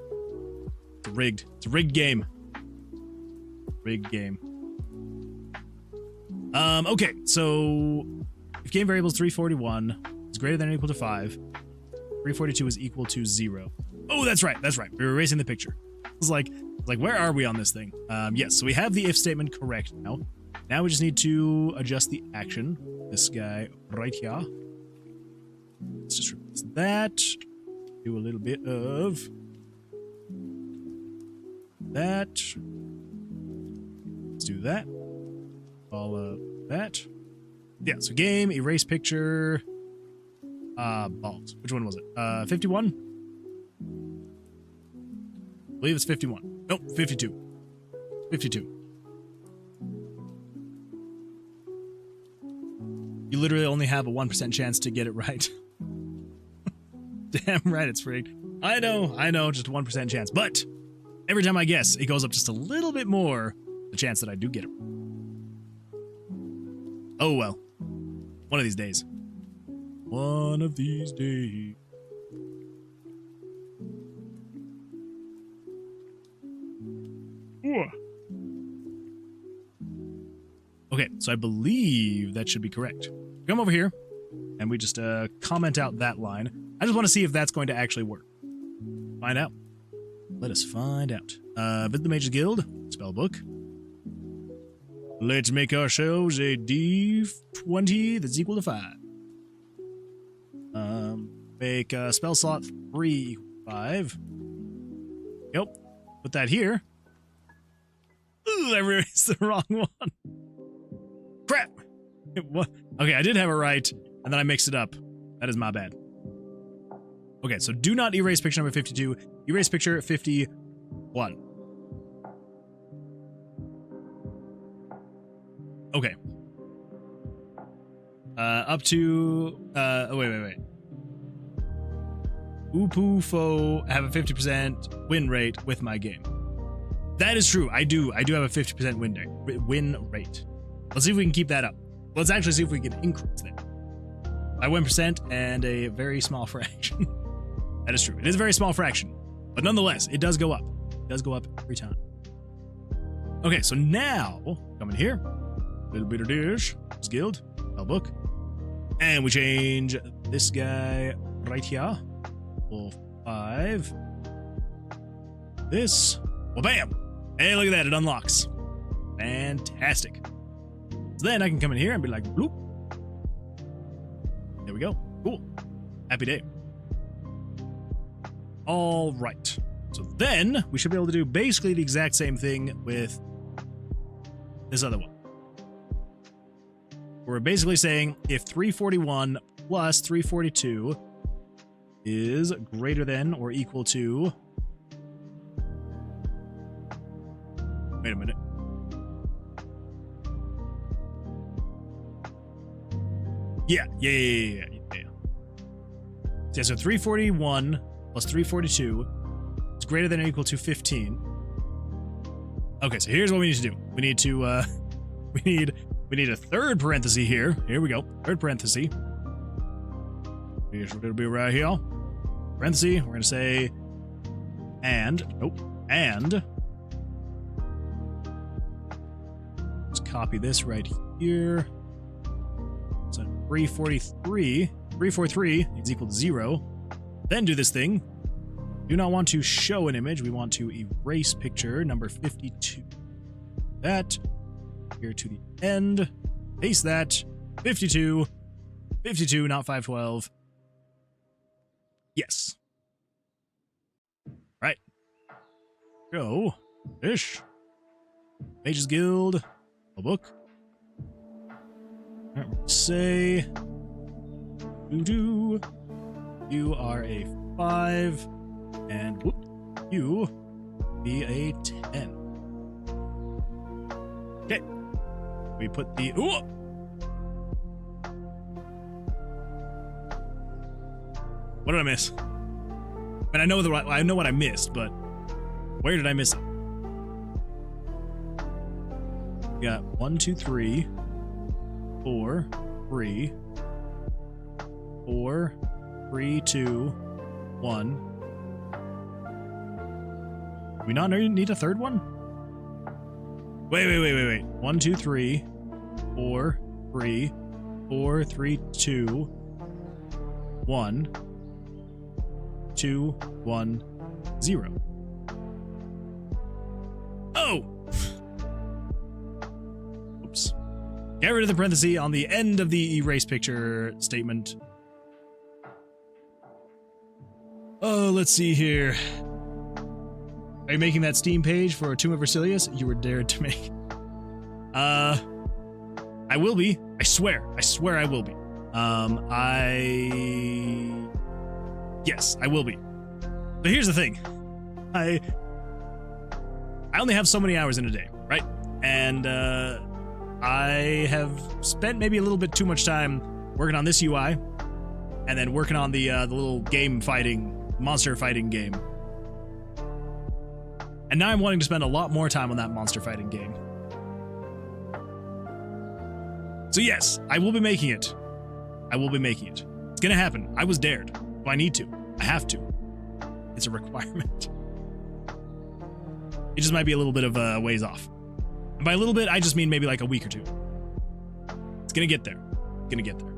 rigged. It's a rigged game. Rigged game. Okay, so if game variable is 341 is greater than or equal to 5, 342 is equal to 0. Oh, that's right. That's right. We're erasing the picture. It's like where are we on this thing? Yes, so we have the if statement correct now. Now we just need to adjust the action. This guy right here. Let's just replace that. Do a little bit of that. Let's do that. All of that. Yeah, so game, erase picture. Balls. Which one was it? 51? I believe it's 51. Nope, 52. 52. You literally only have a 1% chance to get it right. Damn right it's rigged. I know, just a 1% chance. But every time I guess, it goes up just a little bit more the chance that I do get it. Oh well. One of these days. One of these days. Ooh. Okay, so I believe that should be correct. Come over here, and we just comment out that line. I just want to see if that's going to actually work. Find out. Let us find out. Visit the Mage's Guild, spell book. Let's make ourselves a D20 that's equal to 5. Make spell slot 3 equal to 5. Yep. Put that here. Ooh, I erased the wrong one. Crap! Okay, I did have it right, and then I mixed it up. That is my bad. Okay, so do not erase picture number 52. Erase picture 51. Okay. Up to... wait. Upufo have a 50% win rate with my game. That is true. I do have a 50% win rate. Let's see if we can keep that up. Let's actually see if we can increase that by 1% and a very small fraction. That is true. It is a very small fraction, but nonetheless, it does go up. It does go up every time. Okay, so now come in here, little bit of dish, guild, spell book, and we change this guy right here. 5. This. Well, bam! Hey, look at that. It unlocks. Fantastic. So then I can come in here and be like, bloop. There we go. Cool. Happy day. All right. So then we should be able to do basically the exact same thing with this other one. We're basically saying if 341 plus 342 is greater than or equal to... Wait a minute. Yeah, so 341 plus 342 is greater than or equal to 15. Okay, so here's what we need to do. We need to, we need a third parenthesis here. Here we go. Third parenthesis. Here's what it'll be right here. Parenthesis, we're going to say, and, let's copy this right here. So 343 is equal to 0. Then do this thing. Do not want to show an image. We want to erase picture number 52. That. Here to the end. Paste that. 52. 52, not 512. Yes. Right. Go. Fish. Mage's Guild. A book. Say. You are a 5. And whoop, you be a 10. Okay. We put the... Ooh! What did I miss? I mean, I know what I missed, but where did I miss it? We got 1, 2, 3, 4, 3, 4, 3, 2, 1. Do we not need a third one? Wait. 1, 2, 3, 4, 3, 4, 3, 2, 1. 2, 1, 0. Oh! Oops. Get rid of the parenthesis on the end of the erase picture statement. Oh, let's see here. Are you making that Steam page for Tower of Vercilias? You were dared to make. I will be. I swear I will be. Yes, I will be. But here's the thing. I only have so many hours in a day, right? And I have spent maybe a little bit too much time working on this UI, and then working on the little monster fighting game. And now I'm wanting to spend a lot more time on that monster fighting game. So yes, I will be making it. I will be making it. It's gonna happen. I was dared. Do I need to? I have to. It's a requirement. It just might be a little bit of a ways off. And by a little bit, I just mean maybe like a week or two. It's gonna get there. Gonna get there.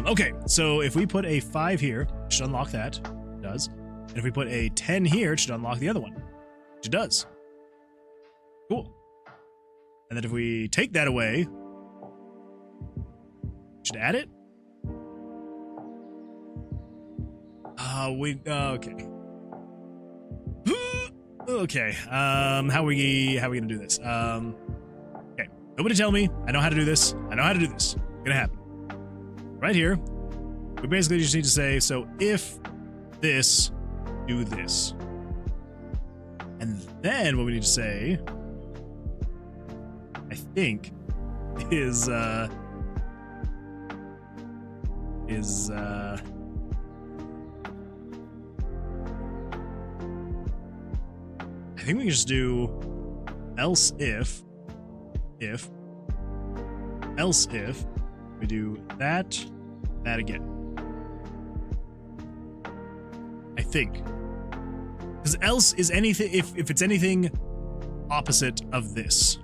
Okay, so if we put a 5 here, it should unlock that. It does. And if we put a 10 here, it should unlock the other one. Which it does. Cool. And then if we take that away, should add it? Okay. Okay. How are we gonna do this? Okay. Nobody tell me. I know how to do this. I know how to do this. It's gonna happen. Right here. We basically just need to say, so if this, do this. And then what we need to say, I think, is I think we can just do else if we do that again. I think. Because else is anything, if it's anything opposite of this.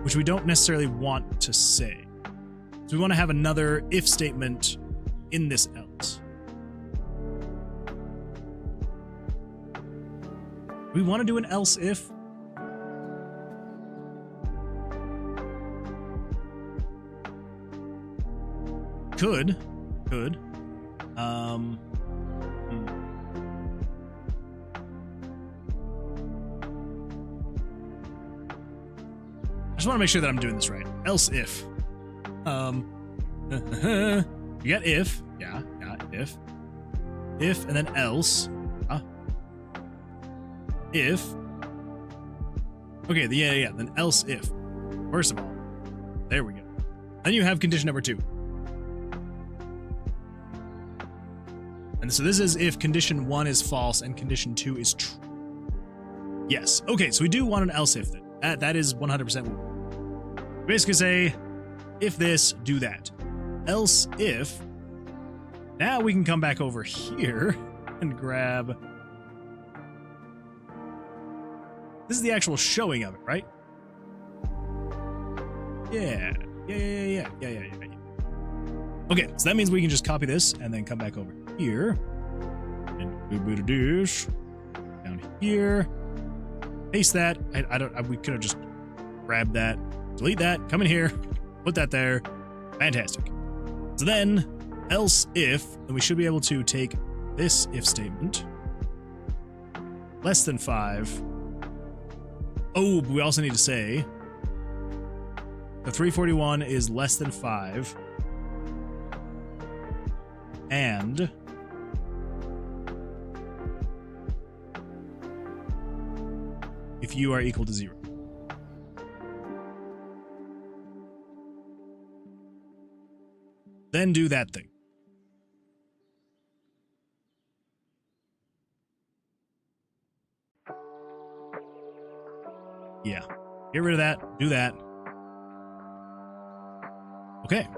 Which we don't necessarily want to say. So we want to have another if statement in this else. We want to do an else if. Could. I just want to make sure that I'm doing this right. Else if. You got if. Yeah, if. If, and then else. If. Okay, yeah. Then else if. First of all. There we go. Then you have condition number 2. And so this is if condition 1 is false and condition 2 is true. Yes. Okay, so we do want an else if then. That is 100%. Basically say, if this, do that. Else if. Now we can come back over here and grab. This is the actual showing of it, right? Yeah. Okay, so that means we can just copy this and then come back over here. And dish down here. Paste that. We could have just grabbed that. Delete that. Come in here. Put that there. Fantastic. So then, else if, then we should be able to take this if statement. Less than 5. Oh, but we also need to say the 341 is less than 5. And if you are equal to 0. Then do that thing. Yeah. Get rid of that. Do that. Okay.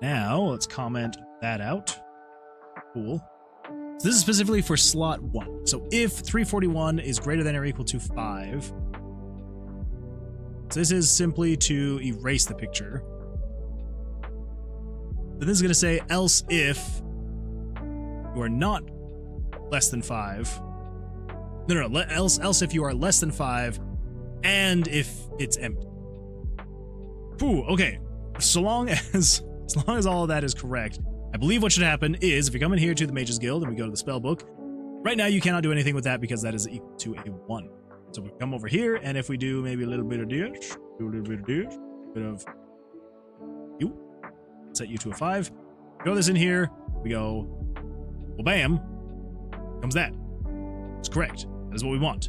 Now, let's comment that out. Cool. So this is specifically for slot 1. So if 341 is greater than or equal to 5, so this is simply to erase the picture. Then this is going to say else if you are not less than 5. No, else if you are less than 5 and if it's empty. Ooh, okay. So long as all of that is correct, I believe what should happen is if you come in here to the Mage's Guild and we go to the spell book, right now you cannot do anything with that because that is equal to a 1. So we come over here and if we do maybe a little bit of this, bit of you, set you to a 5, throw this in here, we go, well, bam, comes that. It's correct. That is what we want.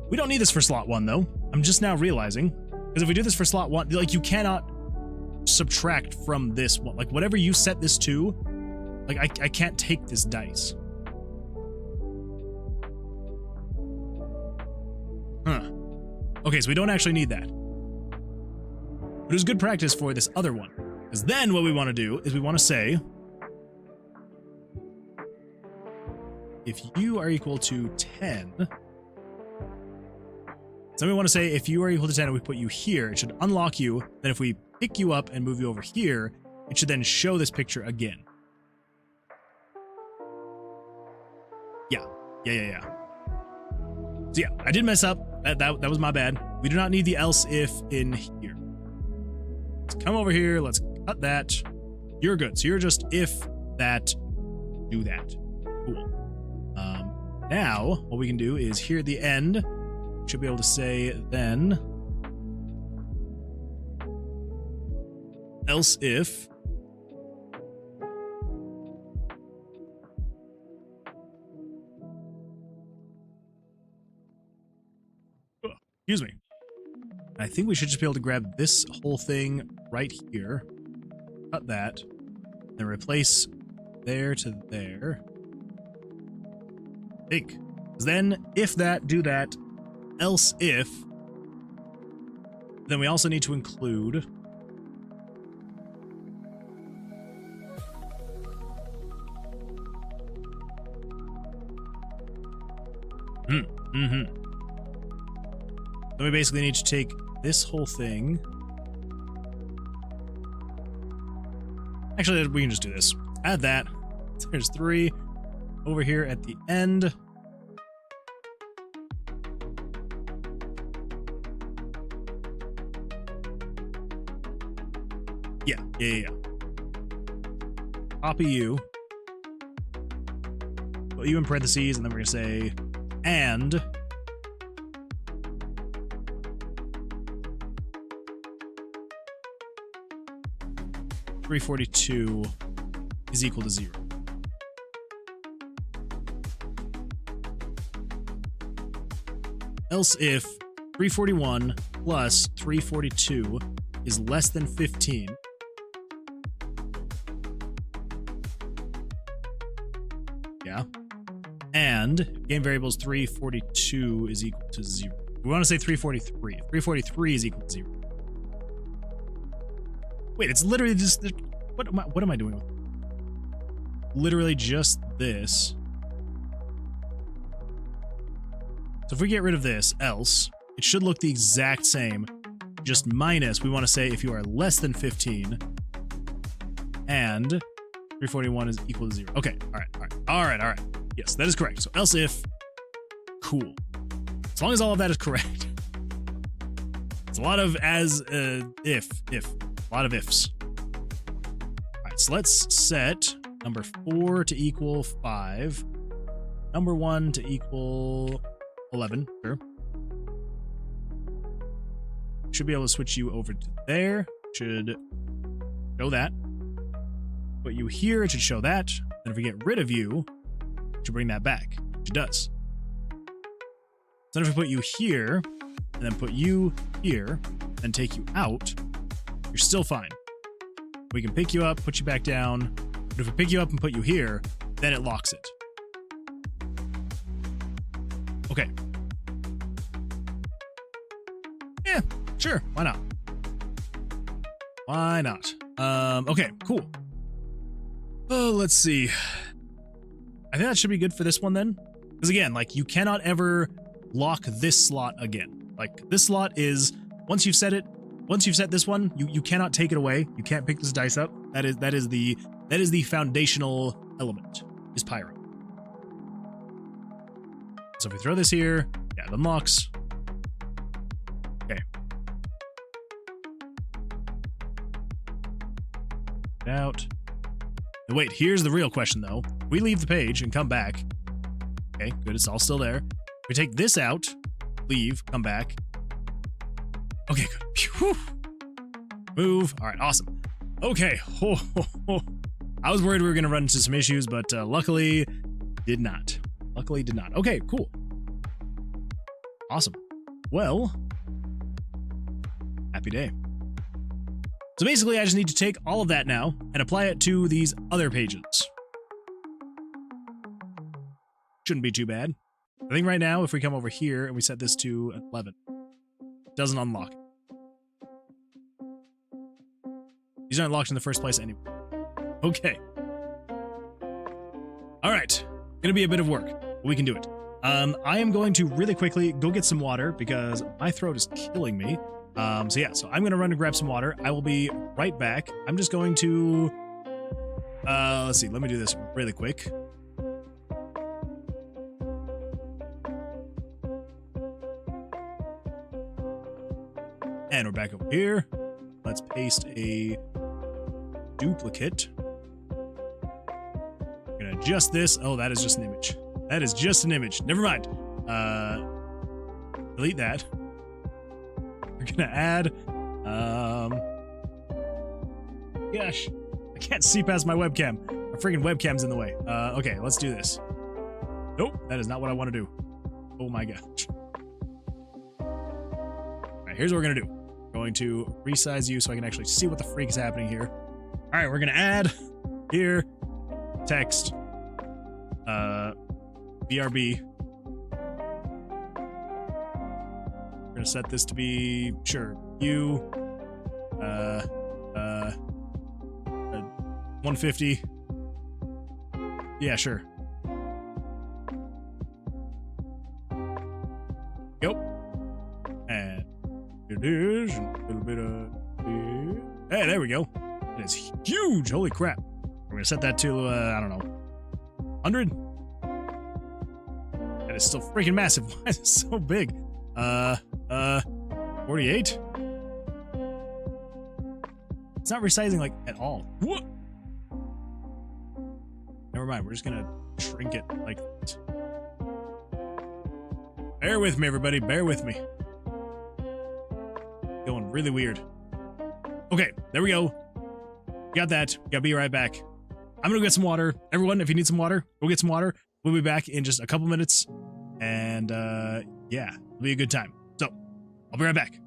We don't need this for slot 1 though. I'm just now realizing, because if we do this for slot 1, like you cannot subtract from this one. Like whatever you set this to, like I can't take this dice. Huh. Okay, so we don't actually need that. But it was good practice for this other one. Because then what we want to do is we want to say, if you are equal to 10, so we want to say if you are equal to 10 and we put you here, it should unlock you. Then if we pick you up and move you over here, it should then show this picture again. Yeah. So yeah, I did mess up. That was my bad. We do not need the else if in here. Let's come over here. Let's cut that. You're good. So you're just if that, do that. Cool. Now what we can do is here at the end, should be able to say then else if excuse me. I think we should just be able to grab this whole thing right here, cut that, then replace there to there. I think. Then if that, do that, else if, then we also need to include then we basically need to take this whole thing. Actually, we can just do this. Add that. There's 3 over here at the end. Yeah. Copy you. Put you in parentheses, and then we're going to say, and 342 is equal to 0. Else if 341 plus 342 is less than 15, yeah, and game variables 342 is equal to 0. We want to say 343. 343 is equal to 0. Wait, it's literally just what am I doing with it? Literally just this. So if we get rid of this else, it should look the exact same, just minus, we want to say if you are less than 15 and 341 is equal to 0. Okay, all right. Yes, that is correct. So else if, cool. As long as all of that is correct. It's a lot of if, a lot of ifs. All right, so let's set number 4 to equal 5, number 1 to equal 11, sure. Should be able to switch you over to there. Should show that. Put you here, it should show that. Then if we get rid of you, it should bring that back, which it does. Then if we put you here, and then put you here, and take you out, you're still fine. We can pick you up, put you back down, but if we pick you up and put you here, then it locks it. Okay. Yeah, sure, why not? Why not? Okay, cool. Oh, let's see. I think that should be good for this one then. Because again, like, you cannot ever lock this slot again. Like, this slot is, once you've set this one, you cannot take it away. You can't pick this dice up. That is the foundational element, is Pyro. So if we throw this here, yeah, it unlocks. Okay. Out. And wait, here's the real question though. We leave the page and come back. Okay, good, it's all still there. We take this out, leave, come back. Okay, good. Whew. Move. All right, awesome. Okay. I was worried we were going to run into some issues, but luckily did not. Luckily did not. Okay, cool. Awesome. Well, happy day. So basically, I just need to take all of that now and apply it to these other pages. Shouldn't be too bad. I think right now, if we come over here and we set this to 11, doesn't unlock. These aren't locked in the first place anyway. Okay. All right. Gonna be a bit of work. But we can do it. I am going to really quickly go get some water because my throat is killing me. So yeah, so I'm gonna run to grab some water. I will be right back. I'm just going to, let's see, let me do this really quick. And we're back over here. Let's paste a duplicate. I'm gonna adjust this. Oh, that is just an image. That is just an image. Never mind. Delete that. We're gonna add, gosh, I can't see past my webcam. My freaking webcam's in the way. Okay, let's do this. Nope, that is not what I want to do. Oh my gosh. All right, here's what we're gonna do. Going to resize you so I can actually see what the freak is happening here. All right, we're gonna add here text BRB. We're gonna set this to be sure you 150. Yeah, sure. Yep. And it is a little bit of. Hey, there we go. It is huge. Holy crap. We're gonna set that to I don't know, 100. That is still freaking massive. Why is it so big? 48. It's not resizing like at all. What? Never mind. We're just gonna shrink it like that. Bear with me, everybody. Bear with me. Going really weird. Okay, there we go. Got that. Gotta be right back. I'm gonna go get some water. Everyone, if you need some water, go get some water. We'll be back in just a couple minutes. And yeah, it'll be a good time. So, I'll be right back.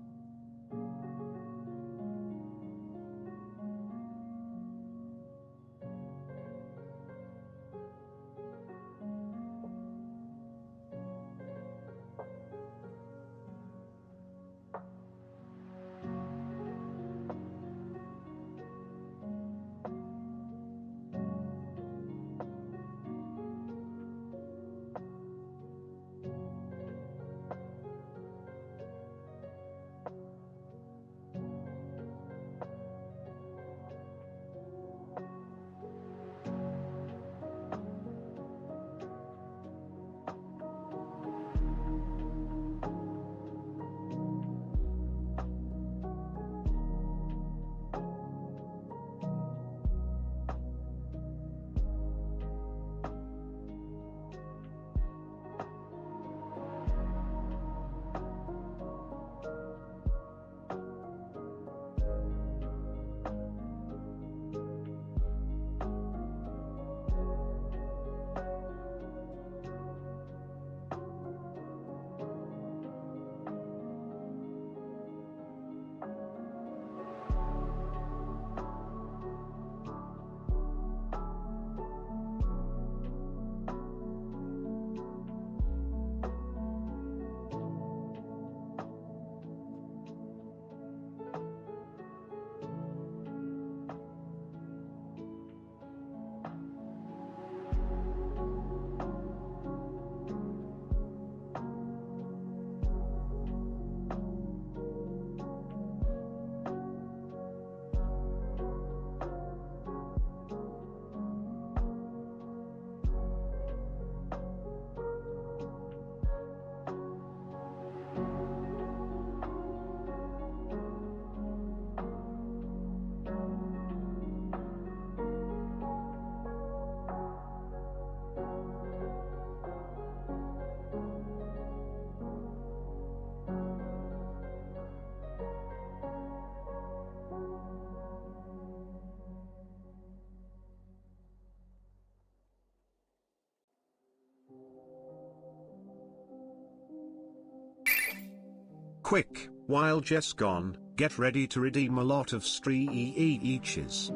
Quick, while Jess gone, get ready to redeem a lot of streeches.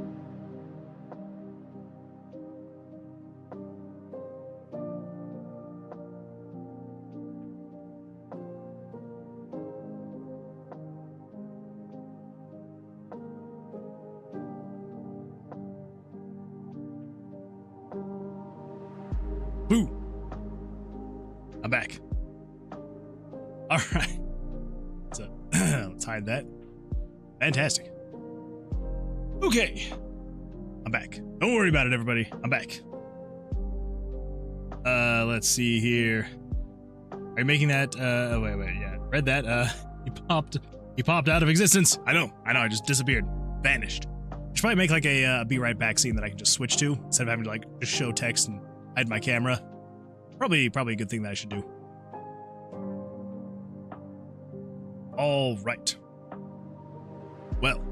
Boo! I'm back. All right. So let's hide that. Fantastic. Okay. I'm back. Don't worry about it, everybody. I'm back. Let's see here. Are you making that? Oh, wait, yeah. Read that. He popped out of existence. I know, I just disappeared. Vanished. I should probably make like a be right back scene that I can just switch to instead of having to like just show text and hide my camera. Probably a good thing that I should do. All right. Well.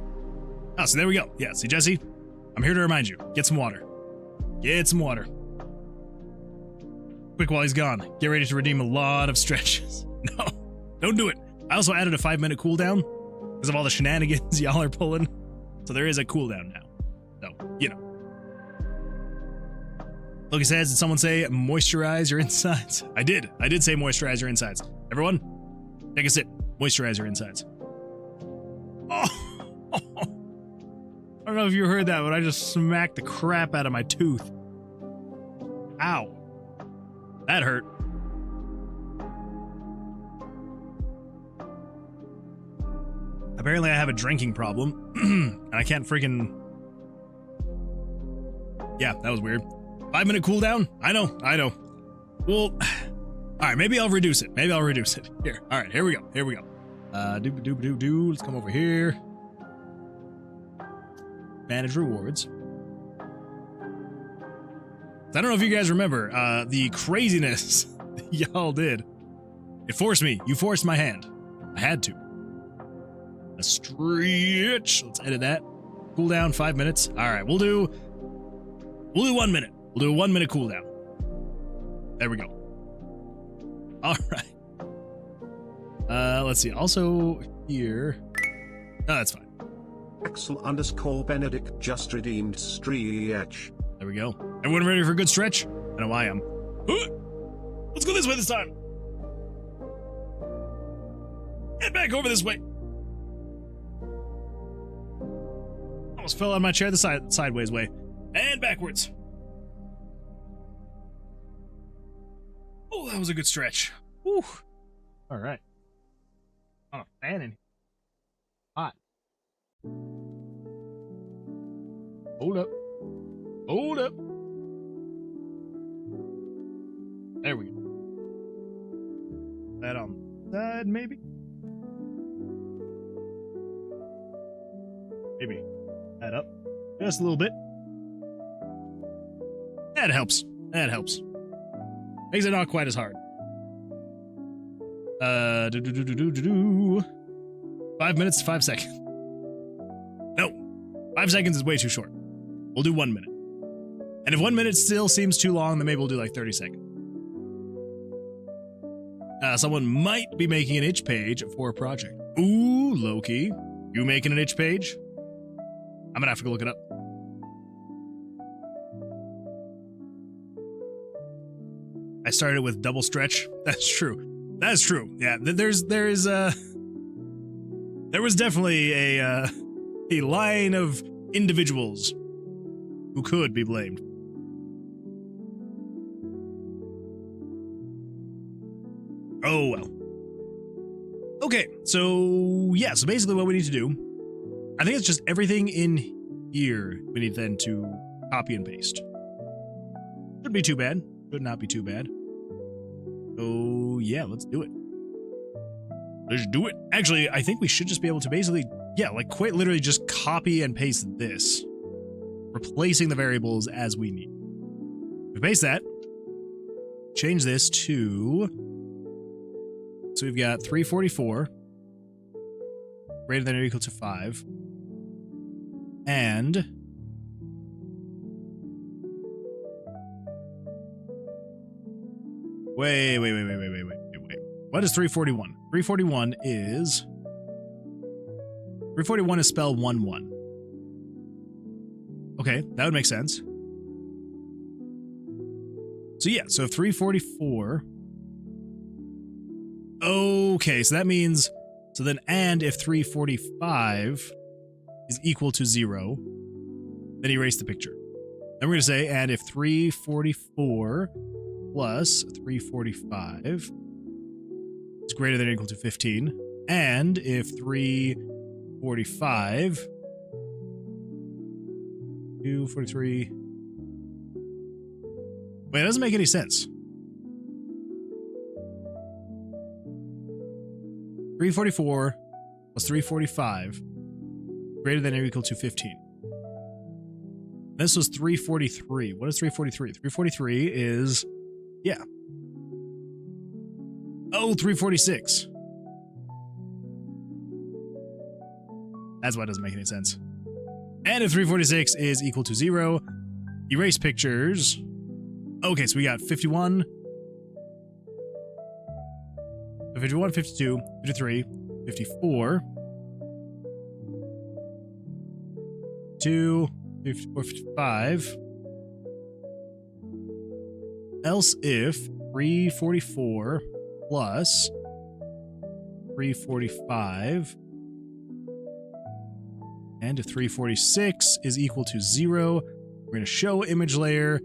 Oh, so there we go. Yeah, see, Jesse? I'm here to remind you. Get some water. Get some water. Quick while he's gone. Get ready to redeem a lot of stretches. No, don't do it. I also added a 5-minute cooldown because of all the shenanigans y'all are pulling. So there is a cooldown now. So, you know. Loki says, did someone say moisturize your insides? I did. I did say moisturize your insides. Everyone, take a sip. Moisturize your insides. Oh. I don't know if you heard that, but I just smacked the crap out of my tooth. Ow. That hurt. Apparently I have a drinking problem, and I can't freaking... Yeah, that was weird. 5-minute cooldown? I know. Well, alright, maybe I'll reduce it. Here, alright, here we go. Let's come over here. Manage rewards. I don't know if you guys remember the craziness that y'all did. It forced me. You forced my hand. I had to. A stretch. Let's edit that. Cooldown 5 minutes. All right, we'll do 1 minute. We'll do a 1 minute cooldown. There we go. All right. Let's see. Also here. No, that's fine. Axel_Benedict just redeemed stretch. There we go. Everyone ready for a good stretch? I know I am. Let's go this way this time. And back over this way. Almost fell out of my chair the sideways way. And backwards. Oh, that was a good stretch. Whew. All right. On a fan in here. Hot. Hold up. There we go. That on the side, maybe? Maybe. That up. Just a little bit. That helps. Makes it not quite as hard. 5 minutes to 5 seconds. No. 5 seconds is way too short. We'll do 1 minute. And if 1 minute still seems too long, then maybe we'll do like 30 seconds. Someone might be making an itch page for a project. Ooh, Loki. You making an itch page? I'm gonna have to go look it up. I started with double stretch. That's true. Yeah, there was definitely a line of individuals who could be blamed. Oh well. Okay, so yeah, so basically what we need to do, I think it's just everything in here we need then to copy and paste. Shouldn't be too bad. Should not be too bad. So yeah, let's do it. Actually, I think we should just be able to basically, yeah, like quite literally just copy and paste this, replacing the variables as we need. We paste that, change this to, so we've got 344 greater than or equal to 5, and wait. What is 341? 341 is spell 1-1. Okay, that would make sense. So yeah, so 344. Okay, so that means, so then and if 345 is equal to 0, then erase the picture. Then we're going to say and if 344 plus 345 is greater than or equal to 15. And if 345, 243. Wait, it doesn't make any sense. 344 plus 345 greater than or equal to 15. This was 343. What is 343? 343 is, yeah. Oh, 346. That's why it doesn't make any sense. And if 346 is equal to 0, erase pictures. Okay, so we got 51, 51, 52, 53, 54, 2, 54, 55. Else if 344 plus 345 and if 346 is equal to 0, we're going to show image layer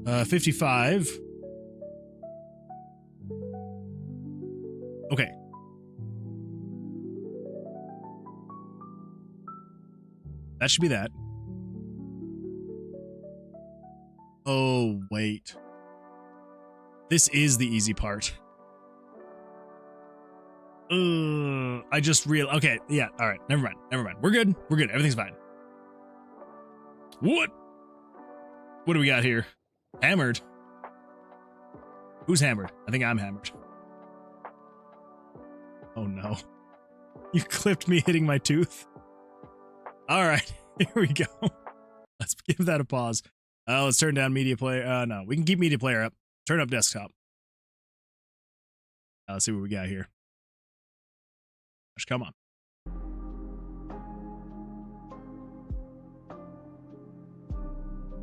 55. Okay. That should be that. Oh, wait. This is the easy part. I just realized. Okay, yeah, all right. Never mind. Never mind. We're good. We're good. Everything's fine. What? What do we got here? Hammered. Who's hammered? I think I'm hammered. Oh no. You clipped me hitting my tooth. All right, here we go. Let's give that a pause. Let's turn down media player. No, we can keep media player up. Turn up desktop. Let's see what we got here. Come on.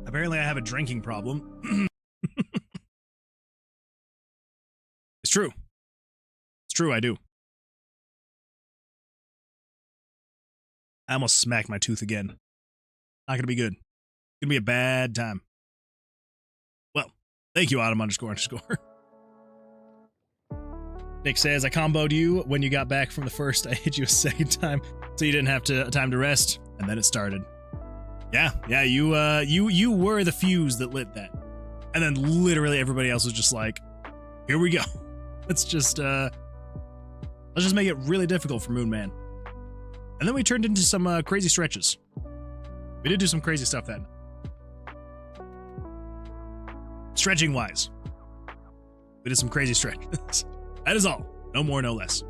Apparently I have a drinking problem. It's true. It's true, I do. I almost smacked my tooth again. Not gonna be good. It's gonna be a bad time. Well, thank you, Autumn __. Nick says, I comboed you when you got back from the first. I hit you a second time, so you didn't have time to rest, and then it started. Yeah, you were the fuse that lit that. And then literally everybody else was just like, here we go. Let's just make it really difficult for Moon Man. And then we turned into some crazy stretches. We did do some crazy stuff that night. Stretching wise, we did some crazy stretches. That is all. No more, no less.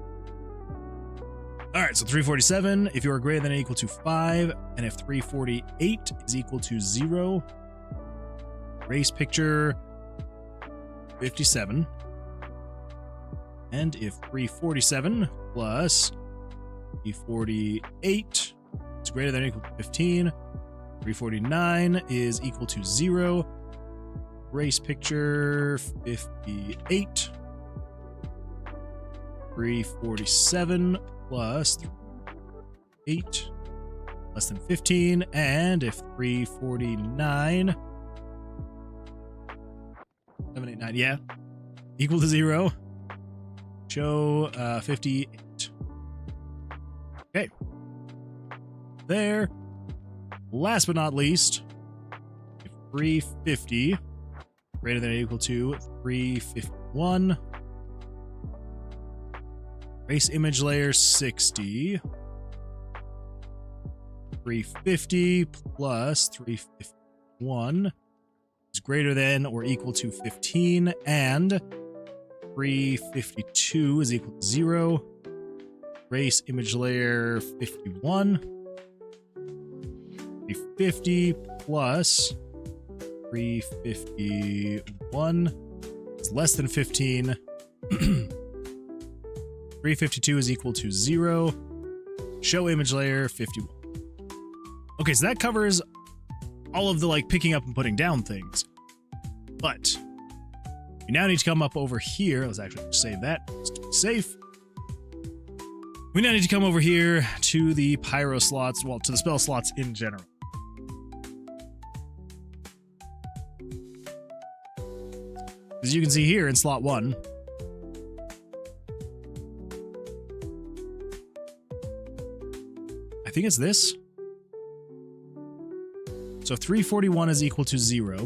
All right, so 347, if you are greater than or equal to 5, and if 348 is equal to 0, race picture 57. And if 347 plus 348 is greater than or equal to 15, 349 is equal to 0, race picture 58. 347 plus 8 less than 15, and if 349 789, yeah, equal to 0, show 58. Okay, there. Last but not least, if 350 greater than or equal to 351, race image layer 60, 350 plus 351 is greater than or equal to 15, and 352 is equal to 0. Race image layer 51, 350 plus 351 is less than 15. 352 is equal to 0. Show image layer 51. Okay, so that covers all of the like picking up and putting down things. But we now need to come up over here. Let's actually save that just to be safe. We now need to come over here to the pyro slots, well, to the spell slots in general. As you can see here in slot 1, I think it's this. So 341 is equal to 0.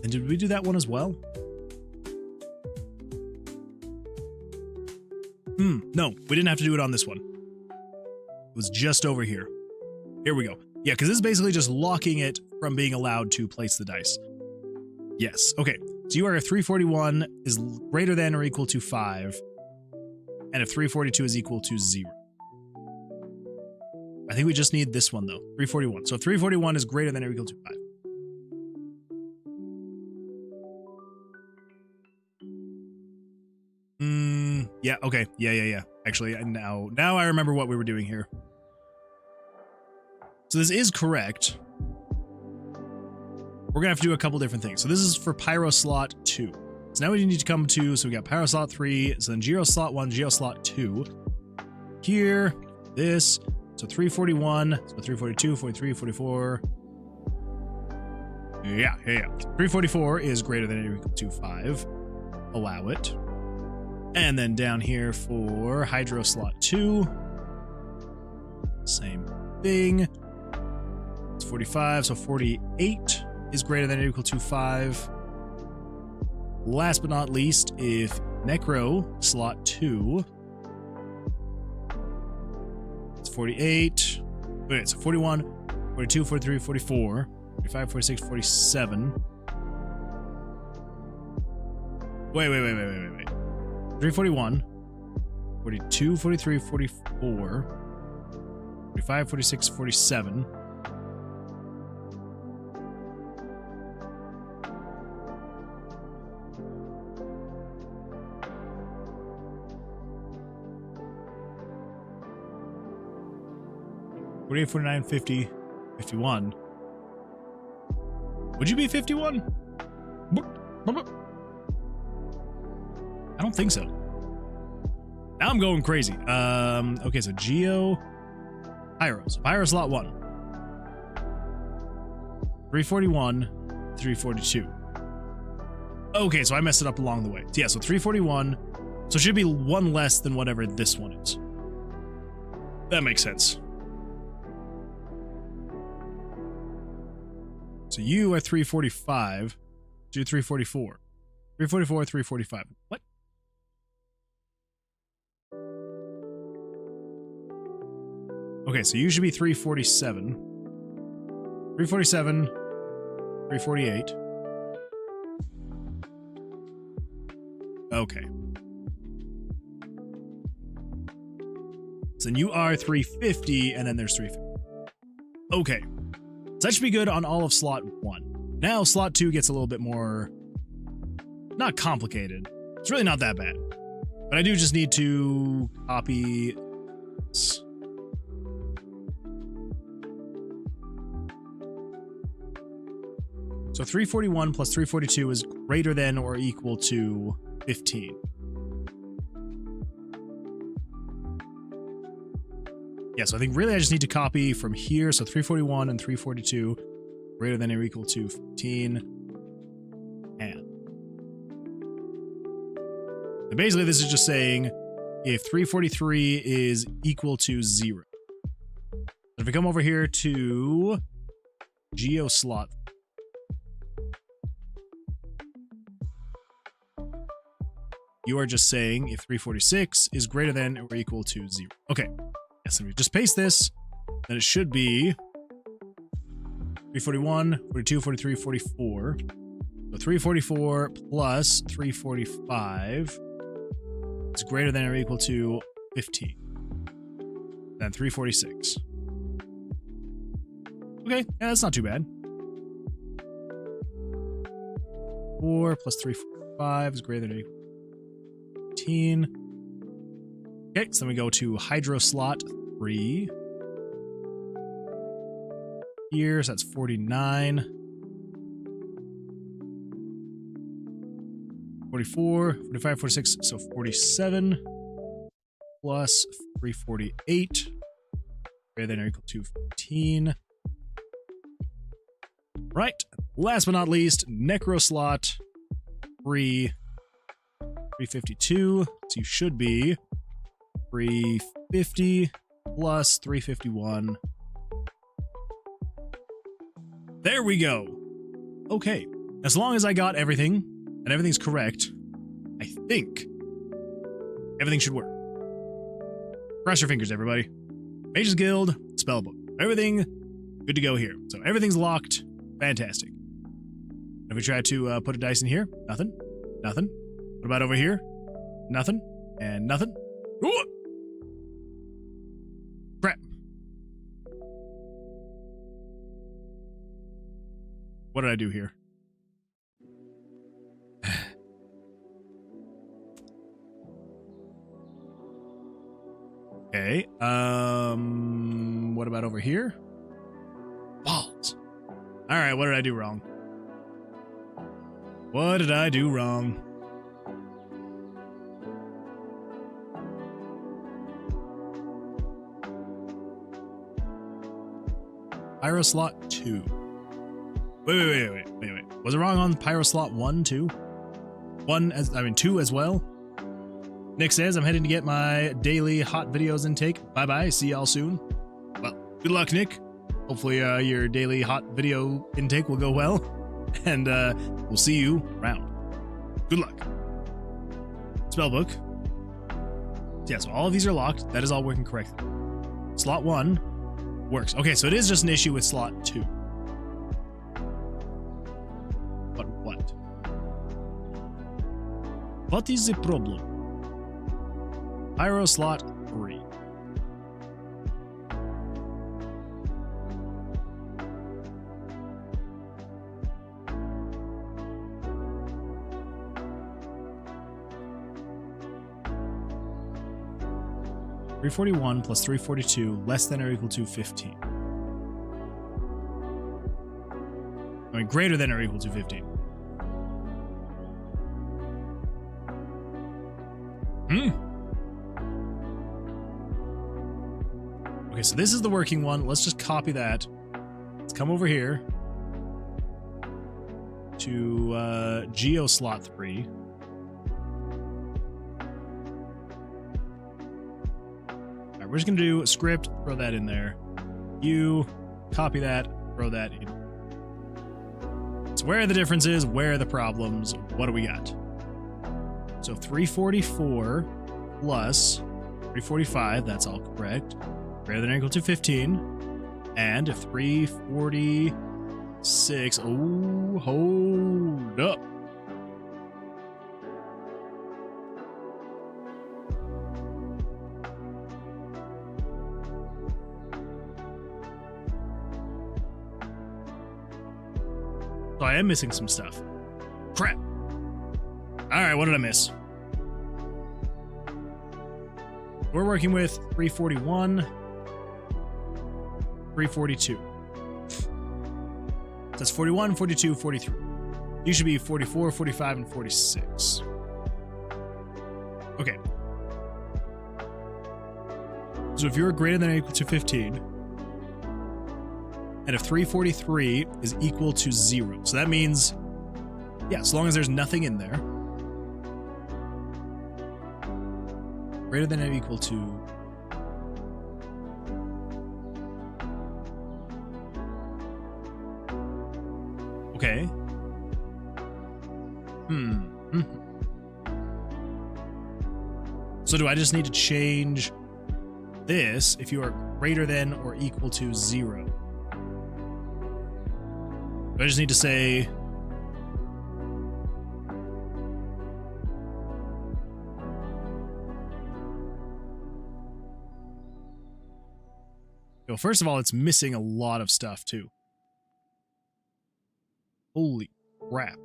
And did we do that one as well? No, we didn't have to do it on this one. It was just over here. Here we go. Yeah, because this is basically just locking it from being allowed to place the dice. Yes, okay. So you are if 341 is greater than or equal to 5, and if 342 is equal to 0. I think we just need this one, though. 341. So if 341 is greater than or equal to 5. Yeah, okay. Yeah. Actually, now I remember what we were doing here. So this is correct. We're gonna have to do a couple different things. So this is for Pyro slot 2. So now we need to come to, so we got Pyro slot 3, so then Geo slot 1, Geo slot 2. Here, this, so 341, so 342, 43, 44. Yeah. 344 is greater than or equal to 5. Allow it. And then down here for Hydro slot 2. Same thing. It's 45, so 48 is greater than or equal to 5. Last but not least, if Necro slot 2, it's 48. Wait, so 41, 42, 43, 44, 45, 46, 47. Wait. 341, 42, 43, 44, 45, 46, 47. $48, 49, 50, 51. Would you be 51? I don't think so. Now I'm going crazy. Okay, so Geo Pyro. So Pyro slot 1. 341, 342. Okay, so I messed it up along the way. So yeah, so 341. So it should be one less than whatever this one is. That makes sense. So you are 345. Do 344. 344, 345. What? Okay, so you should be 347. 347, 348. Okay. So then you are 350, and then there's 350. Okay. So that should be good on all of slot 1. Now slot 2 gets a little bit more... not complicated. It's really not that bad. But I do just need to copy this. So 341 plus 342 is greater than or equal to 15. Yeah, so I think really I just need to copy from here. So 341 and 342 greater than or equal to 15. And basically this is just saying if 343 is equal to 0. If we come over here to Geo slot, you are just saying if 346 is greater than or equal to 0. Okay. Yes, if we just paste this, then it should be 341, 42, 43, 44. So 344 plus 345 is greater than or equal to 15. Then 346. Okay, yeah, that's not too bad. 4 plus 345 is greater than or equal to 15. Okay, so then we go to Hydro slot 3. Here, so that's 49. 44, 45, 46, so 47. Plus 348. Greater than or equal to 15. Right, last but not least, Necro slot 3, 352. So you should be 350 plus 351. There we go. Okay. As long as I got everything, and everything's correct, I think everything should work. Cross your fingers, everybody. Mage's Guild, spellbook. Everything good to go here. So everything's locked. Fantastic. If we try to put a dice in here, nothing. Nothing. What about over here? Nothing. And nothing. Ooh! Crap. What did I do here? Okay. What about over here? Balls. All right, what did I do wrong? What did I do wrong? Pyro slot 2. Wait. Was it wrong on Pyro slot 1 too? 2 as well? Nick says, I'm heading to get my daily hot videos intake. Bye-bye. See y'all soon. Well, good luck, Nick. Hopefully your daily hot video intake will go well. And we'll see you around. Good luck. Spellbook. Yeah, so all of these are locked. That is all working correctly. Slot 1 works. Okay, so it is just an issue with slot 2. But what? What is the problem? Pyro slot 3. $341 plus $342 less than or equal to 15. I mean, greater than or equal to 15. Okay, so this is the working one. Let's just copy that. Let's come over here to Geo slot 3. All right, we're just gonna do a script, throw that in there. You copy that, throw that in. So where are the differences? Where are the problems? What do we got? So 344 plus 345, that's all correct. Greater than or equal to 15. And 346. Oh, hold up. So I am missing some stuff. Crap. Alright, what did I miss? We're working with 341. 342. That's 41, 42, 43. You should be 44, 45, and 46. Okay. So if you're greater than or equal to 15, and if 343 is equal to 0, so that means, yeah, as long as there's nothing in there, greater than or equal to okay. So do I just need to change this if you are greater than or equal to 0? Do I just need to say well, first of all, it's missing a lot of stuff too. Holy crap.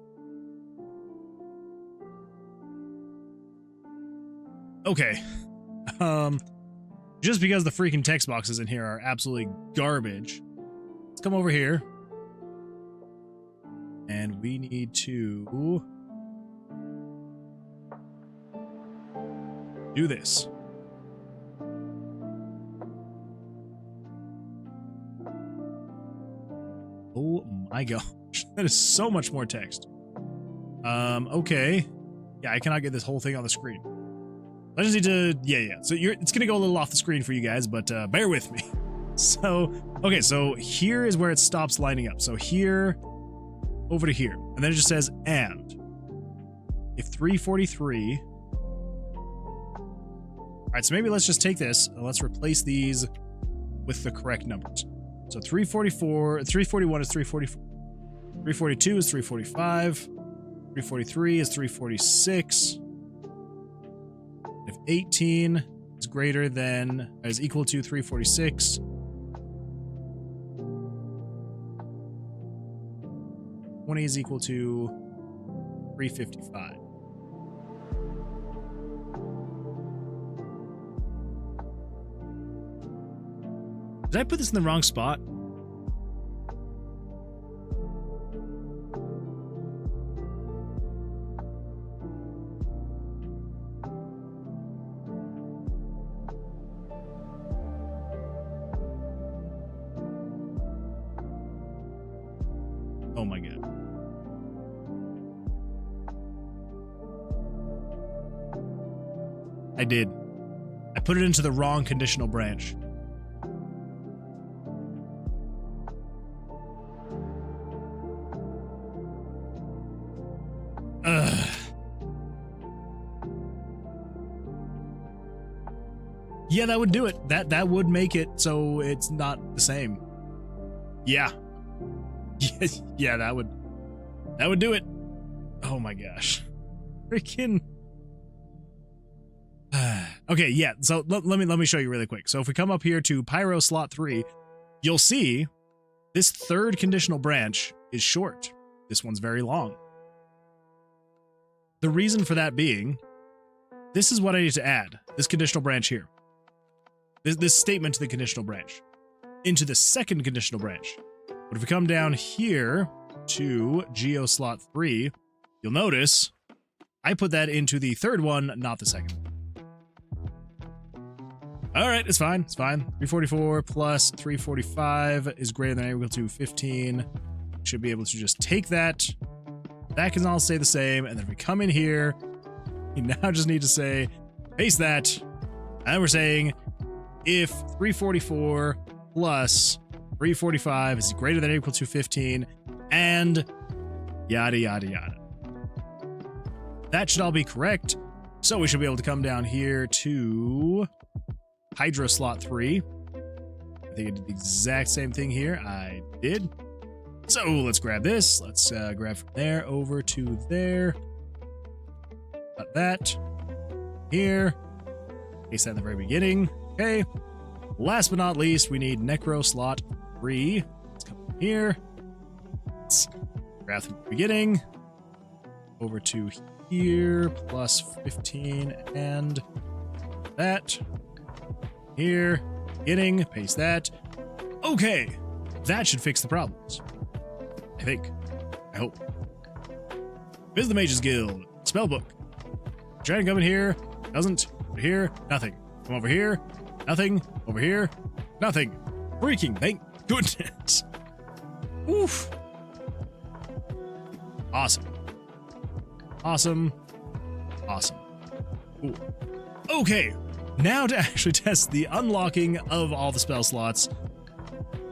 Okay. Just because the freaking text boxes in here are absolutely garbage, let's come over here. And we need to do this. Oh my god. gosh, that is so much more text. Okay. Yeah, I cannot get this whole thing on the screen. I just need to, yeah. So it's gonna go a little off the screen for you guys, but bear with me. So, okay, so here is where it stops lining up. So here, over to here. And then it just says, and. If 343... Alright, so maybe let's just take this, and let's replace these with the correct numbers. So 341 is 344. 342 is 345. 343 is 346. If 18 is greater than, is equal to 346, 20 is equal to 355. Did I put this in the wrong spot? Oh my god. I did. I put it into the wrong conditional branch. Ugh. Yeah, that would do it. That would make it so it's not the same. Yeah. Yeah, that would do it. Oh my gosh. Freaking. Okay, yeah. So let me show you really quick. So if we come up here to Pyro slot 3, you'll see this third conditional branch is short. This one's very long. The reason for that being, this is what I need to add. This conditional branch here. This statement to the conditional branch. Into the second conditional branch. But if we come down here to Geo slot 3, you'll notice I put that into the third one, not the second. All right, it's fine. It's fine. 344 plus 345 is greater than or equal to 15. Should be able to just take that. That can all stay the same. And then if we come in here, we now just need to say, paste that. And we're saying if 344 plus 345 is greater than or equal to 15, and yada, yada, yada. That should all be correct. So we should be able to come down here to Hydro slot 3. I think I did the exact same thing here. I did. So let's grab this. Let's grab from there over to there. Got that. Here. Paste that in the very beginning. Okay. Last but not least, we need Necro slot 3. Let's come here. Let's grab from the beginning. Over to here. Plus 15 and that. Here. Beginning. Paste that. Okay. That should fix the problems. I think. I hope. Visit the Mage's Guild. Spellbook. Try to come in here. Doesn't. Over here. Nothing. Come over here. Nothing. Over here. Nothing. Freaking thank goodness. Oof. Awesome. Awesome. Awesome. Cool. Okay. Now to actually test the unlocking of all the spell slots.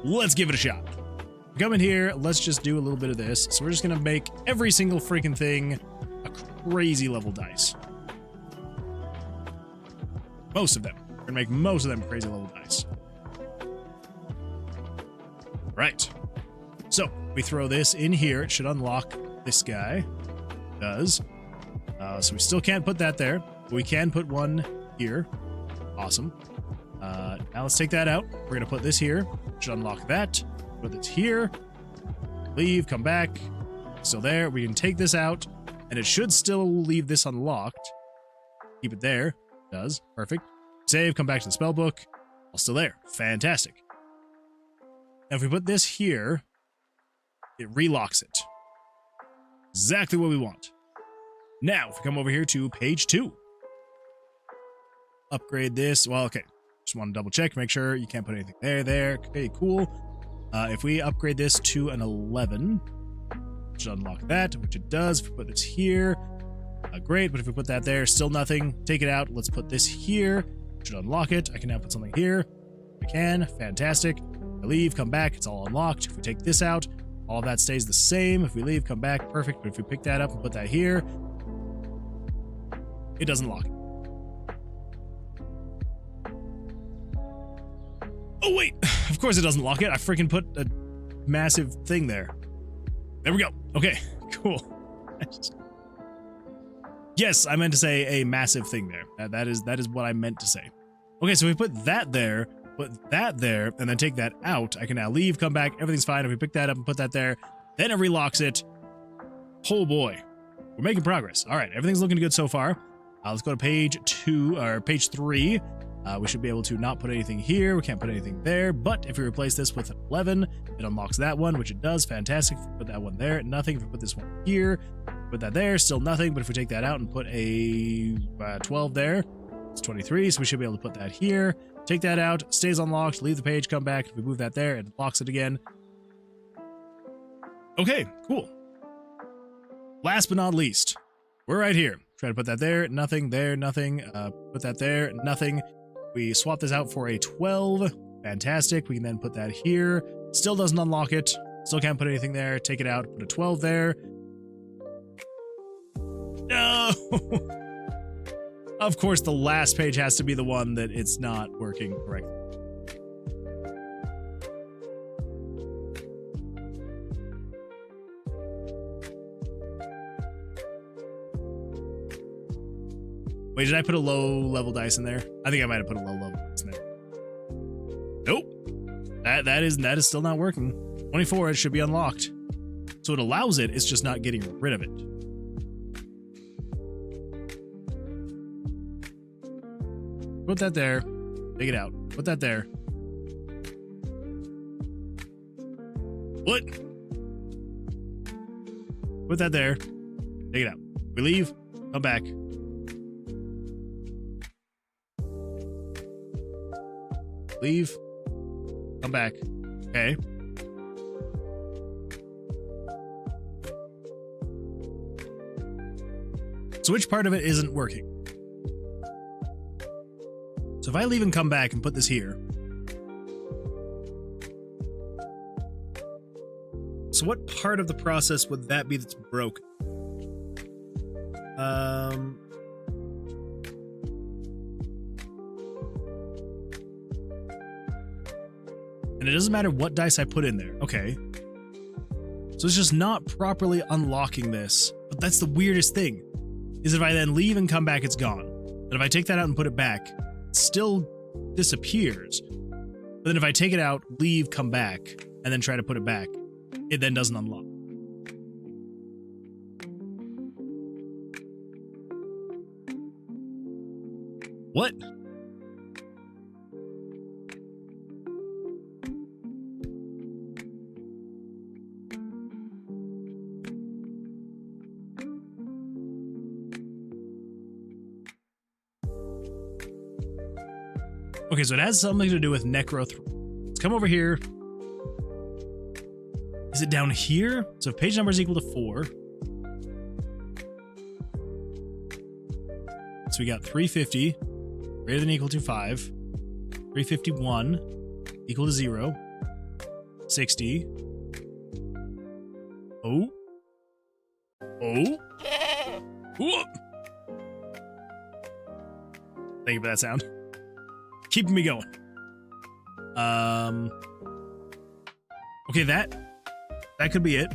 Let's give it a shot. Come in here, let's just do a little bit of this. So we're just gonna make every single freaking thing a crazy level dice. Most of them. We're gonna make most of them crazy level dice. Right. So we throw this in here. It should unlock this guy. It does. So we still can't put that there, but we can put one here. Awesome. Now let's take that out. We're gonna put this here. Should unlock that. Put this here. Leave, come back. Still there. We can take this out, and it should still leave this unlocked. Keep it there. It does. Perfect. Save, come back to the spell book. All still there. Fantastic. Now if we put this here, it relocks it. Exactly what we want. Now, if we come over here to page 2. Upgrade this. Well, okay. Just want to double check, make sure you can't put anything there. Okay, cool. If we upgrade this to an 11, should unlock that, which it does. If we put this here, great, but if we put that there, still nothing. Take it out. Let's put this here. Should unlock it. I can now put something here. I can. Fantastic. I leave, come back, it's all unlocked. If we take this out, all of that stays the same. If we leave, come back, perfect. But if we pick that up and put that here, it doesn't lock it. Oh, wait. Of course it doesn't lock it. I freaking put a massive thing there. There we go. Okay, cool. Yes, I meant to say a massive thing there. That is what I meant to say. Okay, so we put that there, and then take that out. I can now leave, come back, everything's fine. If we pick that up and put that there, then it relocks it. Oh boy, we're making progress. All right, everything's looking good so far. Let's go to page 2, or page 3. We should be able to not put anything here. We can't put anything there, but if we replace this with an 11, it unlocks that one, which it does. Fantastic. If we put that one there, nothing. If we put this one here, put that there, still nothing. But if we take that out and put a 12 there, it's 23, so we should be able to put that here. Take that out, stays unlocked, leave the page, come back. If we move that there, it locks it again. Okay, cool. Last but not least, we're right here. Try to put that there, nothing, there, nothing. Put that there, nothing. We swap this out for a 12. Fantastic. We can then put that here. Still doesn't unlock it. Still can't put anything there. Take it out, put a 12 there. No! Of course, the last page has to be the one that it's not working correctly. Wait, did I put a low-level dice in there? I think I might have put a low-level dice in there. Nope. That is still not working. 24, it should be unlocked. So it allows it, it's just not getting rid of it. Put that there. Take it out. Put that there. What? Put that there. Take it out. We leave. Come back. Leave. Come back. Okay. So which part of it isn't working? So if I leave and come back and put this here. So what part of the process would that be that's broken? And it doesn't matter what dice I put in there. Okay. So it's just not properly unlocking this. But that's the weirdest thing. Is if I then leave and come back, it's gone. And if I take that out and put it back, it still disappears. But then if I take it out, leave, come back, and then try to put it back, it then doesn't unlock. What? Okay, so it has something to do with Necro. Let's come over here. Is it down here? So if page number is equal to 4. So we got 350, greater than or equal to 5. 351, equal to 0. 60. Oh. Oh. Whoop. Thank you for that sound. Keeping me going. Okay, that could be it.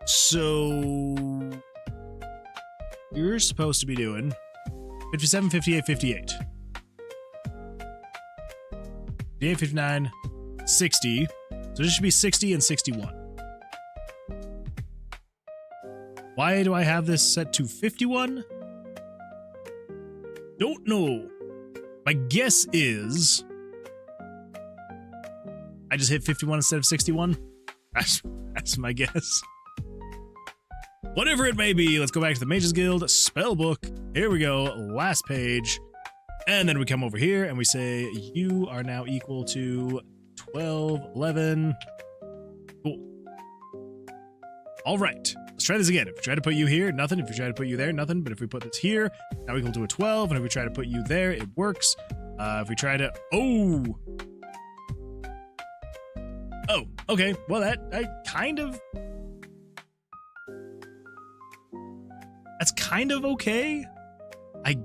So you're supposed to be doing 57, 58, 58. 58, 59, 60. So this should be 60 and 61. Why do I have this set to 51? Don't know. My guess is I just hit 51 instead of 61. That's my guess. Whatever it may be, let's go back to the Mages Guild spellbook. Here we go, last page. And then we come over here and we say you are now equal to 12, 11. Cool. All right. Let's try this again. If we try to put you here, nothing. If we try to put you there, nothing. But if we put this here, now we can do a 12. And if we try to put you there, it works. If we try to... Oh! Oh, okay. Well, I kind of... That's kind of okay. I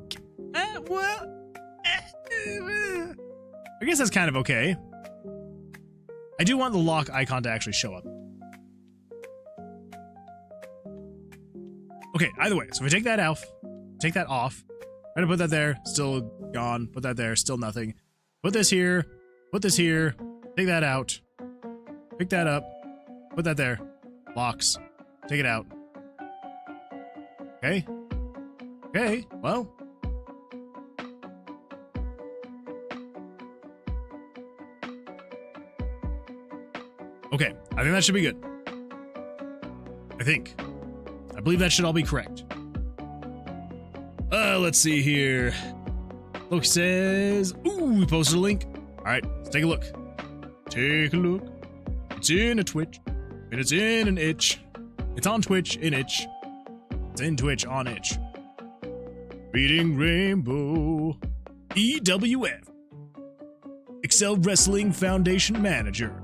guess that's kind of okay. I do want the lock icon to actually show up. Okay, either way, so if we take that off, try to put that there, still gone, put that there, still nothing. Put this here, take that out, pick that up, put that there, locks, take it out. Okay. Okay, well. Okay, I think that should be good. I believe that should all be correct. Let's see here. Look says, ooh, we posted a link. All right, let's take a look. Take a look. It's in a Twitch, and it's in an itch. It's on Twitch, in itch. It's in Twitch, on itch. Reading Rainbow. EWF. Excel Wrestling Foundation Manager.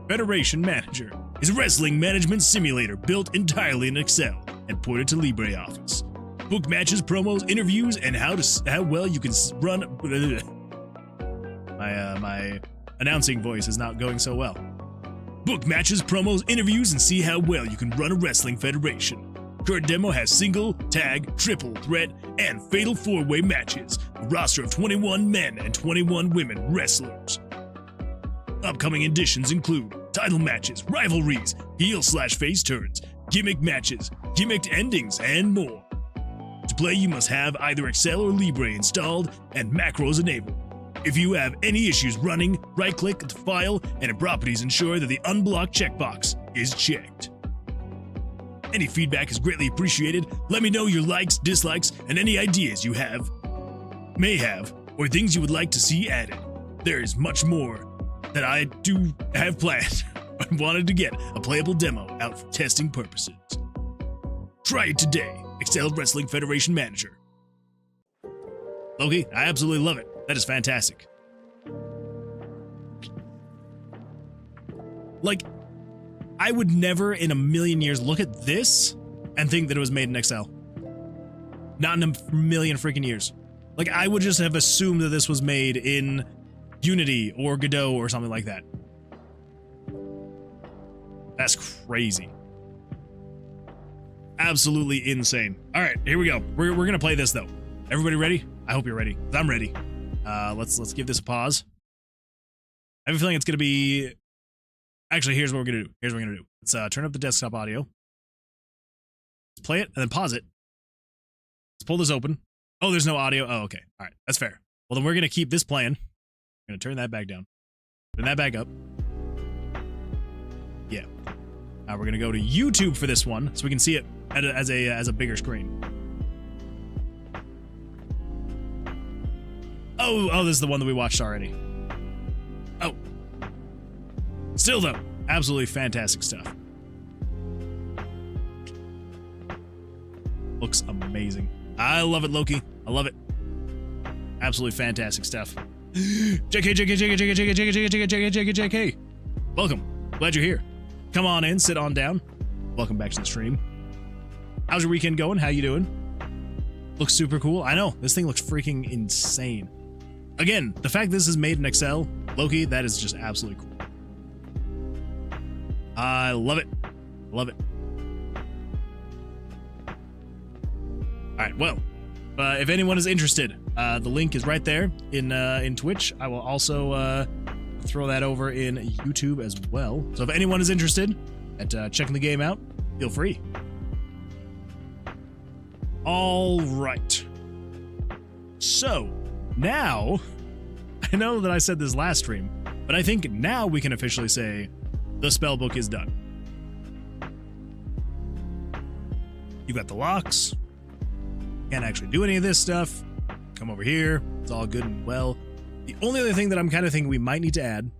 Federation Manager is a wrestling management simulator built entirely in Excel and ported to LibreOffice. Book matches, promos, interviews, and how well you can run. My announcing voice is not going so well. Book matches, promos, interviews, and see how well you can run a wrestling federation. Current demo has single, tag, triple, threat, and fatal 4-way matches. A roster of 21 men and 21 women wrestlers. Upcoming additions include title matches, rivalries, heel/face turns, gimmick matches, gimmicked endings, and more. To play, you must have either Excel or Libre installed and macros enabled. If you have any issues running, right-click the file and in properties ensure that the unblock checkbox is checked. Any feedback is greatly appreciated. Let me know your likes, dislikes, and any ideas you may have, or things you would like to see added. There is much more that I do have planned. I wanted to get a playable demo out for testing purposes. Try it today, Excel Wrestling Federation Manager. Loki, I absolutely love it. That is fantastic. Like, I would never in a million years look at this and think that it was made in Excel. Not in a million freaking years. Like, I would just have assumed that this was made in Unity or Godot or something like that. That's crazy. Absolutely insane. All right, here we go. We're gonna play this though. Everybody ready? I hope you're ready, 'cause I'm ready. Let's give this a pause. I have a feeling it's gonna be. Actually, here's what we're gonna do. Let's turn up the desktop audio. Let's play it and then pause it. Let's pull this open. Oh, there's no audio. Oh, okay. All right, that's fair. Well, then we're gonna keep this playing. I'm gonna turn that back down. Turn that back up. Yeah. Now we're gonna go to YouTube for this one, so we can see it as a bigger screen. Oh, this is the one that we watched already. Oh. Still though, absolutely fantastic stuff. Looks amazing. I love it, Loki. I love it. Absolutely fantastic stuff. JK. Welcome. Glad you're here. Come on in, sit on down. Welcome back to the stream. How's your weekend going? How you doing? Looks super cool. I know, this thing looks freaking insane. Again, the fact this is made in Excel, Loki, that is just absolutely cool. I love it. Love it. All right, well, if anyone is interested, the link is right there in Twitch. I will also throw that over in YouTube as well. So if anyone is interested at checking the game out, feel free. All right. So now, I know that I said this last stream, but I think now we can officially say the spellbook is done. You got the locks. Can't actually do any of this stuff. Come over here. It's all good and well. The only other thing that I'm kind of thinking we might need to add,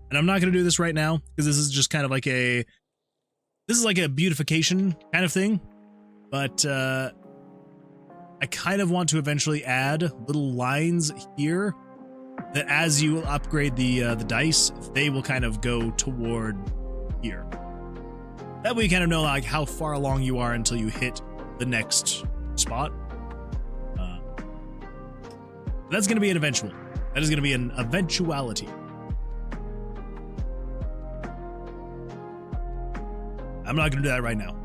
and And I'm not going to do this right now because this is just kind of like this is like a beautification kind of thing. But I kind of want to eventually add little lines here that as you upgrade the dice, they will kind of go toward here. That way you kind of know like how far along you are until you hit the next spot. That's going to be an eventual. That is going to be an eventuality. I'm not going to do that right now.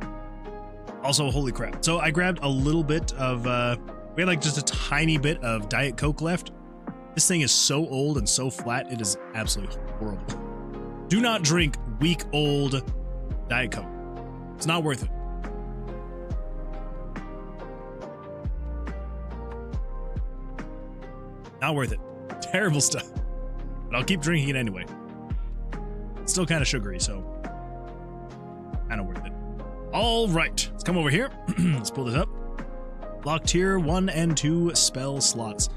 Also, holy crap. So I grabbed a little bit of, we had like just a tiny bit of Diet Coke left. This thing is so old and so flat, it is absolutely horrible. Do not drink week old Diet Coke. It's not worth it. Not worth it. Terrible stuff. But I'll keep drinking it anyway. It's still kind of sugary, so kind of worth it. All right, let's come over here. Let's pull this up. Lock tier 1 and 2 spell slots.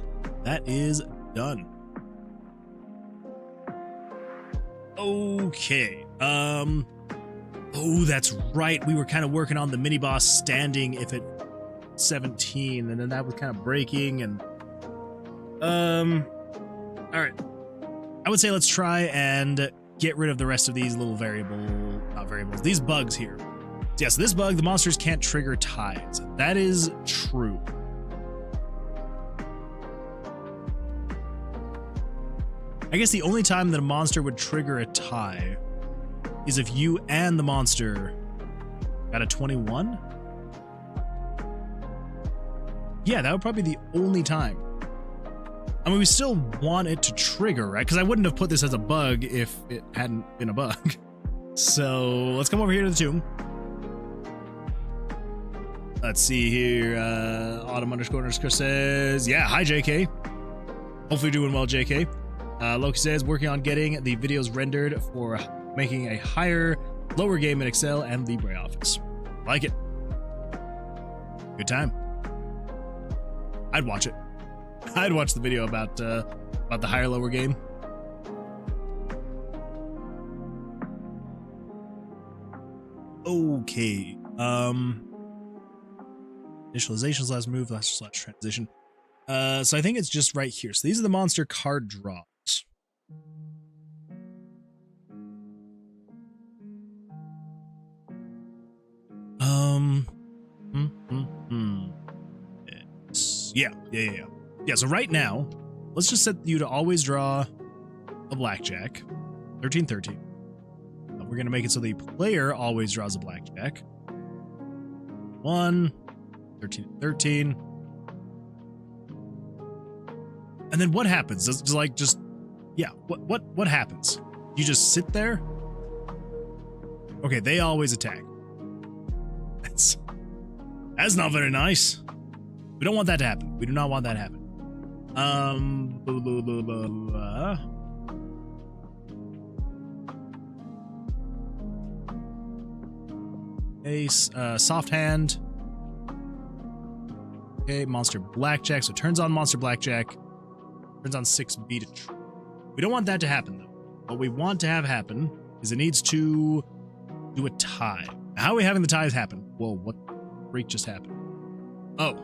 That is done. Okay. Oh, that's right. We were kind of working on the mini boss standing if it 17, and then that was kind of breaking and all right. I would say let's try and get rid of the rest of these little not variables, these bugs here. So yeah, so this bug, the monsters can't trigger ties. That is true. I guess the only time that a monster would trigger a tie is if you and the monster got a 21. Yeah, that would probably be the only time. I mean, we still want it to trigger, right? Because I wouldn't have put this as a bug if it hadn't been a bug. So let's come over here to the tomb. Let's see here. Autumn__ says, yeah, hi, JK. Hopefully doing well, JK. Loki says, working on getting the videos rendered for making a lower game in Excel and LibreOffice. Like it. Good time. I'd watch it. I'd watch the video about the lower game. Okay. Initializations, last move, last transition. So I think it's just right here. So these are the monster card draws. Yeah, so right now, let's just set you to always draw a blackjack. 13-13. We're going to make it so the player always draws a blackjack. 1, 13-13. And then what happens? What happens? You just sit there? Okay, they always attack. That's not very nice. We don't want that to happen. We do not want that to happen. Ace, soft hand. Okay, monster blackjack. So it turns on monster blackjack. Turns on 6B to true. We don't want that to happen though. What we want to have happen is it needs to do a tie. How are we having the ties happen? Whoa, what freak just happened? Oh.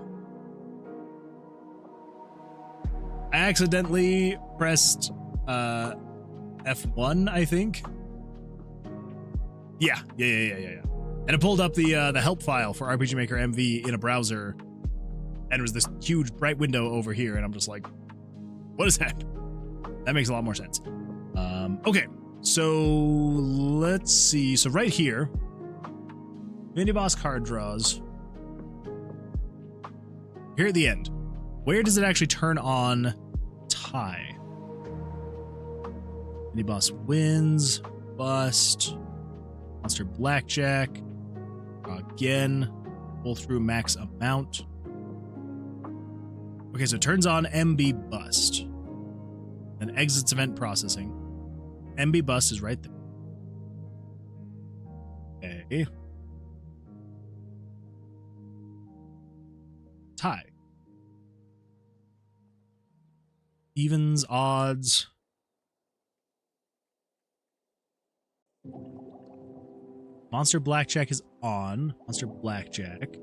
I accidentally pressed F1, I think. Yeah. And it pulled up the help file for RPG Maker MV in a browser, and it was this huge bright window over here, and I'm just like, what is that? That makes a lot more sense. Okay, so let's see. So right here, mini boss card draws. Here at the end, where does it actually turn on tie? Mini boss wins, bust, monster blackjack, draw again, pull through max amount. Okay, so it turns on MB bust, then exits event processing. MB bust is right there. Okay. Tie. Evens, odds. Monster Blackjack is on. Monster Blackjack.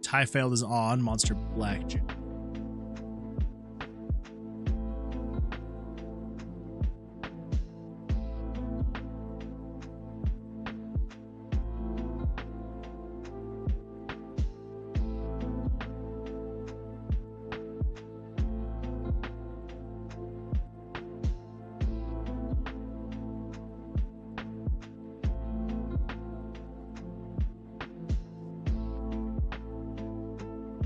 Tie failed is on. Monster Blackjack.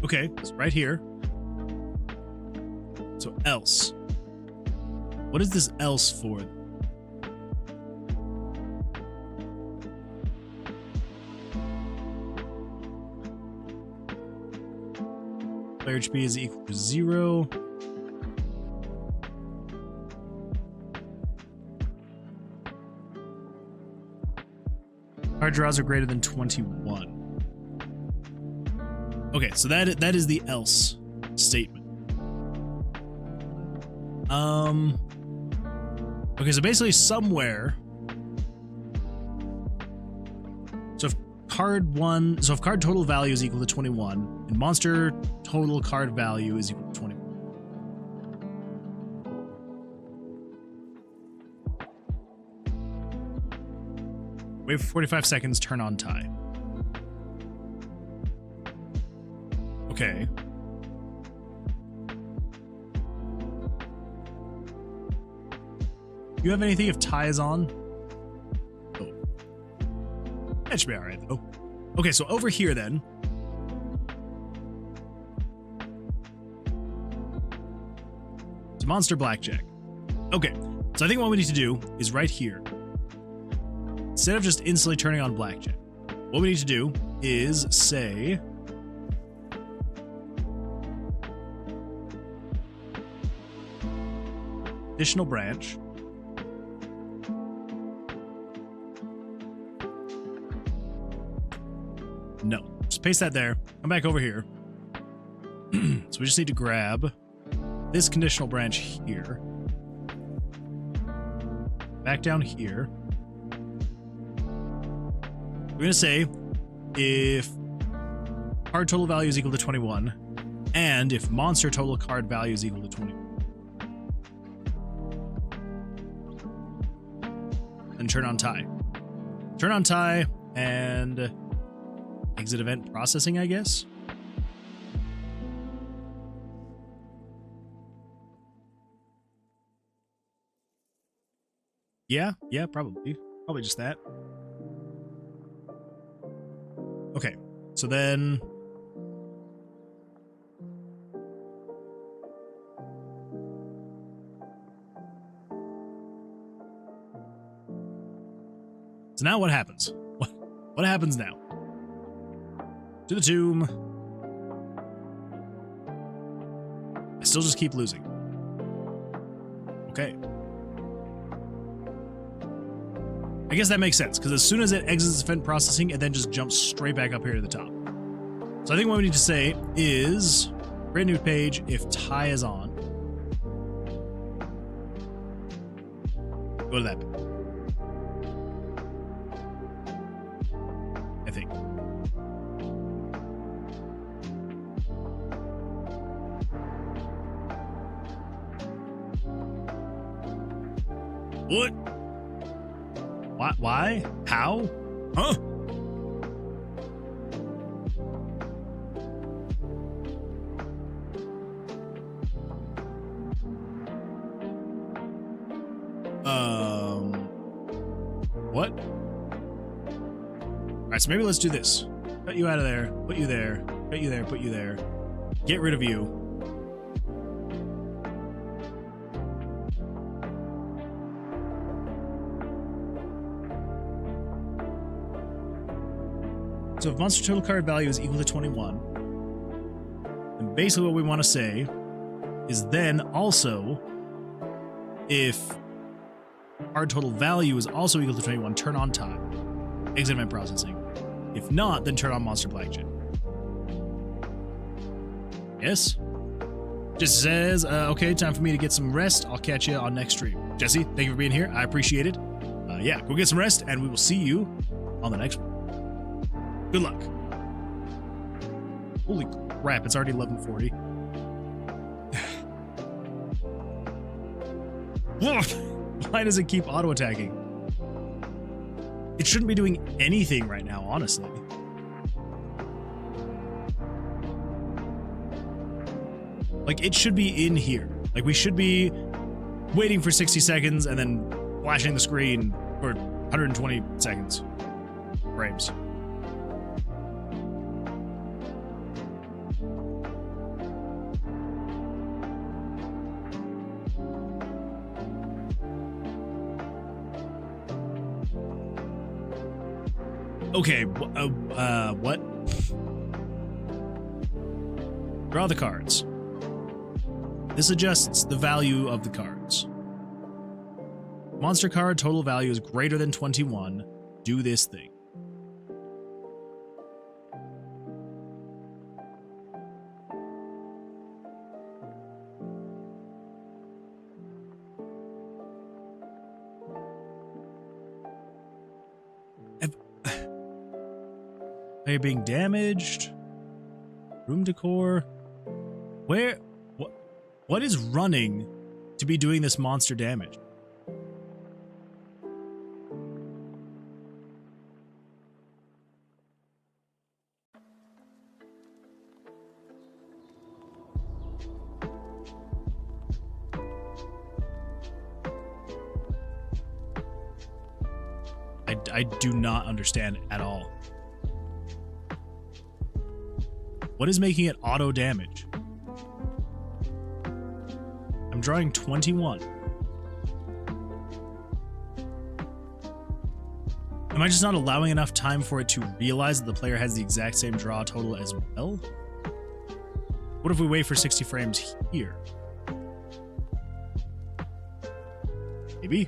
Okay, it's right here. So else. What is this else for? Player HP is equal to 0. Card draws are greater than 21. Okay, so that is the else statement. Okay, so basically somewhere. So if card total value is equal to 21, and monster total card value is equal to 21. Wait for 45 seconds, turn on tie. Okay. You have anything if tie is on? Oh. That should be alright though. Okay, so over here then. It's Monster Blackjack. Okay, so I think what we need to do is right here. Instead of just instantly turning on Blackjack, what we need to do is say additional branch. No, just paste that there. Come back over here. So we just need to grab this conditional branch here. Back down here. We're going to say if card total value is equal to 21 and if monster total card value is equal to 21. And turn on tie. Turn on tie and exit event processing, I guess. Yeah, probably. Probably just that. Okay, so then so now what happens? What happens now? To the tomb. I still just keep losing. Okay. I guess that makes sense, because as soon as it exits event processing, it then just jumps straight back up here to the top. So I think what we need to say is create a new page if tie is on. Go to that page. I think. What? Why? How? Huh? What? Alright, so maybe let's do this. Cut you out of there, put you there, cut you there, put you there. Get rid of you. So if monster total card value is equal to 21, then basically what we want to say is then also if card total value is also equal to 21, turn on tie. Exit event processing. If not, then turn on Monster Blackjack. Yes? Just says, okay, time for me to get some rest. I'll catch you on next stream. Jesse, thank you for being here. I appreciate it. Yeah, go get some rest, and we will see you on the next one. Good luck. Holy crap, it's already 11:40. Why does it keep auto-attacking? It shouldn't be doing anything right now, honestly. Like, it should be in here. Like, we should be waiting for 60 seconds and then flashing the screen for 120 seconds. Frames. Okay, what? Draw the cards. This adjusts the value of the cards. Monster card total value is greater than 21. Do this thing. Are you being damaged? Room decor? Where? What is running to be doing this monster damage? I do not understand at all. What is making it auto damage? I'm drawing 21. Am I just not allowing enough time for it to realize that the player has the exact same draw total as well? What if we wait for 60 frames here? Maybe?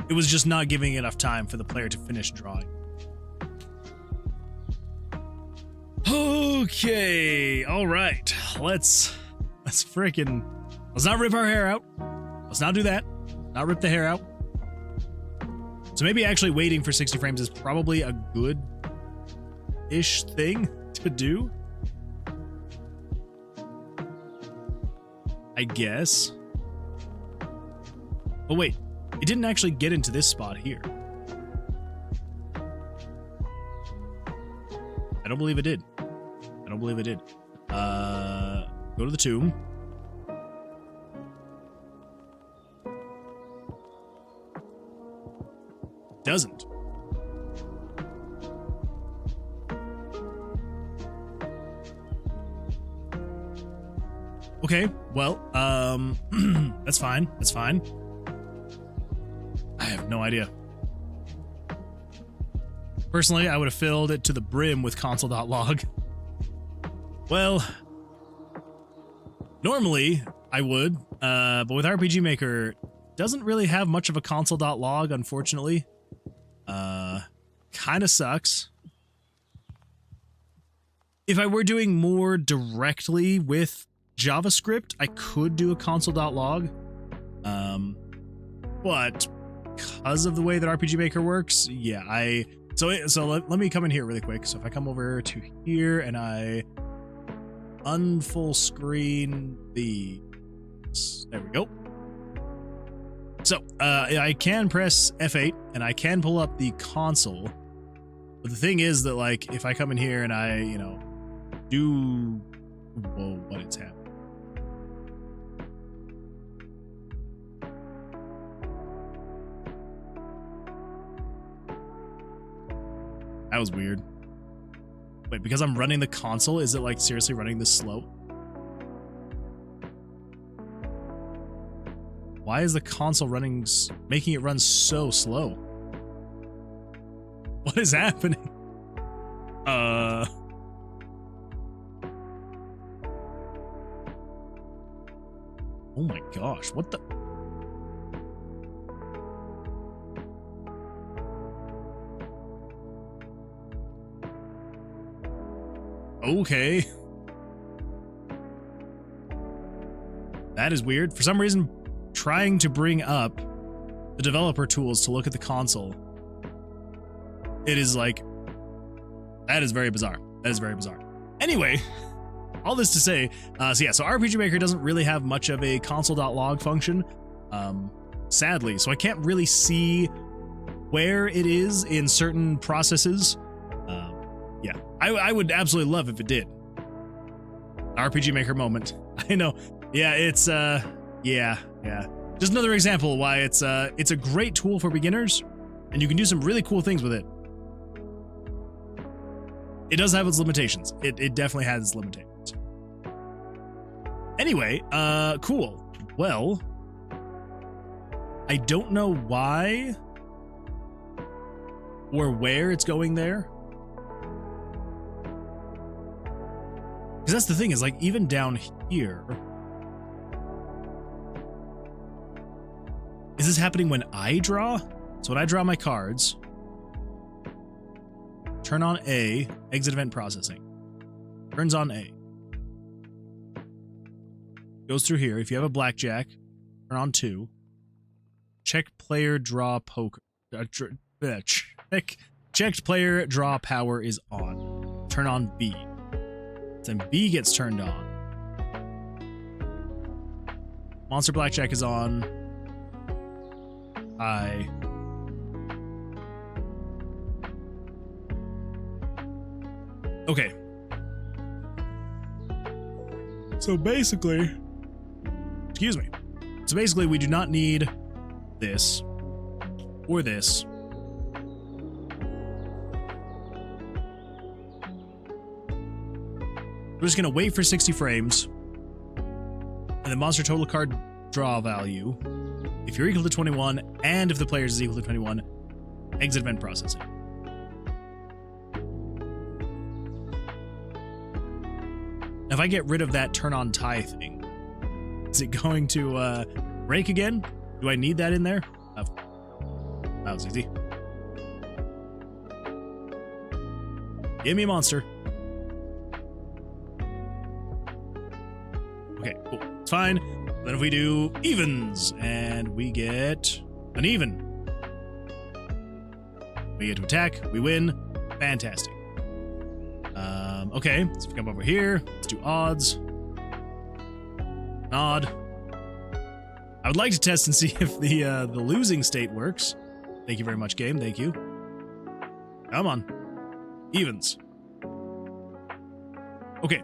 It was just not giving enough time for the player to finish drawing. Okay, all right. Let's not rip our hair out. Let's not do that. Not rip the hair out. So maybe actually waiting for 60 frames is probably a good-ish thing to do. I guess. But wait. It didn't actually get into this spot here. I don't believe it did. I don't believe it did. Go to the tomb. Doesn't. Okay, well, that's fine. That's fine. I have no idea. Personally, I would have filled it to the brim with console.log. Well, normally I would, but with RPG Maker, doesn't really have much of a console.log, unfortunately. Kind of sucks. If I were doing more directly with JavaScript, I could do a console.log. But because of the way that RPG Maker works, yeah, so let me come in here really quick. So if I come over to here and I unfull screen these, there we go. So I can press F8 and I can pull up the console. But the thing is that, like, if I come in here and I, do, whoa, what is happening? That was weird. Wait, because I'm running the console, is it like seriously running this slow? Why is the console running, making it run so slow? What is happening? Oh my gosh, what the? Okay. That is weird. For some reason, trying to bring up the developer tools to look at the console, it is like, that is very bizarre. That is very bizarre. Anyway, all this to say, so RPG Maker doesn't really have much of a console.log function, sadly, so I can't really see where it is in certain processes. Yeah, I would absolutely love if it did. RPG Maker moment. I know. Yeah, it's yeah. Just another example why it's a great tool for beginners, and you can do some really cool things with it. It does have its limitations. It definitely has its limitations. Anyway, cool. Well, I don't know why or where it's going there. Because that's the thing, is like even down here. Is this happening when I draw? So when I draw my cards, turn on A, exit event processing. Turns on A. Goes through here. If you have a blackjack, turn on 2. Check player draw poker. Checked player draw power is on. Turn on B. Then B gets turned on. Monster blackjack is on. Okay. So basically, excuse me. So basically, we do not need this or this. We're just gonna wait for 60 frames, and the monster total card draw value, if you're equal to 21, and if the player is equal to 21, exit event processing. Now, if I get rid of that turn on tie thing, is it going to break again? Do I need that in there? That was easy. Give me a monster. Okay, cool. It's fine. Then if we do evens, and we get an even. We get to attack, we win. Fantastic. Okay, so if we come over here, let's do odds. An odd. I would like to test and see if the losing state works. Thank you very much, game. Thank you. Come on. Evens. Okay.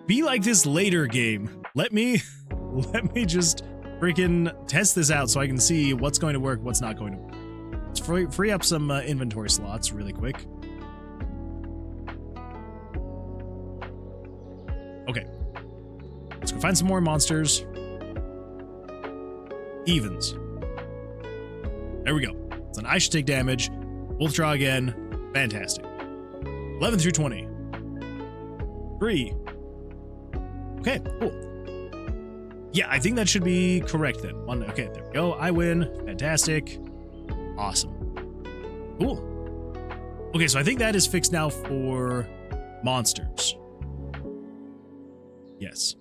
Be like this later, game. Let me just freaking test this out so I can see what's going to work, what's not going to work. Let's free up some inventory slots really quick. Okay. Let's go find some more monsters. Evens. There we go. So then I should take damage. We'll draw again. Fantastic. 11 through 20. 3. Okay, cool. Yeah, I think that should be correct then. One. Okay, there we go. I win. Fantastic. Awesome. Cool. Okay, so I think that is fixed now for monsters. Yes.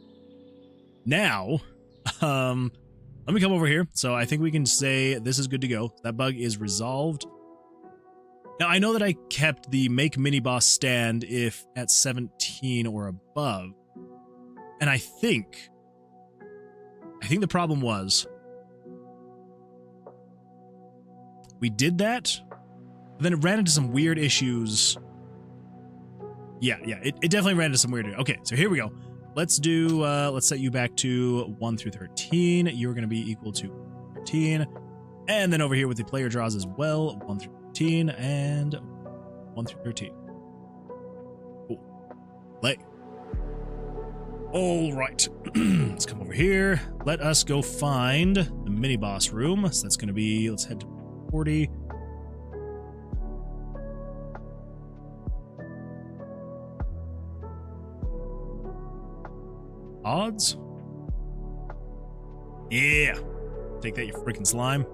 Now, let me come over here. So I think we can say this is good to go. That bug is resolved. Now, I know that I kept the make mini boss stand if at 17 or above. And I think the problem was we did that, but then it ran into some weird issues. Yeah, it definitely ran into some weird. Okay, so here we go. Let's do, let's set you back to 1 through 13. You're going to be equal to 13. And then over here with the player draws as well, 1 through 13 and 1 through 13. Cool. Play. All right. Let's come over here. Let us go find the mini boss room. So that's going to be, let's head to 40. Odds? Yeah. Take that, you freaking slime.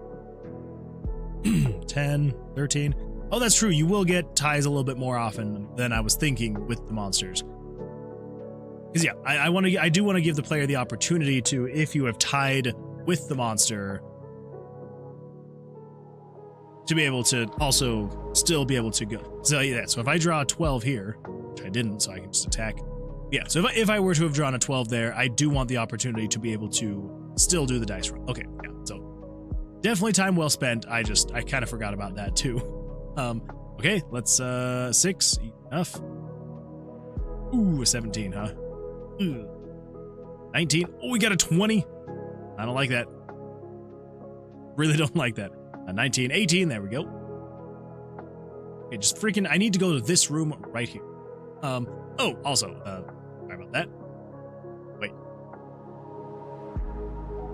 10, 13. Oh, that's true. You will get ties a little bit more often than I was thinking with the monsters. Because yeah, I do want to give the player the opportunity to, if you have tied with the monster, to be able to also still be able to go. So yeah, so if I draw a 12 here, which I didn't, so I can just attack. Yeah, so if I were to have drawn a 12 there, I do want the opportunity to be able to still do the dice roll. Okay, yeah, so definitely time well spent. I kind of forgot about that too. Okay, let's 6, enough. Ooh, a 17, huh? Ugh. 19. Oh, we got a 20. I don't like that. Really don't like that. 19, 18, there we go. Okay, just freaking, I need to go to this room right here. Oh, also, sorry about that. Wait.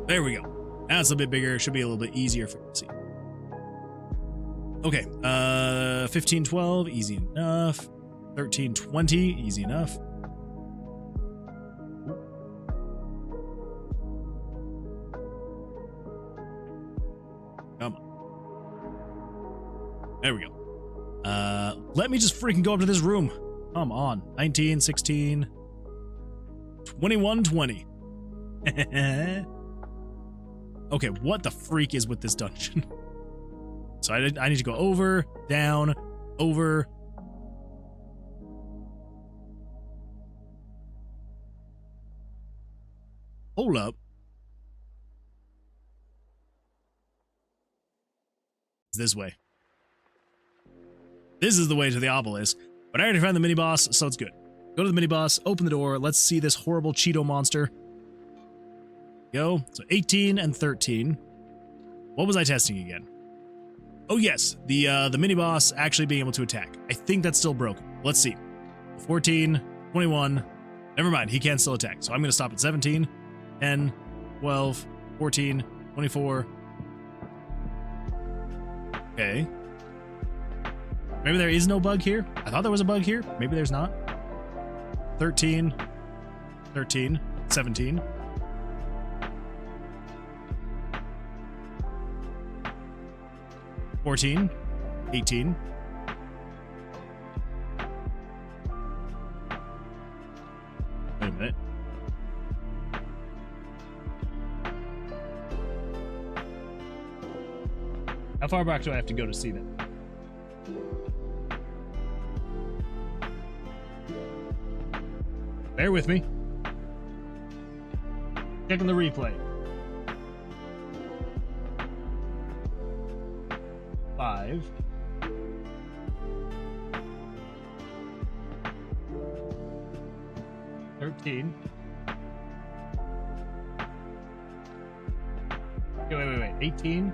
There we go. That's a bit bigger, should be a little bit easier for you to see. Okay, 15, 12, easy enough. 13, 20, easy enough. Come on. There we go. Let me just freaking go up to this room. Come on. 19, 16, 21, 20. Okay, what the freak is with this dungeon? So I need to go over, down, over. Hold up. It's this way. This is the way to the obelisk, but I already found the mini boss, so it's good. Go to the mini boss, open the door, let's see this horrible Cheeto monster. Go. So 18 and 13. What was I testing again? Oh yes, the mini boss actually being able to attack. I think that's still broken. Let's see. 14, 21. Never mind, he can still attack. So I'm going to stop at 17, 10, 12, 14, 24. Okay. Maybe there is no bug here. I thought there was a bug here. Maybe there's not. 13, 13, 17. $14, 18. Wait a minute. How far back do I have to go to see that? Bear with me. Checking the replay. 5. 13. Okay, wait. 18.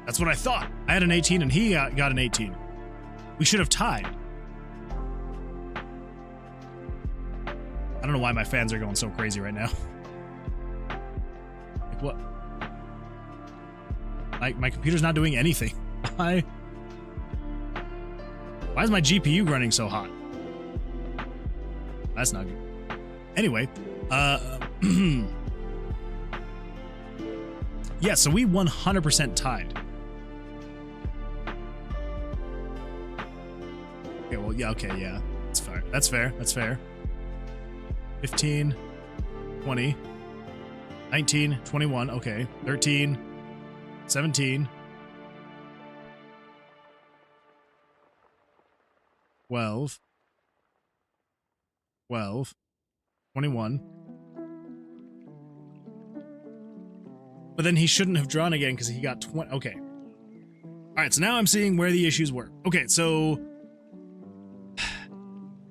That's what I thought. I had an 18 and he got an 18. We should have tied. I don't know why my fans are going so crazy right now. Like what? My computer's not doing anything. Why is my GPU running so hot? That's not good. Anyway, yeah, so we 100% tied. Okay, well, yeah, okay, yeah. That's fair. That's fair. That's fair. 15, 20, 19, 21, okay. 13, 17, 12, 12, 21. But then he shouldn't have drawn again because he got 20. Okay. All right, so now I'm seeing where the issues were. Okay, so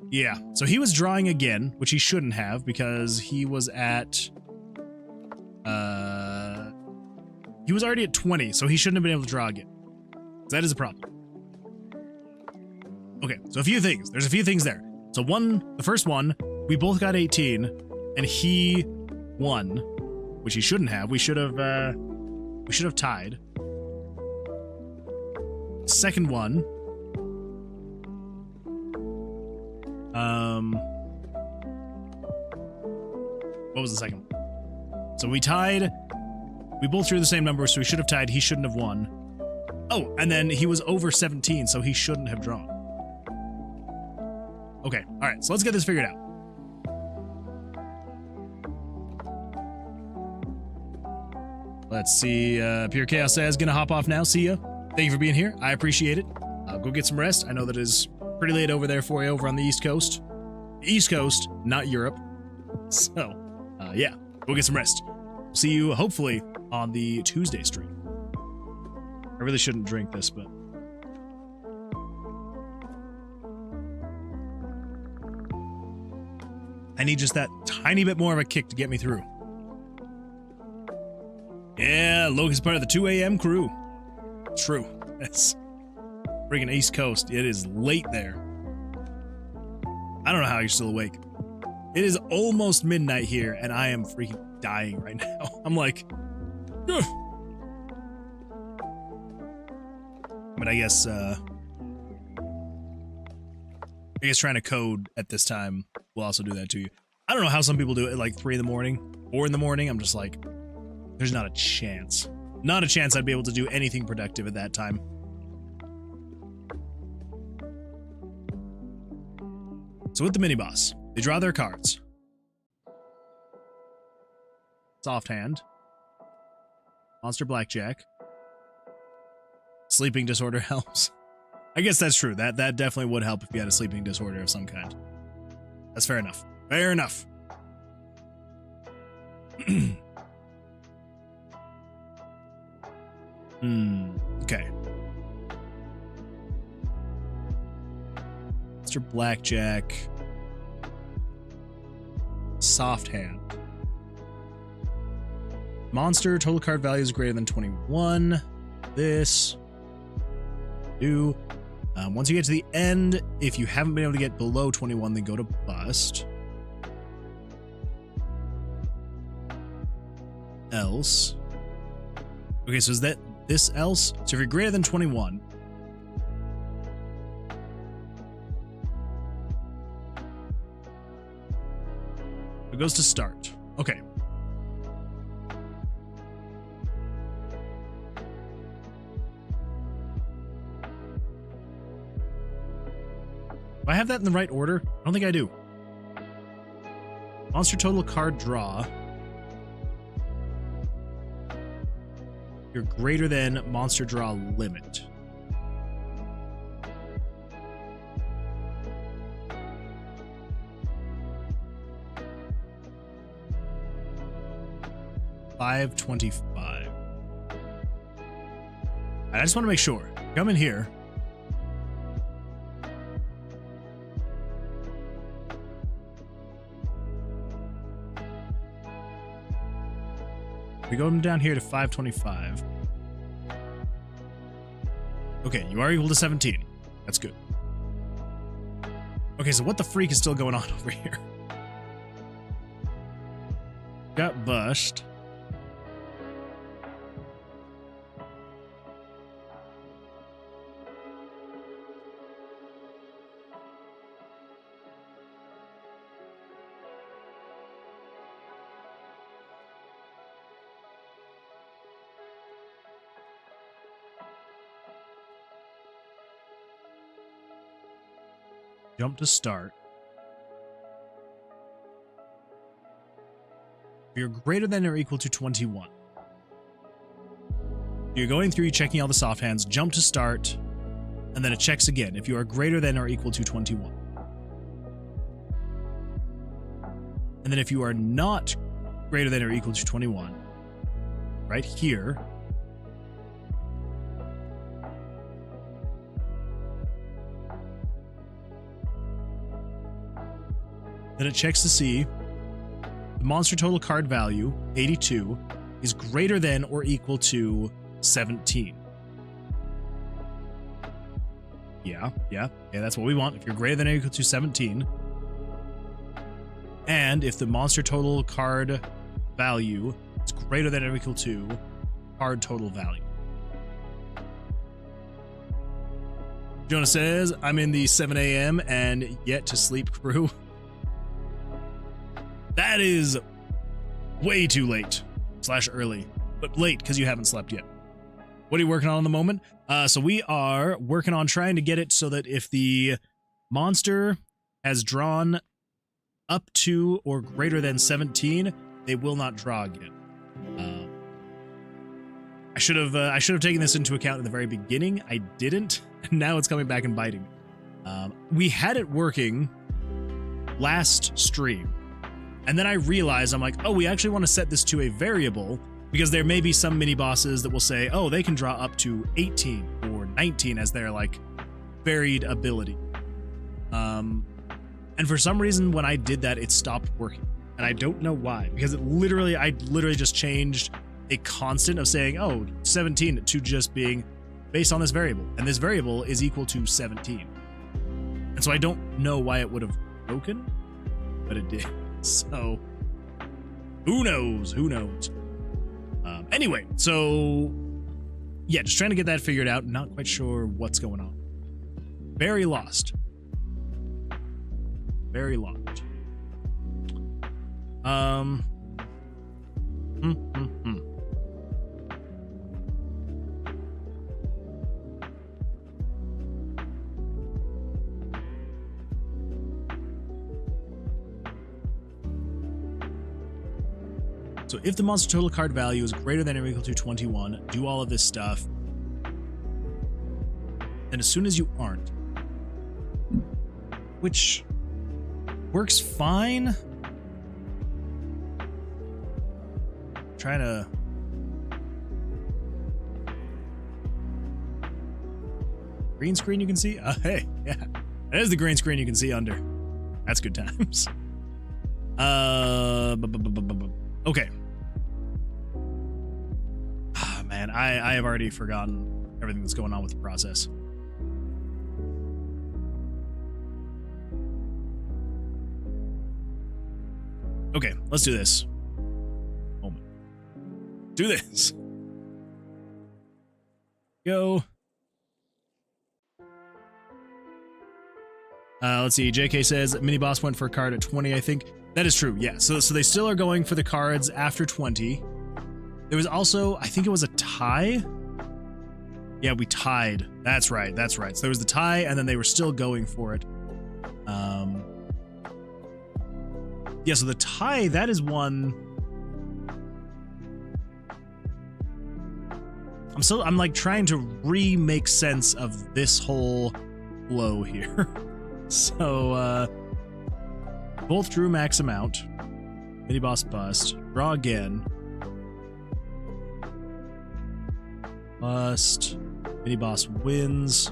yeah, so he was drawing again, which he shouldn't have because he was at he was already at 20, so he shouldn't have been able to draw again. That is a problem. Okay, so a few things. There's a few things there. So the first one, we both got 18, and he won, which he shouldn't have. We should have tied. Second one, what was the second one? So we tied. We both drew the same number, so we should have tied. He shouldn't have won. Oh, and then he was over 17, so he shouldn't have drawn. Okay, all right, so let's get this figured out. Let's see, Pure Chaos says, gonna hop off now. See ya. Thank you for being here. I appreciate it. Go get some rest. I know that it is pretty late over there for you over on the East Coast. East Coast, not Europe. So, yeah, go get some rest. See you, hopefully, on the Tuesday stream. I really shouldn't drink this, but... I need just that tiny bit more of a kick to get me through. Yeah, Logan's part of the 2 a.m. crew. True. That's freaking East Coast. It is late there. I don't know how you're still awake. It is almost midnight here, and I am freaking dying right now. I'm like... Ugh. But I guess trying to code at this time will also do that to you. I don't know how some people do it at like 3 in the morning, 4 in the morning. I'm just like, there's not a chance. Not a chance I'd be able to do anything productive at that time. So with the mini-boss, they draw their cards. Soft hand. Monster Blackjack. Sleeping disorder helps. I guess that's true. That definitely would help if you had a sleeping disorder of some kind. That's fair enough. Fair enough. Okay. Mr. Blackjack. Soft hand. Monster, total card value is greater than 21. This. Do. Once you get to the end, if you haven't been able to get below 21, then go to bust. Else. Okay, so is that this else? So if you're greater than 21, it goes to start. Okay. Do I have that in the right order? I don't think I do. Monster total card draw. You're greater than monster draw limit. $525. I just want to make sure. Come in here. We go down here to 525. Okay, you are equal to 17. That's good. Okay, so what the freak is still going on over here? Got bust. Jump to start. If you're greater than or equal to 21. You're going through, checking all the soft hands, jump to start, and then it checks again if you are greater than or equal to 21. And then if you are not greater than or equal to 21, right here, then it checks to see the monster total card value, 82, is greater than or equal to 17. Yeah, that's what we want. If you're greater than or equal to 17. And if the monster total card value is greater than or equal to card total value. Jonah says, I'm in the 7 a.m. and yet to sleep crew. That is way too late / early, but late because you haven't slept yet. What are you working on the moment? So we are working on trying to get it so that if the monster has drawn up to or greater than 17, they will not draw again. I should have taken this into account in the very beginning. I didn't, and now it's coming back and biting me. We had it working last stream, and then I realized, I'm like, oh, we actually want to set this to a variable, because there may be some mini bosses that will say, oh, they can draw up to 18 or 19 as their like varied ability. And for some reason, when I did that, it stopped working, and I don't know why, because I literally just changed a constant of saying, oh, 17 to just being based on this variable, and this variable is equal to 17. And so I don't know why it would have broken, but it did. So who knows? Who knows? Anyway, so yeah, just trying to get that figured out. Not quite sure what's going on. Very lost. Very lost. So if the monster total card value is greater than or equal to 21, do all of this stuff. And as soon as you aren't, which works fine. Trying to green screen you can see. Hey, yeah, that is the green screen you can see under. That's good times. Okay. Ah, man, I have already forgotten everything that's going on with the process. Okay, let's do this. Moment. Do this. Go. Let's see. JK says mini boss went for a card at 20, I think. That is true, yeah. So they still are going for the cards after 20. There was also, I think it was a tie. Yeah, we tied. That's right, that's right. So there was the tie, and then they were still going for it. Yeah, so the tie, that is one. I'm like trying to remake sense of this whole flow here. So, both drew max amount. Mini boss bust. Draw again. Bust. Mini boss wins.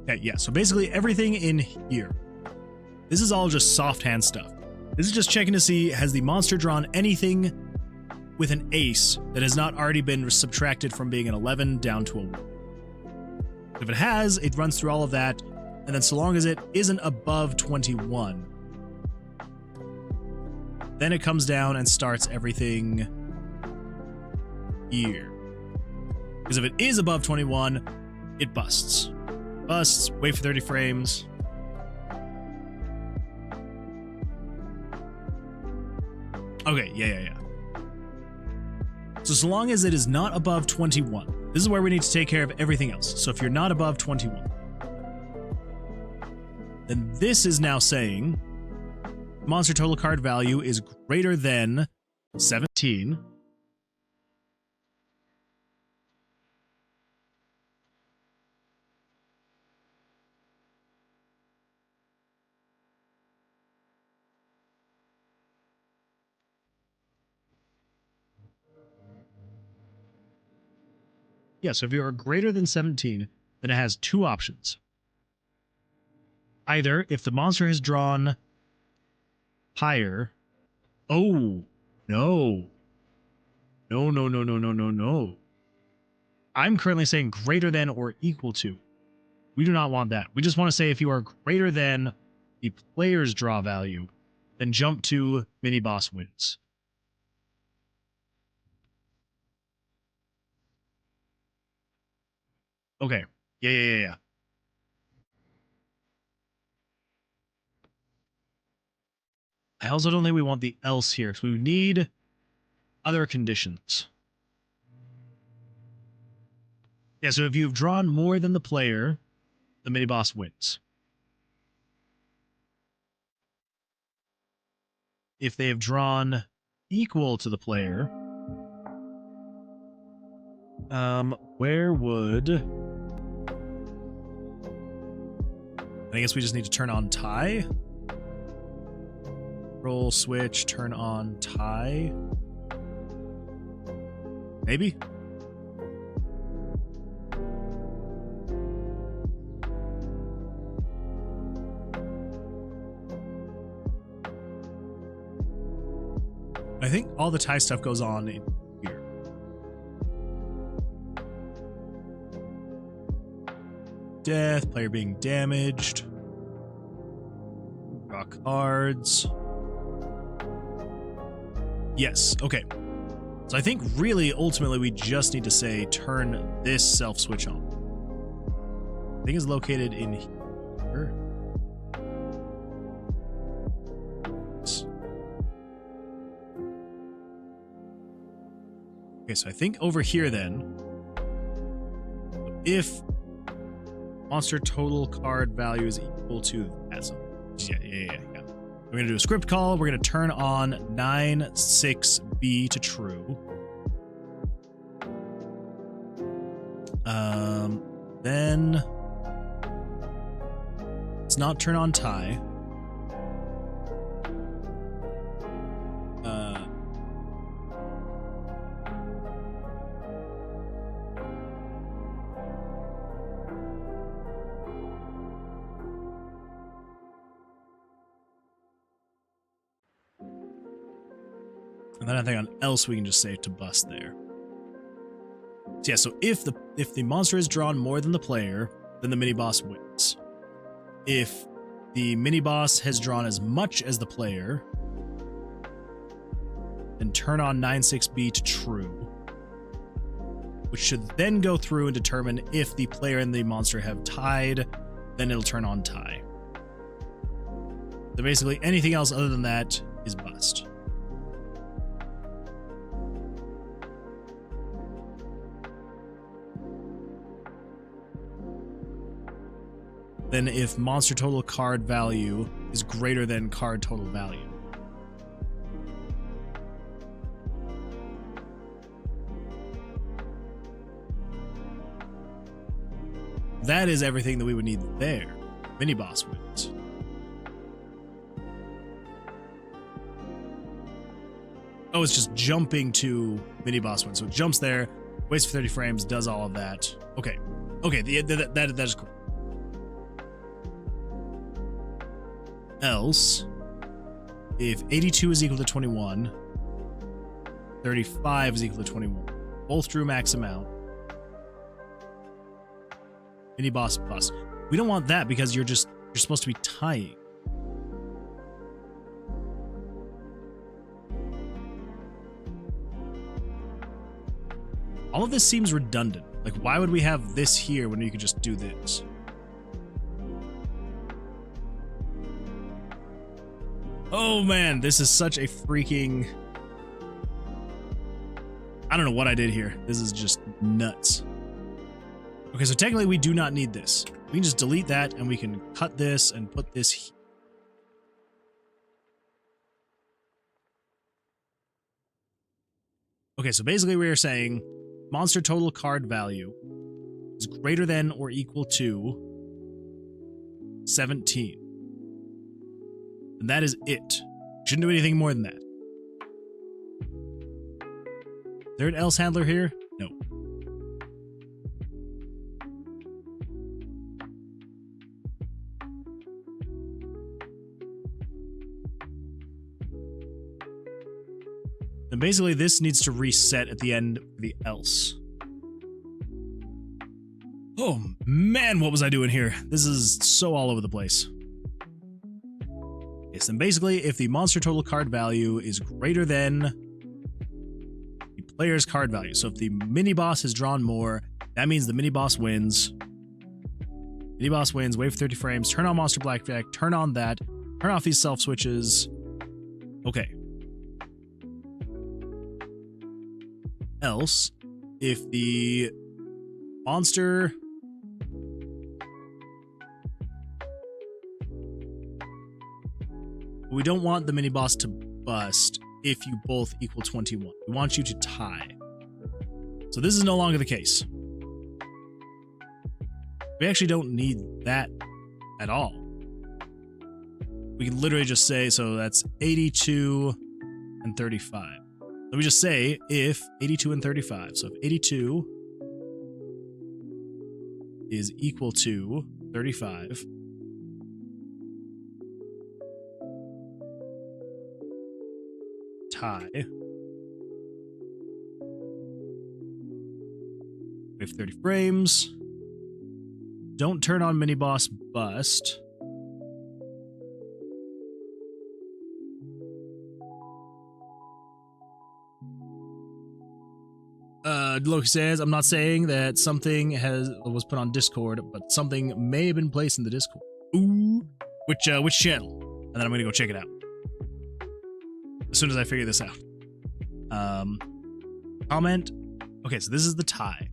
Okay, yeah, so basically everything in here. This is all just soft hand stuff. This is just checking to see, has the monster drawn anything with an ace that has not already been subtracted from being an 11 down to a 1. If it has, it runs through all of that, and then so long as it isn't above 21, then it comes down and starts everything here. Because if it is above 21, it busts. Busts, wait for 30 frames. Okay, yeah. So long as it is not above 21, this is where we need to take care of everything else. So if you're not above 21, then this is now saying monster total card value is greater than 17. Yeah, so if you are greater than 17, then it has two options. Either if the monster has drawn higher. Oh, no. No. I'm currently saying greater than or equal to. We do not want that. We just want to say if you are greater than the player's draw value, then jump to mini boss wins. Okay. Yeah. I also don't think we want the else here, so we need other conditions. Yeah, so if you've drawn more than the player, the mini boss wins. If they have drawn equal to the player, where would... I guess we just need to turn on tie. Roll, switch, turn on tie. Maybe? I think all the tie stuff goes on in here. Death, player being damaged. Draw cards. Yes, okay. So I think really, ultimately, we just need to say turn this self switch on. I think it's located in here. Okay, so I think over here then, if monster total card value is equal to that, so yeah. We're gonna do a script call. We're gonna turn on 9-6B to true. Then let's not turn on tie. And then I think on else we can just say to bust there. So yeah, so if the monster is drawn more than the player, then the mini boss wins. If the mini boss has drawn as much as the player, then turn on 9-6B to true, which should then go through and determine if the player and the monster have tied, then it'll turn on tie. So basically anything else other than that is bust. Then if monster total card value is greater than card total value. That is everything that we would need there. Mini boss wins. Oh, it's just jumping to mini boss wins. So it jumps there, waits for 30 frames, does all of that. Okay. Okay, that is cool. Else, if 82 is equal to 21, 35 is equal to 21. Both drew max amount. Mini boss bust. We don't want that because you're supposed to be tying. All of this seems redundant. Like, why would we have this here when you could just do this? Oh man, this is such a freaking... I don't know what I did here. This is just nuts. Okay, so technically we do not need this. We can just delete that and we can cut this and put this here. Okay, so basically we are saying monster total card value is greater than or equal to 17. And that is it. Shouldn't do anything more than that. Is there an else handler here? No. And basically this needs to reset at the end of the else. Oh man, what was I doing here? This is so all over the place. Yes, and basically if the monster total card value is greater than the player's card value. So if the mini boss has drawn more, that means the mini boss wins. Mini boss wins, wait for 30 frames, turn on Monster Blackjack, turn on that, turn off these self switches. Okay. Else, if the monster. We don't want the mini boss to bust if you both equal 21. We want you to tie. So this is no longer the case. We actually don't need that at all. We can literally just say, so that's 82 and 35. So we just say if 82 and 35. So if 82 is equal to 35, tie. We have 30 frames. Don't turn on mini boss bust. Loki says, I'm not saying that something was put on Discord, but something may have been placed in the Discord. Ooh. Which channel? And then I'm gonna go check it out as soon as I figure this out. Comment. Okay, so this is the tie.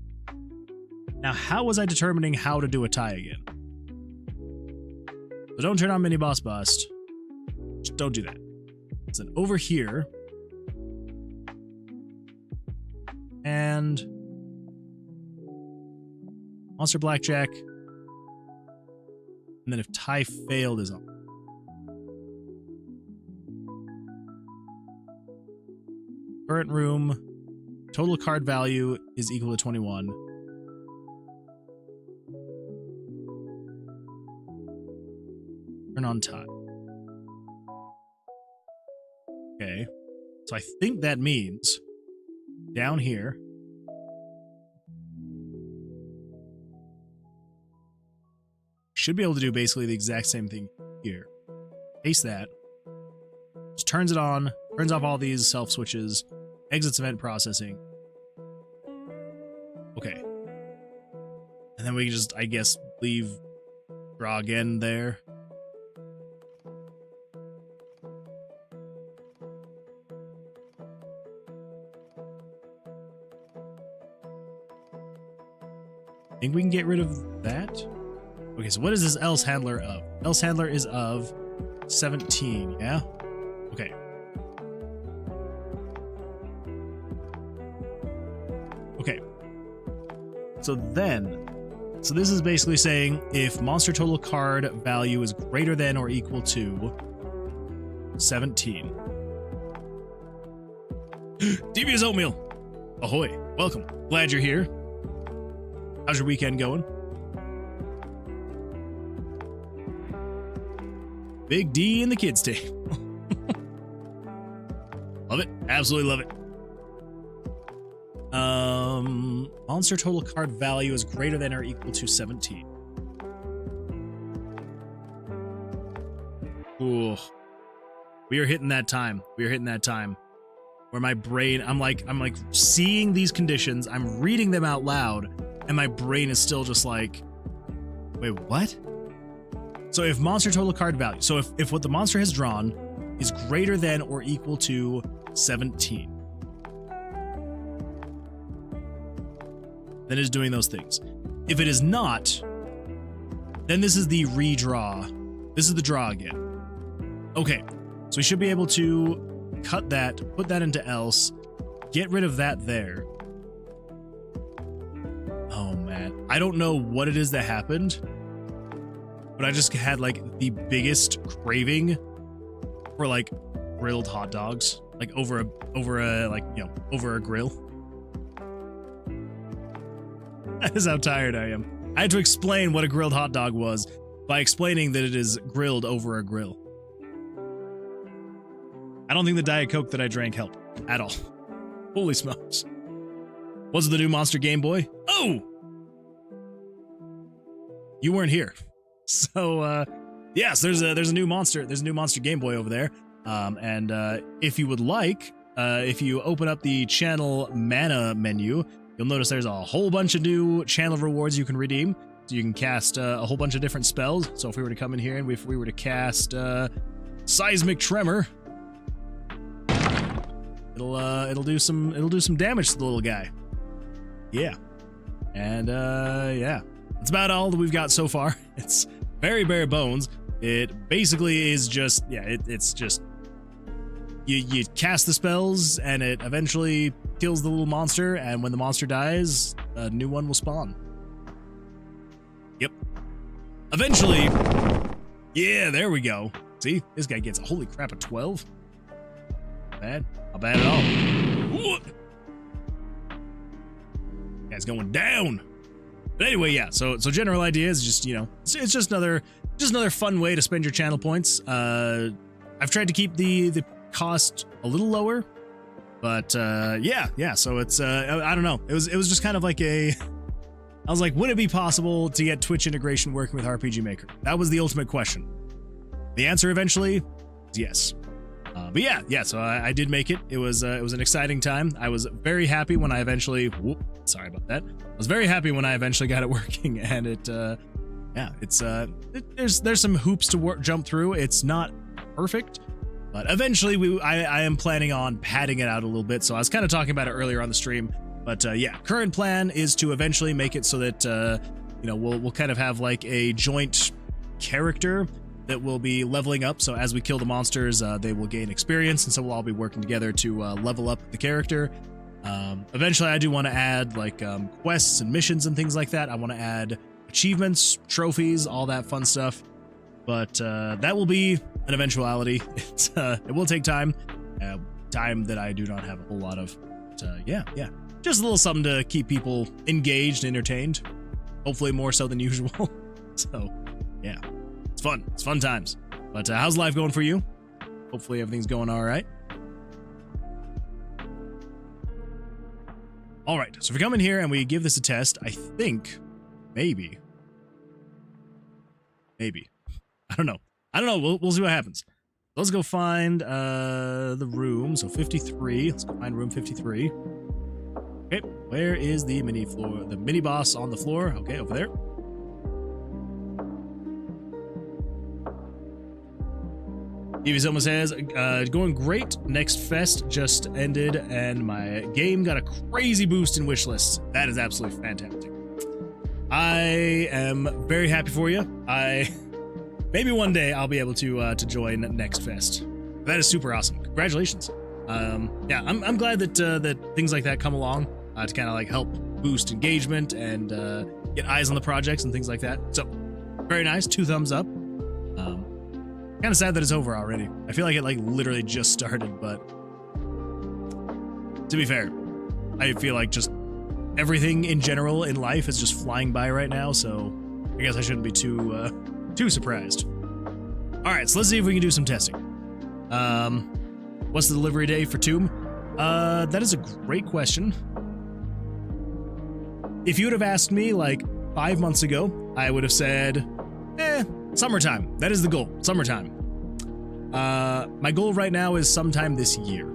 Now, how was I determining how to do a tie again? So don't turn on mini boss bust. Just don't do that. So then over here, and monster blackjack, and then if tie failed is on. Current room, total card value is equal to 21. Turn on tie. Okay, so I think that means down here, should be able to do basically the exact same thing here. Paste that, just turns it on, turns off all these self switches, exits event processing. Okay. And then we can just, I guess, leave draw again there. I think we can get rid of that. Okay, so what is this else handler of? Else handler is of 17, yeah? Okay. Okay. So this is basically saying if monster total card value is greater than or equal to 17. Devious Oatmeal! Ahoy, welcome. Glad you're here. How's your weekend going? Big D in the kids' table. Love it. Absolutely love it. Monster total card value is greater than or equal to 17. Ooh. We are hitting that time. We are hitting that time where my brain, I'm like seeing these conditions, I'm reading them out loud, and my brain is still just like, wait, what? So if monster total card value, so if what the monster has drawn is greater than or equal to 17, then it is doing those things. If it is not, then this is the redraw. This is the draw again. Okay, so we should be able to cut that, put that into else, get rid of that there. Oh man, I don't know what it is that happened, but I just had like the biggest craving for like grilled hot dogs, like over a grill. That is how tired I am. I had to explain what a grilled hot dog was by explaining that it is grilled over a grill. I don't think the Diet Coke that I drank helped at all. Holy smokes. Was it the new Monster Game Boy? Oh! You weren't here. So, yes, there's a new monster. There's a new Monster Game Boy over there. And if you would like, if you open up the channel mana menu, you'll notice there's a whole bunch of new channel rewards you can redeem. So you can cast a whole bunch of different spells. So if we were to come in here and if we were to cast Seismic Tremor, it'll do some damage to the little guy. Yeah. And yeah, that's about all that we've got so far. It's very bare bones. It basically is just, yeah, it's just, you cast the spells and it eventually kills the little monster, and when the monster dies, a new one will spawn. Yep. Eventually. Yeah, there we go. See, this guy gets a holy crap at 12. Not bad. Not bad at all. What? Guy's going down. But anyway, yeah. So general idea is just, you know, it's just another fun way to spend your channel points. I've tried to keep the cost a little lower, but yeah. So it's I don't know. It was just kind of like I was like, would it be possible to get Twitch integration working with RPG Maker? That was the ultimate question. The answer eventually is yes. But yeah. So I did make it. It was an exciting time. I was very happy when I eventually. Sorry about that. I was very happy when I eventually got it working, and it. Yeah, it's there's some hoops to jump through. It's not perfect, but eventually I am planning on padding it out a little bit. So I was kind of talking about it earlier on the stream. But yeah, current plan is to eventually make it so that you know, we'll kind of have like a joint character that will be leveling up. So as we kill the monsters, they will gain experience, and so we'll all be working together to level up the character. Eventually, I do want to add like quests and missions and things like that. I want to add achievements, trophies, all that fun stuff. But that will be an eventuality. It will take time, time that I do not have a whole lot of. But, yeah. Just a little something to keep people engaged and entertained. Hopefully more so than usual. So, yeah. It's fun. It's fun times. But how's life going for you? Hopefully everything's going all right. All right. So if we come in here and we give this a test, I think maybe. I don't know. We'll see what happens. Let's go find the room. So 53. Let's go find room 53. Okay, where is the mini boss on the floor? Okay, over there. Evie says, going great. Next fest just ended, and my game got a crazy boost in wish lists. That is absolutely fantastic. I am very happy for you. Maybe one day I'll be able to join Next Fest. That is super awesome. Congratulations. Yeah, I'm glad that things like that come along to kind of like help boost engagement and get eyes on the projects and things like that. So very nice. 2 thumbs up. Kind of sad that it's over already. I feel like it like literally just started, but to be fair, I feel like just everything in general in life is just flying by right now. So I guess I shouldn't be too surprised. All right, so let's see if we can do some testing. What's the delivery day for Tomb? That is a great question. If you would have asked me like 5 months ago, I would have said, summertime. That is the goal, summertime. My goal right now is sometime this year.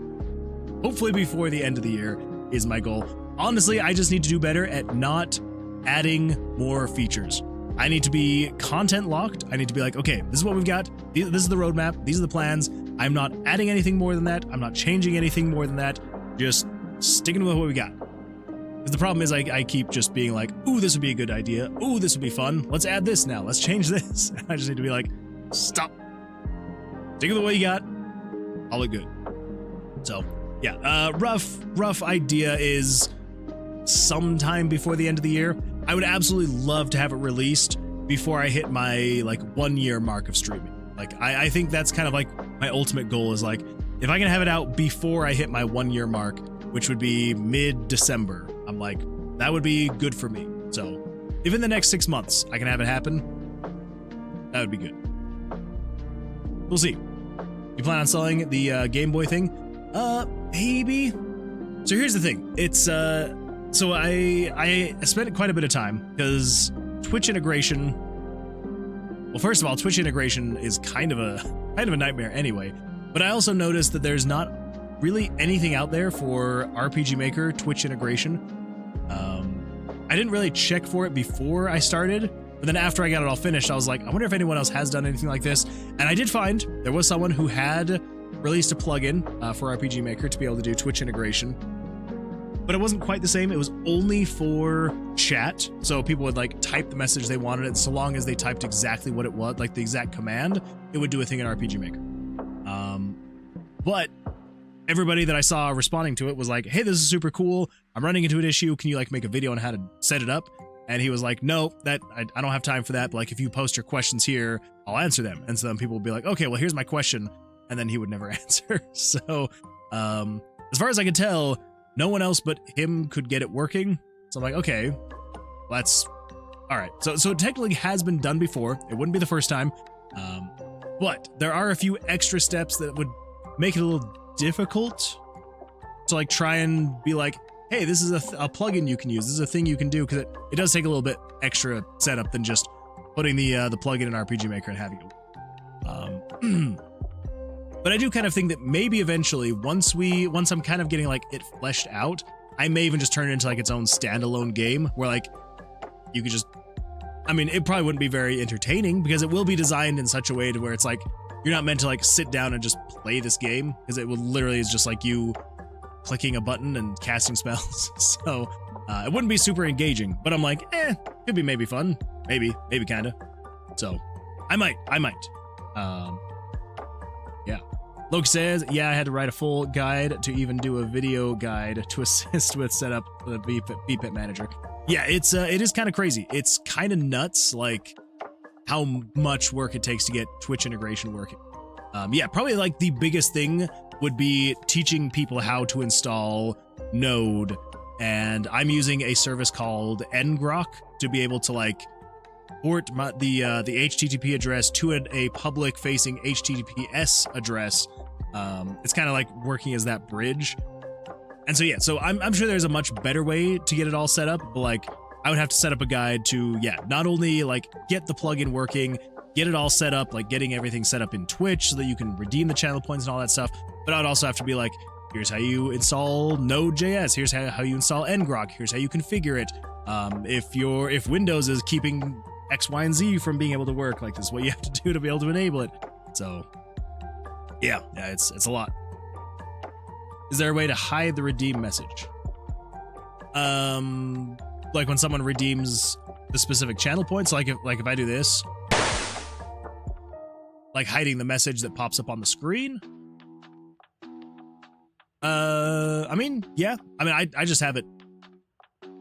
Hopefully before the end of the year is my goal. Honestly, I just need to do better at not adding more features. I need to be content locked. I need to be like, okay, this is what we've got. This is the roadmap. These are the plans. I'm not adding anything more than that. I'm not changing anything more than that. Just sticking with what we got. Because the problem is I keep just being like, ooh, this would be a good idea. Ooh, this would be fun. Let's add this now. Let's change this. I just need to be like, stop. Stick with what you got. All look good. So, yeah, rough idea is sometime before the end of the year. I would absolutely love to have it released before I hit my like 1 year mark of streaming. Like I think that's kind of like my ultimate goal is like, if I can have it out before I hit my 1 year mark, which would be mid-December, I'm like, that would be good for me. So if in the next 6 months I can have it happen, that would be good. We'll see. You plan on selling the Game Boy thing? Maybe. So here's the thing. It's so I spent quite a bit of time because Twitch integration. Well, first of all, Twitch integration is kind of a nightmare anyway. But I also noticed that there's not really anything out there for RPG Maker Twitch integration. I didn't really check for it before I started, but then after I got it all finished, I was like, I wonder if anyone else has done anything like this. And I did find there was someone who had released a plugin for RPG Maker to be able to do Twitch integration. but it wasn't quite the same. It was only for chat. So people would like type the message they wanted, and so long as they typed exactly what it was, like the exact command, it would do a thing in RPG Maker. But everybody that I saw responding to it was like, hey, this is super cool. I'm running into an issue. Can you like make a video on how to set it up? And he was like, no, that I don't have time for that. But like, if you post your questions here, I'll answer them. And so then people would be like, okay, well, here's my question. And then he would never answer. So as far as I could tell, no one else but him could get it working. So I'm like, okay, that's all right. So it technically has been done before. It wouldn't be the first time. But there are a few extra steps that would make it a little difficult to like try and be like, hey, this is a plugin you can use. This is a thing you can do, because it does take a little bit extra setup than just putting the plugin in RPG Maker and having it. But I do kind of think that maybe eventually, once I'm kind of getting like it fleshed out, I may even just turn it into like its own standalone game where like you could just, I mean, it probably wouldn't be very entertaining because it will be designed in such a way to where it's like you're not meant to like sit down and just play this game, because it will literally is just like you clicking a button and casting spells. So it wouldn't be super engaging, but I'm like, could be maybe fun, maybe kind of. So I might. Yeah. Loki says, yeah, I had to write a full guide to even do a video guide to assist with setup for the BPIT manager. Yeah, it is kind of crazy. It's kind of nuts, like how much work it takes to get Twitch integration working. Yeah, probably like the biggest thing would be teaching people how to install Node, and I'm using a service called ngrok to be able to like port the HTTP address to a public-facing HTTPS address. It's kind of like working as that bridge. And so yeah, so I'm sure there's a much better way to get it all set up, but like I would have to set up a guide to, yeah, not only like get the plugin working, get it all set up, like getting everything set up in Twitch so that you can redeem the channel points and all that stuff, but I would also have to be like, here's how you install Node.js, here's how you install ngrok, here's how you configure it. If Windows is keeping X, Y, and Z from being able to work, like this is what you have to do to be able to enable it. So yeah, it's a lot. Is there a way to hide the redeem message? Like when someone redeems the specific channel points, like if I do this, like hiding the message that pops up on the screen. I mean, yeah. I mean, I just have it.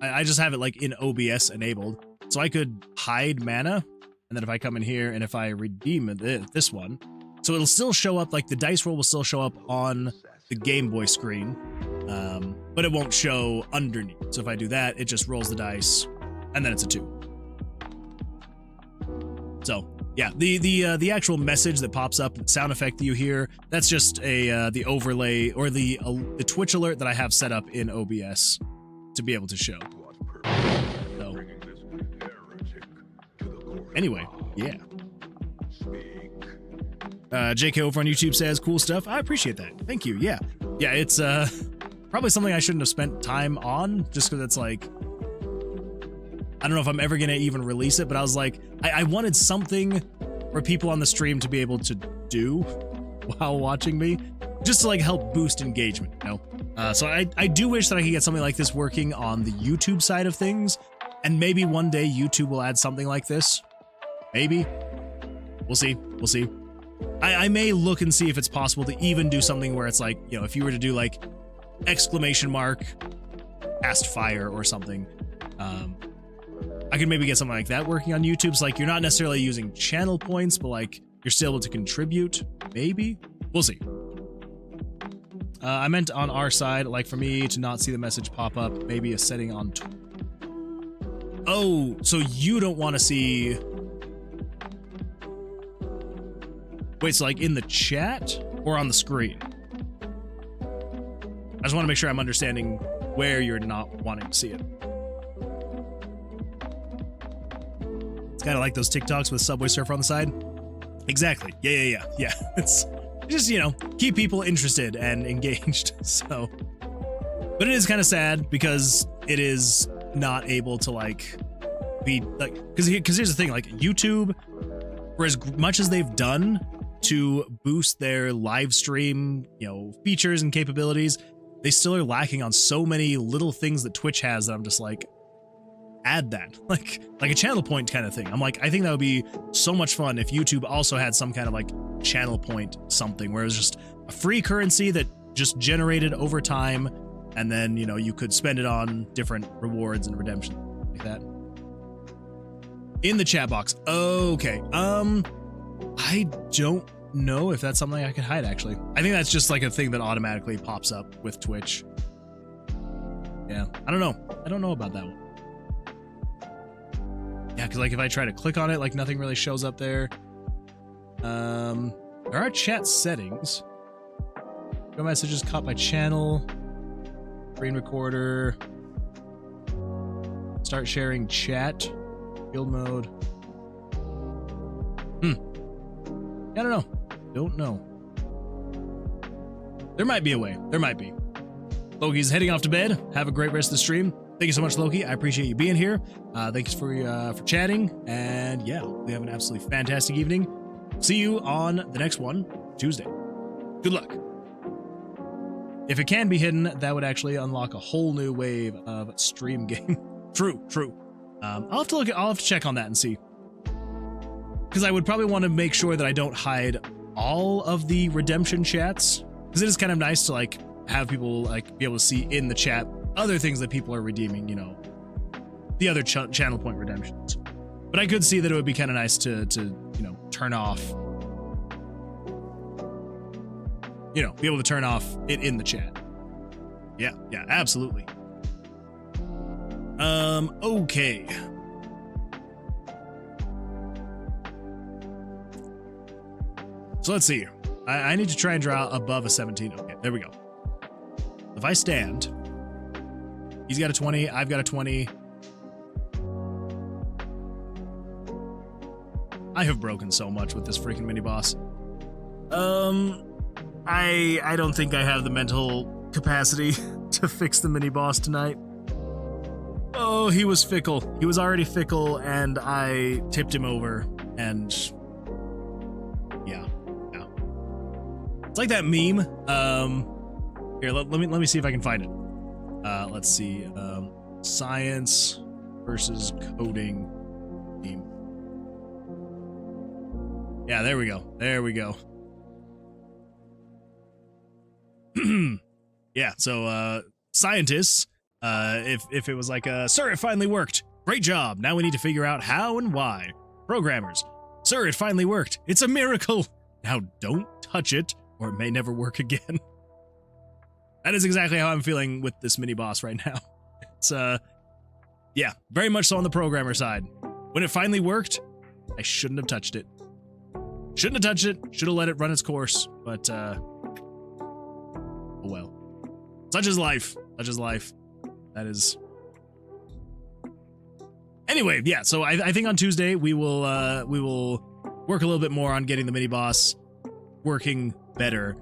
I just have it like in OBS enabled, so I could hide mana, and then if I come in here and if I redeem this one, so it'll still show up, like the dice roll will still show up on the Game Boy screen, but it won't show underneath. So if I do that, it just rolls the dice, and then it's a 2. So yeah, the actual message that pops up, the sound effect that you hear, that's just the overlay or the Twitch alert that I have set up in OBS to be able to show. So anyway, yeah. JK over on YouTube says, cool stuff. I appreciate that. Thank you. Yeah. Yeah, it's probably something I shouldn't have spent time on, just because it's like, I don't know if I'm ever going to even release it, but I was like, I wanted something for people on the stream to be able to do while watching me, just to like help boost engagement, you know? So I do wish that I could get something like this working on the YouTube side of things, and maybe one day YouTube will add something like this. Maybe. We'll see. We'll see. I may look and see if it's possible to even do something where it's like, you know, if you were to do like exclamation mark cast fire or something, I could maybe get something like that working on YouTube. So like you're not necessarily using channel points, but like you're still able to contribute. Maybe. We'll see. I meant on our side, like for me to not see the message pop up, maybe a setting on. Oh, so you don't want to see. Wait, so like in the chat or on the screen? I just want to make sure I'm understanding where you're not wanting to see it. It's kind of like those TikToks with Subway Surfer on the side. Exactly. Yeah. It's just, you know, keep people interested and engaged. So, but it is kind of sad because it is not able to like be like, because here's the thing, like YouTube, for as much as they've done to boost their live stream, you know, features and capabilities, they still are lacking on so many little things that Twitch has that I'm just like, add that, like a channel point kind of thing. I'm like, I think that would be so much fun if YouTube also had some kind of like channel point something where it was just a free currency that just generated over time, and then, you know, you could spend it on different rewards and redemption like that. In the chat box. Okay. I don't know if that's something I could hide, actually. I think that's just like a thing that automatically pops up with Twitch. Yeah, I don't know. I don't know about that one. Yeah, because like if I try to click on it, like nothing really shows up there. There are chat settings. Go messages caught by channel. Screen recorder. Start sharing chat. Guild mode. I don't know. Don't know. There might be a way. There might be. Loki's heading off to bed. Have a great rest of the stream. Thank you so much, Loki. I appreciate you being here. Thanks for chatting. And yeah, we have an absolutely fantastic evening. See you on the next one, Tuesday. Good luck. If it can be hidden, that would actually unlock a whole new wave of stream game. True. I'll have to check on that and see. Because I would probably want to make sure that I don't hide all of the redemption chats. Because it is kind of nice to like have people like be able to see in the chat other things that people are redeeming, you know, the other channel point redemptions. But I could see that it would be kind of nice to you know, turn off, you know, be able to turn off it in the chat. Yeah, absolutely. Okay. So let's see. I need to try and draw above a 17. Okay, there we go. If I stand, he's got a 20, I've got a 20. I have broken so much with this freaking mini boss. I don't think I have the mental capacity to fix the mini boss tonight. Oh, he was fickle. He was already fickle, and I tipped him over, and yeah. It's like that meme. Here, let me see if I can find it. Let's see. Science versus coding meme. Yeah, there we go. Yeah, so scientists, if it was like, sir, it finally worked. Great job. Now we need to figure out how and why. Programmers, sir, it finally worked. It's a miracle. Now don't touch it, or it may never work again. That is exactly how I'm feeling with this mini boss right now. It's yeah, very much so on the programmer side. When it finally worked, I shouldn't have touched it. Should have let it run its course, but oh well. Such is life. That is. Anyway, yeah, so I think on Tuesday we will work a little bit more on getting the mini boss working better.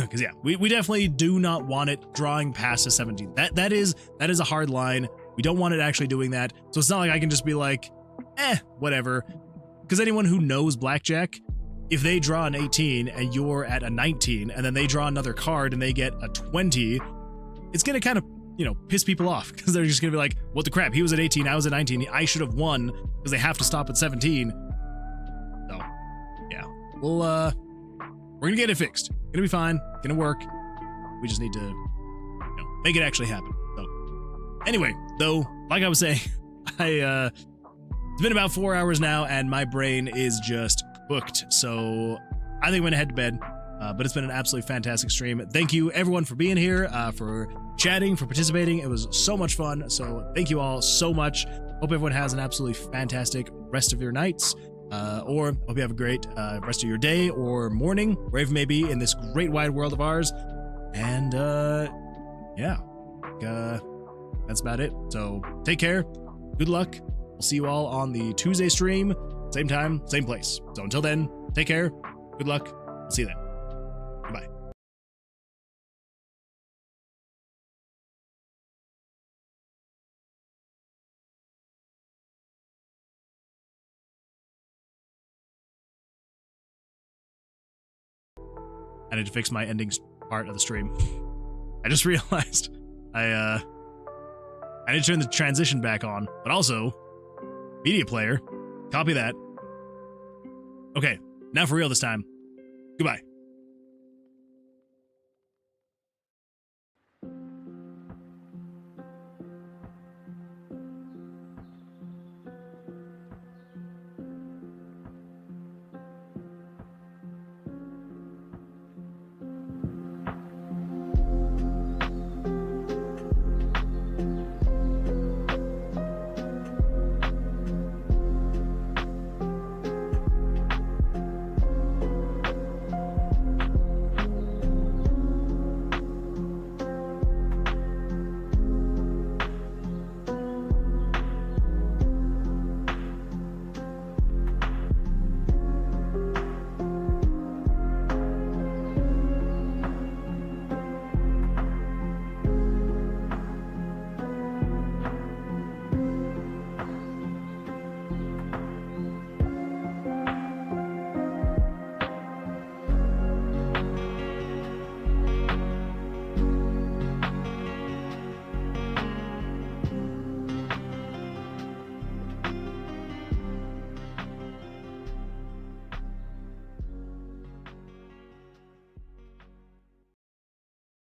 Because yeah, we definitely do not want it drawing past a 17. That is a hard line. We don't want it actually doing that. So it's not like I can just be like, whatever. Because anyone who knows Blackjack, if they draw an 18 and you're at a 19, and then they draw another card and they get a 20, it's gonna kind of, you know, piss people off, because they're just gonna be like, what the crap, he was at 18, I was at 19, I should have won, because they have to stop at 17. So yeah, we're gonna get it fixed. Gonna be fine, gonna work. We just need to, you know, make it actually happen. So anyway, though, like I was saying, it's been about 4 hours now and my brain is just booked, so I think I'm gonna head to bed. But it's been an absolutely fantastic stream. Thank you everyone for being here, for chatting, for participating. It was so much fun, so thank you all so much. Hope everyone has an absolutely fantastic rest of your nights, or hope you have a great rest of your day or morning, wherever you may be in this great wide world of ours. And yeah, that's about it. So take care, good luck. We'll see you all on the Tuesday stream, same time, same place. So until then, take care, good luck, see you then. Goodbye. I need to fix my ending part of the stream. I just realized I need to turn the transition back on, but also media player. Copy that. Okay, now for real this time. Goodbye.